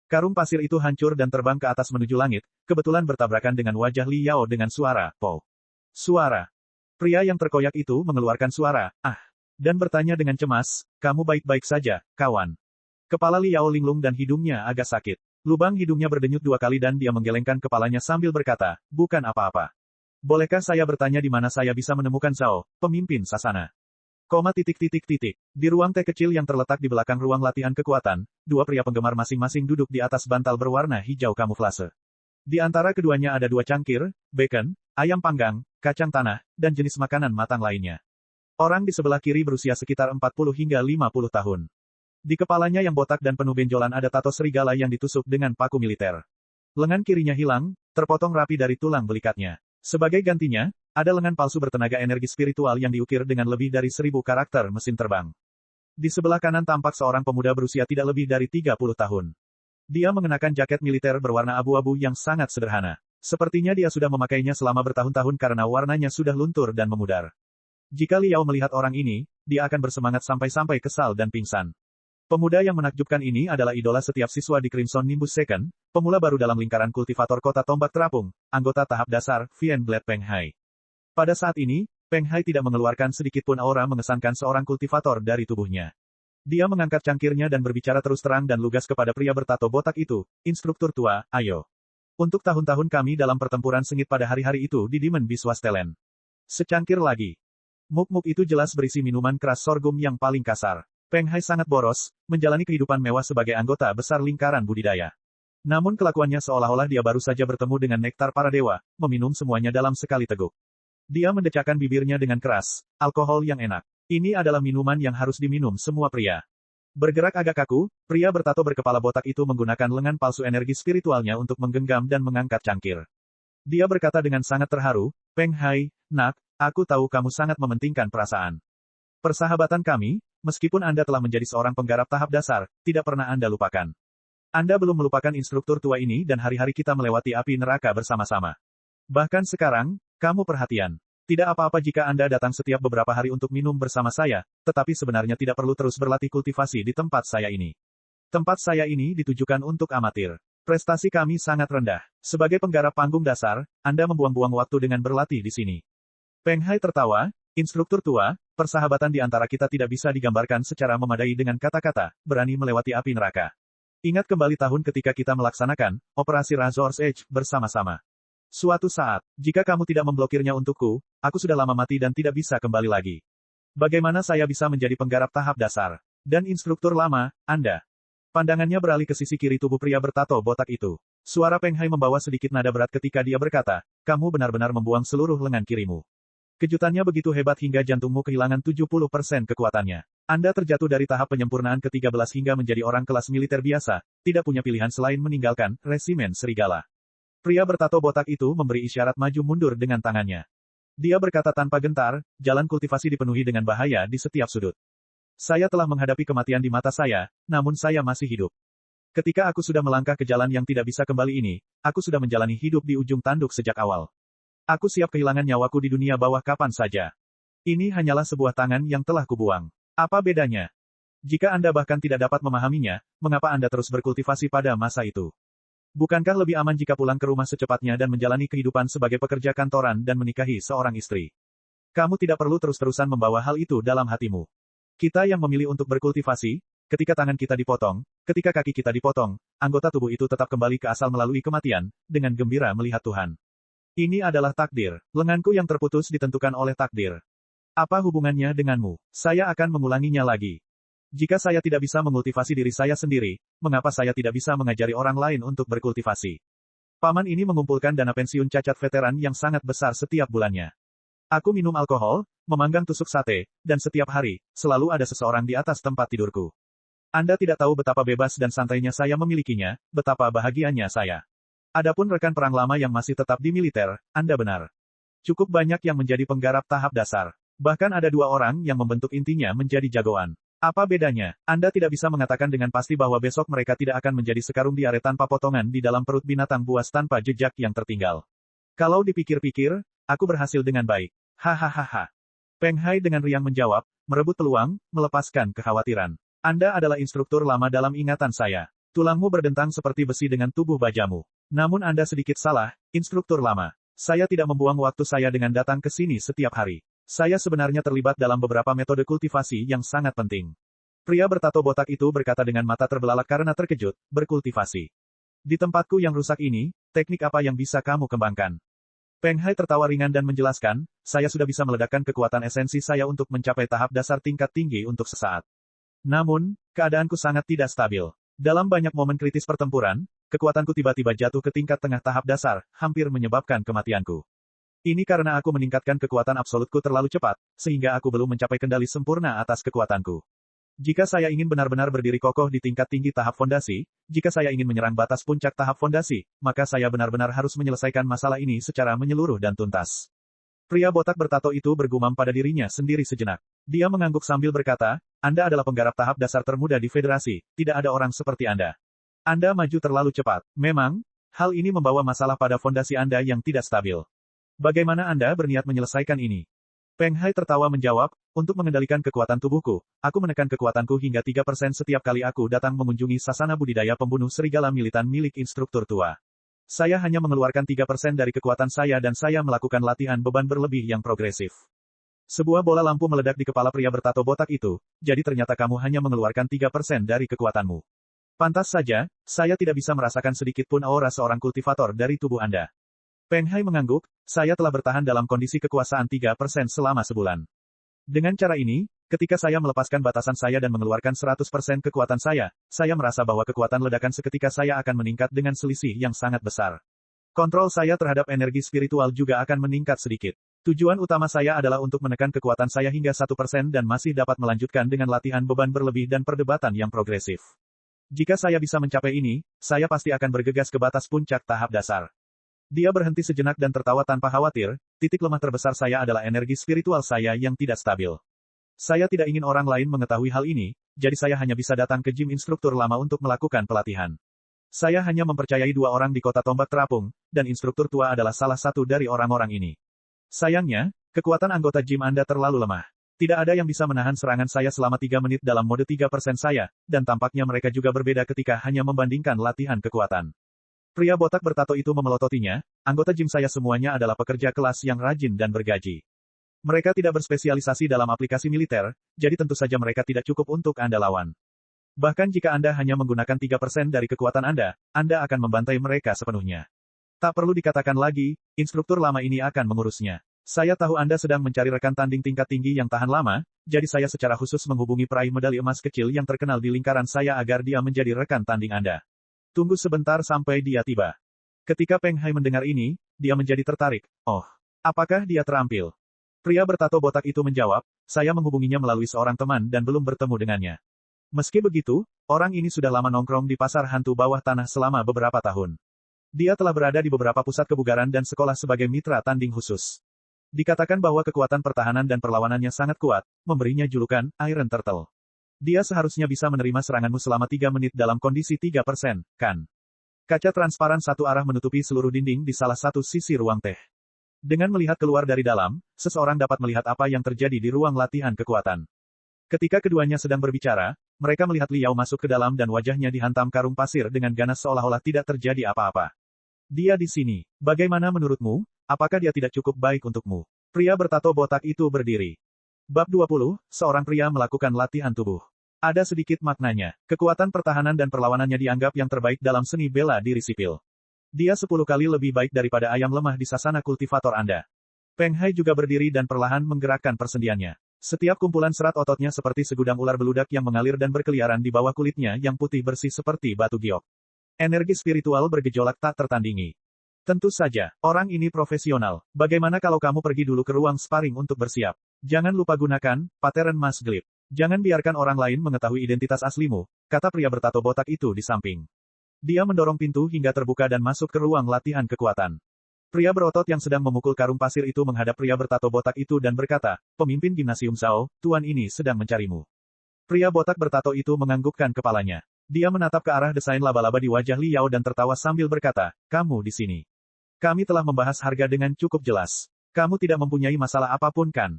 Karung pasir itu hancur dan terbang ke atas menuju langit, kebetulan bertabrakan dengan wajah Li Yao dengan suara, "Po." Suara. Pria yang terkoyak itu mengeluarkan suara, "Ah." Dan bertanya dengan cemas, kamu baik-baik saja, kawan? Kepala Liao linglung dan hidungnya agak sakit. Lubang hidungnya berdenyut 2 kali dan dia menggelengkan kepalanya sambil berkata, bukan apa-apa. Bolehkah saya bertanya di mana saya bisa menemukan Zhao, pemimpin Sasana? Di ruang teh kecil yang terletak di belakang ruang latihan kekuatan, 2 pria penggemar masing-masing duduk di atas bantal berwarna hijau kamuflase. Di antara keduanya ada 2 cangkir, bacon, ayam panggang, kacang tanah, dan jenis makanan matang lainnya. Orang di sebelah kiri berusia sekitar 40 hingga 50 tahun. Di kepalanya yang botak dan penuh benjolan ada tato serigala yang ditusuk dengan paku militer. Lengan kirinya hilang, terpotong rapi dari tulang belikatnya. Sebagai gantinya, ada lengan palsu bertenaga energi spiritual yang diukir dengan lebih dari 1000 karakter mesin terbang. Di sebelah kanan tampak seorang pemuda berusia tidak lebih dari 30 tahun. Dia mengenakan jaket militer berwarna abu-abu yang sangat sederhana. Sepertinya dia sudah memakainya selama bertahun-tahun karena warnanya sudah luntur dan memudar. Jika Liao melihat orang ini, dia akan bersemangat sampai-sampai kesal dan pingsan. Pemuda yang menakjubkan ini adalah idola setiap siswa di Crimson Nimbus Second, pemula baru dalam lingkaran kultivator kota tombak terapung, anggota tahap dasar, Vien Blade Peng Hai. Pada saat ini, Peng Hai tidak mengeluarkan sedikitpun aura mengesankan seorang kultivator dari tubuhnya. Dia mengangkat cangkirnya dan berbicara terus terang dan lugas kepada pria bertato botak itu, instruktur tua, ayo. Untuk tahun-tahun kami dalam pertempuran sengit pada hari-hari itu di Demon Biswastelen. Secangkir lagi. Muk-muk itu jelas berisi minuman keras sorghum yang paling kasar. Peng Hai sangat boros, menjalani kehidupan mewah sebagai anggota besar lingkaran budidaya. Namun kelakuannya seolah-olah dia baru saja bertemu dengan nektar para dewa, meminum semuanya dalam sekali teguk. Dia mendecakkan bibirnya dengan keras, alkohol yang enak. Ini adalah minuman yang harus diminum semua pria. Bergerak agak kaku, pria bertato berkepala botak itu menggunakan lengan palsu energi spiritualnya untuk menggenggam dan mengangkat cangkir. Dia berkata dengan sangat terharu, Peng Hai, nak, aku tahu kamu sangat mementingkan perasaan persahabatan kami, meskipun Anda telah menjadi seorang penggarap tahap dasar, tidak pernah Anda lupakan. Anda belum melupakan instruktur tua ini dan hari-hari kita melewati api neraka bersama-sama. Bahkan sekarang, kamu perhatian. Tidak apa-apa jika Anda datang setiap beberapa hari untuk minum bersama saya, tetapi sebenarnya tidak perlu terus berlatih kultivasi di tempat saya ini. Tempat saya ini ditujukan untuk amatir. Prestasi kami sangat rendah. Sebagai penggarap panggung dasar, Anda membuang-buang waktu dengan berlatih di sini. Peng Hai tertawa, instruktur tua, persahabatan di antara kita tidak bisa digambarkan secara memadai dengan kata-kata, berani melewati api neraka. Ingat kembali tahun ketika kita melaksanakan operasi Razor's Edge bersama-sama. Suatu saat, jika kamu tidak memblokirnya untukku, aku sudah lama mati dan tidak bisa kembali lagi. Bagaimana saya bisa menjadi penggarap tahap dasar? Dan instruktur lama, Anda? Pandangannya beralih ke sisi kiri tubuh pria bertato botak itu. Suara Peng Hai membawa sedikit nada berat ketika dia berkata, kamu benar-benar membuang seluruh lengan kirimu. Kejutannya begitu hebat hingga jantungmu kehilangan 70% kekuatannya. Anda terjatuh dari tahap penyempurnaan ke-13 hingga menjadi orang kelas militer biasa, tidak punya pilihan selain meninggalkan resimen serigala. Pria bertato botak itu memberi isyarat maju mundur dengan tangannya. Dia berkata tanpa gentar, jalan kultivasi dipenuhi dengan bahaya di setiap sudut. Saya telah menghadapi kematian di mata saya, namun saya masih hidup. Ketika aku sudah melangkah ke jalan yang tidak bisa kembali ini, aku sudah menjalani hidup di ujung tanduk sejak awal. Aku siap kehilangan nyawaku di dunia bawah kapan saja. Ini hanyalah sebuah tangan yang telah kubuang. Apa bedanya? Jika Anda bahkan tidak dapat memahaminya, mengapa Anda terus berkultivasi pada masa itu? Bukankah lebih aman jika pulang ke rumah secepatnya dan menjalani kehidupan sebagai pekerja kantoran dan menikahi seorang istri? Kamu tidak perlu terus-terusan membawa hal itu dalam hatimu. Kita yang memilih untuk berkultivasi, ketika tangan kita dipotong, ketika kaki kita dipotong, anggota tubuh itu tetap kembali ke asal melalui kematian, dengan gembira melihat Tuhan. Ini adalah takdir. Lenganku yang terputus ditentukan oleh takdir. Apa hubungannya denganmu? Saya akan mengulanginya lagi. Jika saya tidak bisa mengkultivasi diri saya sendiri, mengapa saya tidak bisa mengajari orang lain untuk berkultivasi? Paman ini mengumpulkan dana pensiun cacat veteran yang sangat besar setiap bulannya. Aku minum alkohol, memanggang tusuk sate, dan setiap hari, selalu ada seseorang di atas tempat tidurku. Anda tidak tahu betapa bebas dan santainya saya memilikinya, betapa bahagianya saya. Adapun rekan perang lama yang masih tetap di militer, Anda benar. Cukup banyak yang menjadi penggarap tahap dasar. Bahkan ada 2 orang yang membentuk intinya menjadi jagoan. Apa bedanya? Anda tidak bisa mengatakan dengan pasti bahwa besok mereka tidak akan menjadi sekarung diare tanpa potongan di dalam perut binatang buas tanpa jejak yang tertinggal. Kalau dipikir-pikir, aku berhasil dengan baik. Hahaha. Peng Hai dengan riang menjawab, merebut peluang, melepaskan kekhawatiran. Anda adalah instruktur lama dalam ingatan saya. Tulangmu berdentang seperti besi dengan tubuh bajamu. Namun Anda sedikit salah, instruktur lama. Saya tidak membuang waktu saya dengan datang ke sini setiap hari. Saya sebenarnya terlibat dalam beberapa metode kultivasi yang sangat penting. Pria bertato botak itu berkata dengan mata terbelalak karena terkejut, berkultivasi. Di tempatku yang rusak ini, teknik apa yang bisa kamu kembangkan? Peng Hai tertawa ringan dan menjelaskan, saya sudah bisa meledakkan kekuatan esensi saya untuk mencapai tahap dasar tingkat tinggi untuk sesaat. Namun, keadaanku sangat tidak stabil. Dalam banyak momen kritis pertempuran, kekuatanku tiba-tiba jatuh ke tingkat tengah tahap dasar, hampir menyebabkan kematianku. Ini karena aku meningkatkan kekuatan absolutku terlalu cepat, sehingga aku belum mencapai kendali sempurna atas kekuatanku. Jika saya ingin benar-benar berdiri kokoh di tingkat tinggi tahap fondasi, jika saya ingin menyerang batas puncak tahap fondasi, maka saya benar-benar harus menyelesaikan masalah ini secara menyeluruh dan tuntas. Pria botak bertato itu bergumam pada dirinya sendiri sejenak. Dia mengangguk sambil berkata, Anda adalah penggarap tahap dasar termuda di Federasi, tidak ada orang seperti Anda. Anda maju terlalu cepat. Memang, hal ini membawa masalah pada fondasi Anda yang tidak stabil. Bagaimana Anda berniat menyelesaikan ini? Peng Hai tertawa menjawab, untuk mengendalikan kekuatan tubuhku, aku menekan kekuatanku hingga 3% setiap kali aku datang mengunjungi sasana budidaya pembunuh serigala militan milik instruktur tua. Saya hanya mengeluarkan 3% dari kekuatan saya dan saya melakukan latihan beban berlebih yang progresif. Sebuah bola lampu meledak di kepala pria bertato botak itu, jadi ternyata kamu hanya mengeluarkan 3% dari kekuatanmu. Pantas saja, saya tidak bisa merasakan sedikit pun aura seorang kultivator dari tubuh Anda. Peng Hai mengangguk, saya telah bertahan dalam kondisi kekuasaan 3% selama sebulan. Dengan cara ini, ketika saya melepaskan batasan saya dan mengeluarkan 100% kekuatan saya merasa bahwa kekuatan ledakan seketika saya akan meningkat dengan selisih yang sangat besar. Kontrol saya terhadap energi spiritual juga akan meningkat sedikit. Tujuan utama saya adalah untuk menekan kekuatan saya hingga 1% dan masih dapat melanjutkan dengan latihan beban berlebih dan perdebatan yang progresif. Jika saya bisa mencapai ini, saya pasti akan bergegas ke batas puncak tahap dasar. Dia berhenti sejenak dan tertawa tanpa khawatir, titik lemah terbesar saya adalah energi spiritual saya yang tidak stabil. Saya tidak ingin orang lain mengetahui hal ini, jadi saya hanya bisa datang ke gym instruktur lama untuk melakukan pelatihan. Saya hanya mempercayai 2 orang di kota tombak terapung, dan instruktur tua adalah salah satu dari orang-orang ini. Sayangnya, kekuatan anggota gym Anda terlalu lemah. Tidak ada yang bisa menahan serangan saya selama 3 menit dalam mode 3% saya, dan tampaknya mereka juga berbeda ketika hanya membandingkan latihan kekuatan. Pria botak bertato itu memelototinya, anggota gym saya semuanya adalah pekerja kelas yang rajin dan bergaji. Mereka tidak berspesialisasi dalam aplikasi militer, jadi tentu saja mereka tidak cukup untuk Anda lawan. Bahkan jika Anda hanya menggunakan 3% dari kekuatan Anda akan membantai mereka sepenuhnya. Tak perlu dikatakan lagi, instruktur lama ini akan mengurusnya. Saya tahu Anda sedang mencari rekan tanding tingkat tinggi yang tahan lama, jadi saya secara khusus menghubungi peraih medali emas kecil yang terkenal di lingkaran saya agar dia menjadi rekan tanding Anda. Tunggu sebentar sampai dia tiba. Ketika Peng Hai mendengar ini, dia menjadi tertarik. Oh, apakah dia terampil? Pria bertato botak itu menjawab, saya menghubunginya melalui seorang teman dan belum bertemu dengannya. Meski begitu, orang ini sudah lama nongkrong di pasar hantu bawah tanah selama beberapa tahun. Dia telah berada di beberapa pusat kebugaran dan sekolah sebagai mitra tanding khusus. Dikatakan bahwa kekuatan pertahanan dan perlawanannya sangat kuat, memberinya julukan Iron Turtle. Dia seharusnya bisa menerima seranganmu selama 3 menit dalam kondisi 3%, kan? Kaca transparan satu arah menutupi seluruh dinding di salah satu sisi ruang teh. Dengan melihat keluar dari dalam, seseorang dapat melihat apa yang terjadi di ruang latihan kekuatan. Ketika keduanya sedang berbicara, mereka melihat Liao masuk ke dalam dan wajahnya dihantam karung pasir dengan ganas seolah-olah tidak terjadi apa-apa. Dia di sini. Bagaimana menurutmu? Apakah dia tidak cukup baik untukmu? Pria bertato botak itu berdiri. Bab 20, seorang pria melakukan latihan tubuh. Ada sedikit maknanya. Kekuatan pertahanan dan perlawanannya dianggap yang terbaik dalam seni bela diri sipil. Dia 10 kali lebih baik daripada ayam lemah di sasana kultivator Anda. Peng Hai juga berdiri dan perlahan menggerakkan persendiannya. Setiap kumpulan serat ototnya seperti segudang ular beludak yang mengalir dan berkeliaran di bawah kulitnya yang putih bersih seperti batu giok. Energi spiritual bergejolak tak tertandingi. Tentu saja, orang ini profesional. Bagaimana kalau kamu pergi dulu ke ruang sparring untuk bersiap? Jangan lupa gunakan pattern Mas Glip. Jangan biarkan orang lain mengetahui identitas aslimu, kata pria bertato botak itu di samping. Dia mendorong pintu hingga terbuka dan masuk ke ruang latihan kekuatan. Pria berotot yang sedang memukul karung pasir itu menghadap pria bertato botak itu dan berkata, pemimpin gimnasium Zhao, tuan ini sedang mencarimu. Pria botak bertato itu menganggukkan kepalanya. Dia menatap ke arah desain laba-laba di wajah Liao dan tertawa sambil berkata, kamu di sini. Kami telah membahas harga dengan cukup jelas. Kamu tidak mempunyai masalah apapun kan?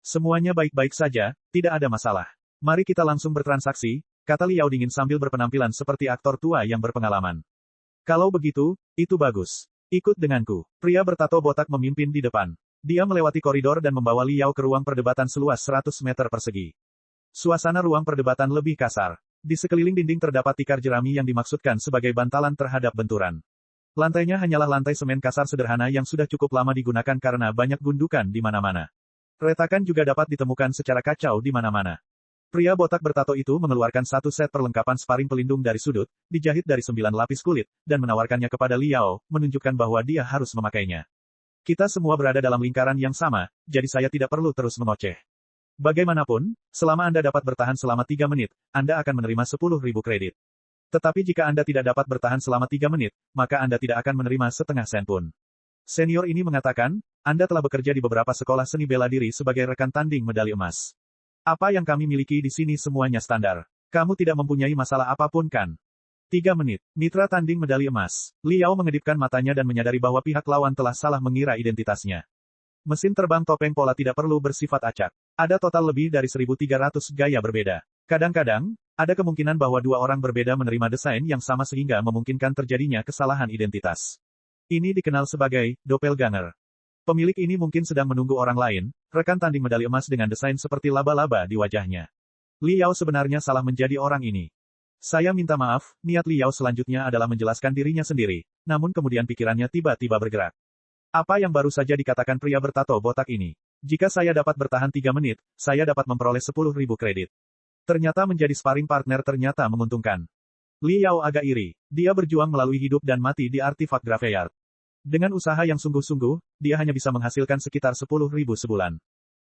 Semuanya baik-baik saja, tidak ada masalah. Mari kita langsung bertransaksi, kata Liao dingin sambil berpenampilan seperti aktor tua yang berpengalaman. Kalau begitu, itu bagus. Ikut denganku. Pria bertato botak memimpin di depan. Dia melewati koridor dan membawa Liao ke ruang perdebatan seluas 100 meter persegi. Suasana ruang perdebatan lebih kasar. Di sekeliling dinding terdapat tikar jerami yang dimaksudkan sebagai bantalan terhadap benturan. Lantainya hanyalah lantai semen kasar sederhana yang sudah cukup lama digunakan karena banyak gundukan di mana-mana. Retakan juga dapat ditemukan secara kacau di mana-mana. Pria botak bertato itu mengeluarkan satu set perlengkapan sparring pelindung dari sudut, dijahit dari 9 lapis kulit, dan menawarkannya kepada Liao, menunjukkan bahwa dia harus memakainya. Kita semua berada dalam lingkaran yang sama, jadi saya tidak perlu terus mengoceh. Bagaimanapun, selama Anda dapat bertahan selama 3 menit, Anda akan menerima 10.000 kredit. Tetapi jika Anda tidak dapat bertahan selama 3 menit, maka Anda tidak akan menerima setengah sen pun. Senior ini mengatakan, Anda telah bekerja di beberapa sekolah seni bela diri sebagai rekan tanding medali emas. Apa yang kami miliki di sini semuanya standar. Kamu tidak mempunyai masalah apapun kan? 3 menit. Mitra tanding medali emas. Liao mengedipkan matanya dan menyadari bahwa pihak lawan telah salah mengira identitasnya. Mesin terbang topeng pola tidak perlu bersifat acak. Ada total lebih dari 1.300 gaya berbeda. Kadang-kadang, ada kemungkinan bahwa dua orang berbeda menerima desain yang sama sehingga memungkinkan terjadinya kesalahan identitas. Ini dikenal sebagai doppelganger. Pemilik ini mungkin sedang menunggu orang lain, rekan tanding medali emas dengan desain seperti laba-laba di wajahnya. Liao sebenarnya salah menjadi orang ini. Saya minta maaf, niat Liao selanjutnya adalah menjelaskan dirinya sendiri, namun kemudian pikirannya tiba-tiba bergerak. Apa yang baru saja dikatakan pria bertato botak ini? Jika saya dapat bertahan 3 menit, saya dapat memperoleh 10.000 kredit. Ternyata menjadi sparring partner ternyata menguntungkan. Liao agak iri. Dia berjuang melalui hidup dan mati di artifak Graveyard. Dengan usaha yang sungguh-sungguh, dia hanya bisa menghasilkan sekitar 10.000 sebulan.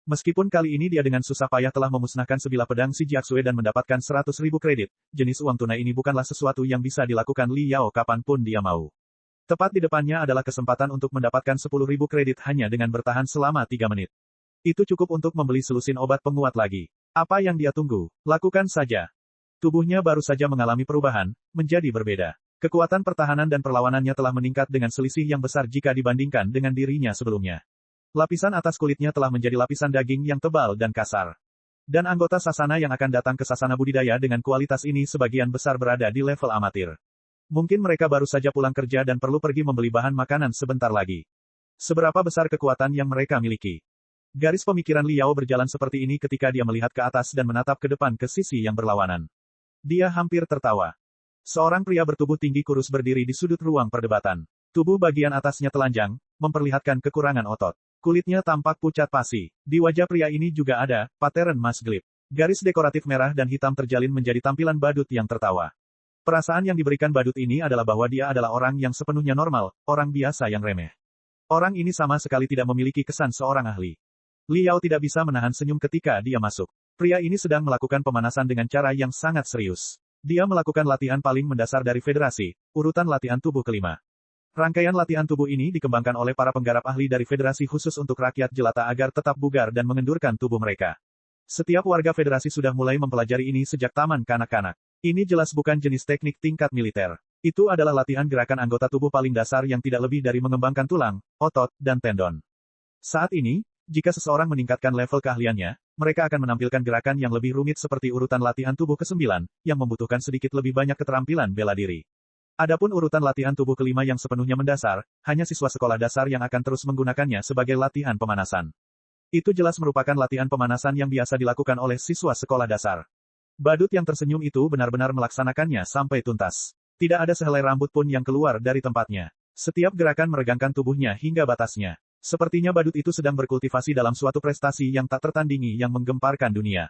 Meskipun kali ini dia dengan susah payah telah memusnahkan sebilah pedang si Jiaxue dan mendapatkan 100.000 kredit, jenis uang tunai ini bukanlah sesuatu yang bisa dilakukan Liao kapanpun dia mau. Tepat di depannya adalah kesempatan untuk mendapatkan 10.000 kredit hanya dengan bertahan selama 3 menit. Itu cukup untuk membeli selusin obat penguat lagi. Apa yang dia tunggu? Lakukan saja. Tubuhnya baru saja mengalami perubahan, menjadi berbeda. Kekuatan pertahanan dan perlawanannya telah meningkat dengan selisih yang besar jika dibandingkan dengan dirinya sebelumnya. Lapisan atas kulitnya telah menjadi lapisan daging yang tebal dan kasar. Dan anggota sasana yang akan datang ke sasana budidaya dengan kualitas ini sebagian besar berada di level amatir. Mungkin mereka baru saja pulang kerja dan perlu pergi membeli bahan makanan sebentar lagi. Seberapa besar kekuatan yang mereka miliki? Garis pemikiran Liao berjalan seperti ini ketika dia melihat ke atas dan menatap ke depan ke sisi yang berlawanan. Dia hampir tertawa. Seorang pria bertubuh tinggi kurus berdiri di sudut ruang perdebatan. Tubuh bagian atasnya telanjang, memperlihatkan kekurangan otot. Kulitnya tampak pucat pasi. Di wajah pria ini juga ada pattern emas gelap. Garis dekoratif merah dan hitam terjalin menjadi tampilan badut yang tertawa. Perasaan yang diberikan badut ini adalah bahwa dia adalah orang yang sepenuhnya normal, orang biasa yang remeh. Orang ini sama sekali tidak memiliki kesan seorang ahli. Liao tidak bisa menahan senyum ketika dia masuk. Pria ini sedang melakukan pemanasan dengan cara yang sangat serius. Dia melakukan latihan paling mendasar dari federasi, urutan latihan tubuh kelima. Rangkaian latihan tubuh ini dikembangkan oleh para penggarap ahli dari federasi khusus untuk rakyat jelata agar tetap bugar dan mengendurkan tubuh mereka. Setiap warga federasi sudah mulai mempelajari ini sejak taman kanak-kanak. Ini jelas bukan jenis teknik tingkat militer. Itu adalah latihan gerakan anggota tubuh paling dasar yang tidak lebih dari mengembangkan tulang, otot, dan tendon. Saat ini, jika seseorang meningkatkan level keahliannya, mereka akan menampilkan gerakan yang lebih rumit seperti urutan latihan tubuh ke-9, yang membutuhkan sedikit lebih banyak keterampilan bela diri. Adapun urutan latihan tubuh kelima yang sepenuhnya mendasar, hanya siswa sekolah dasar yang akan terus menggunakannya sebagai latihan pemanasan. Itu jelas merupakan latihan pemanasan yang biasa dilakukan oleh siswa sekolah dasar. Badut yang tersenyum itu benar-benar melaksanakannya sampai tuntas. Tidak ada sehelai rambut pun yang keluar dari tempatnya. Setiap gerakan meregangkan tubuhnya hingga batasnya. Sepertinya badut itu sedang berkultivasi dalam suatu prestasi yang tak tertandingi yang menggemparkan dunia.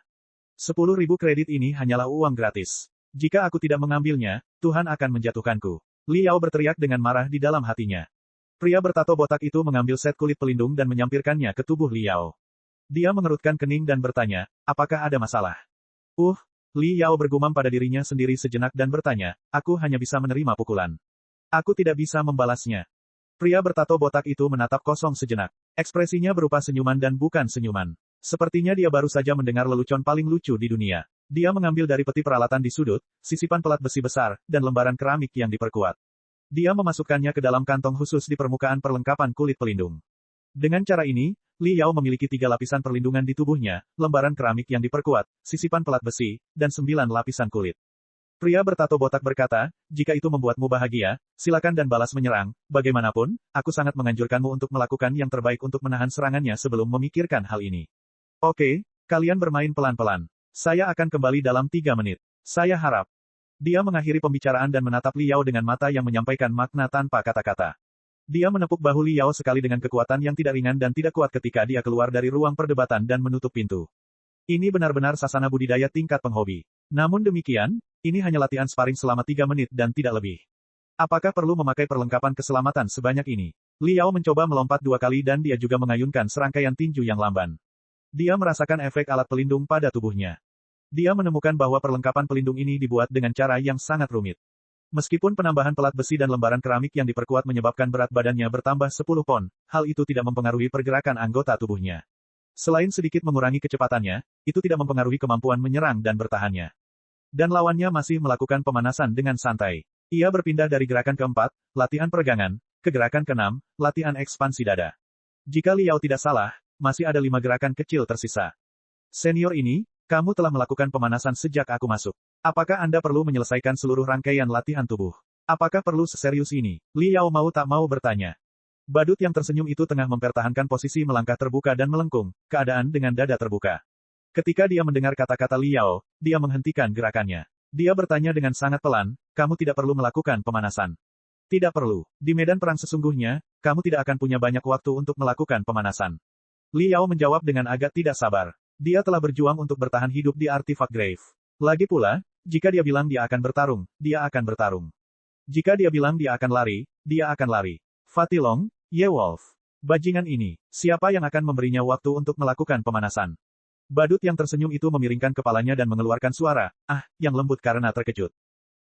10.000 kredit ini hanyalah uang gratis. Jika aku tidak mengambilnya, Tuhan akan menjatuhkanku. Liao berteriak dengan marah di dalam hatinya. Pria bertato botak itu mengambil set kulit pelindung dan menyampirkannya ke tubuh Liao. Dia mengerutkan kening dan bertanya, apakah ada masalah? Liao bergumam pada dirinya sendiri sejenak dan bertanya, aku hanya bisa menerima pukulan. Aku tidak bisa membalasnya. Pria bertato botak itu menatap kosong sejenak. Ekspresinya berupa senyuman dan bukan senyuman. Sepertinya dia baru saja mendengar lelucon paling lucu di dunia. Dia mengambil dari peti peralatan di sudut, sisipan pelat besi besar, dan lembaran keramik yang diperkuat. Dia memasukkannya ke dalam kantong khusus di permukaan perlengkapan kulit pelindung. Dengan cara ini, Liao memiliki 3 lapisan perlindungan di tubuhnya, lembaran keramik yang diperkuat, sisipan pelat besi, dan 9 lapisan kulit. Pria bertato botak berkata, jika itu membuatmu bahagia, silakan dan balas menyerang. Bagaimanapun, aku sangat menganjurkanmu untuk melakukan yang terbaik untuk menahan serangannya sebelum memikirkan hal ini. Oke, kalian bermain pelan-pelan. Saya akan kembali dalam 3 menit. Saya harap. Dia mengakhiri pembicaraan dan menatap Liao dengan mata yang menyampaikan makna tanpa kata-kata. Dia menepuk bahu Liao sekali dengan kekuatan yang tidak ringan dan tidak kuat ketika dia keluar dari ruang perdebatan dan menutup pintu. Ini benar-benar sasana budidaya tingkat penghobi. Namun demikian, ini hanya latihan sparring selama 3 menit dan tidak lebih. Apakah perlu memakai perlengkapan keselamatan sebanyak ini? Liao mencoba melompat 2 kali dan dia juga mengayunkan serangkaian tinju yang lamban. Dia merasakan efek alat pelindung pada tubuhnya. Dia menemukan bahwa perlengkapan pelindung ini dibuat dengan cara yang sangat rumit. Meskipun penambahan pelat besi dan lembaran keramik yang diperkuat menyebabkan berat badannya bertambah 10 pon, hal itu tidak mempengaruhi pergerakan anggota tubuhnya. Selain sedikit mengurangi kecepatannya, itu tidak mempengaruhi kemampuan menyerang dan bertahannya. Dan lawannya masih melakukan pemanasan dengan santai. Ia berpindah dari gerakan keempat, latihan peregangan, ke gerakan keenam, latihan ekspansi dada. Jika Liao tidak salah, masih ada 5 gerakan kecil tersisa. Senior ini, kamu telah melakukan pemanasan sejak aku masuk. Apakah Anda perlu menyelesaikan seluruh rangkaian latihan tubuh? Apakah perlu seserius ini? Liao mau tak mau bertanya. Badut yang tersenyum itu tengah mempertahankan posisi melangkah terbuka dan melengkung, keadaan dengan dada terbuka. Ketika dia mendengar kata-kata Liao, dia menghentikan gerakannya. Dia bertanya dengan sangat pelan, kamu tidak perlu melakukan pemanasan. Tidak perlu. Di medan perang sesungguhnya, kamu tidak akan punya banyak waktu untuk melakukan pemanasan. Liao menjawab dengan agak tidak sabar. Dia telah berjuang untuk bertahan hidup di artifak Grave. Lagi pula, jika dia bilang dia akan bertarung, dia akan bertarung. Jika dia bilang dia akan lari, dia akan lari. Fatilong, Ye Wolf. Bajingan ini, siapa yang akan memberinya waktu untuk melakukan pemanasan? Badut yang tersenyum itu memiringkan kepalanya dan mengeluarkan suara, yang lembut karena terkejut.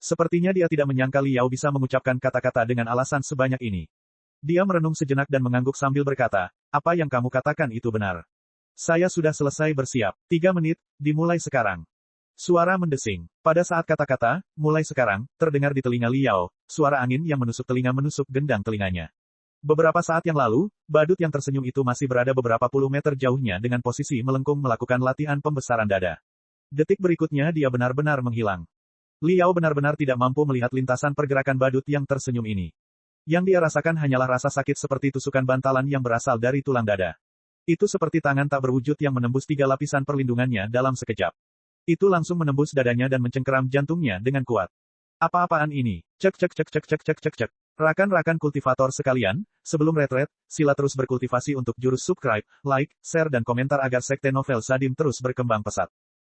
Sepertinya dia tidak menyangka Liao bisa mengucapkan kata-kata dengan alasan sebanyak ini. Dia merenung sejenak dan mengangguk sambil berkata, apa yang kamu katakan itu benar. Saya sudah selesai bersiap. 3 menit, dimulai sekarang. Suara mendesing. Pada saat kata-kata, mulai sekarang, terdengar di telinga Liao, suara angin yang menusuk telinga menusuk gendang telinganya. Beberapa saat yang lalu, badut yang tersenyum itu masih berada beberapa puluh meter jauhnya dengan posisi melengkung melakukan latihan pembesaran dada. Detik berikutnya dia benar-benar menghilang. Liao benar-benar tidak mampu melihat lintasan pergerakan badut yang tersenyum ini. Yang dia rasakan hanyalah rasa sakit seperti tusukan bantalan yang berasal dari tulang dada. Itu seperti tangan tak berwujud yang menembus 3 lapisan perlindungannya dalam sekejap. Itu langsung menembus dadanya dan mencengkeram jantungnya dengan kuat. Apa-apaan ini? Cek cek cek cek cek cek cek cek. Rakan-rakan kultivator sekalian, sebelum retret, sila terus berkultivasi untuk jurus subscribe, like, share dan komentar agar sekte novel Sadim terus berkembang pesat.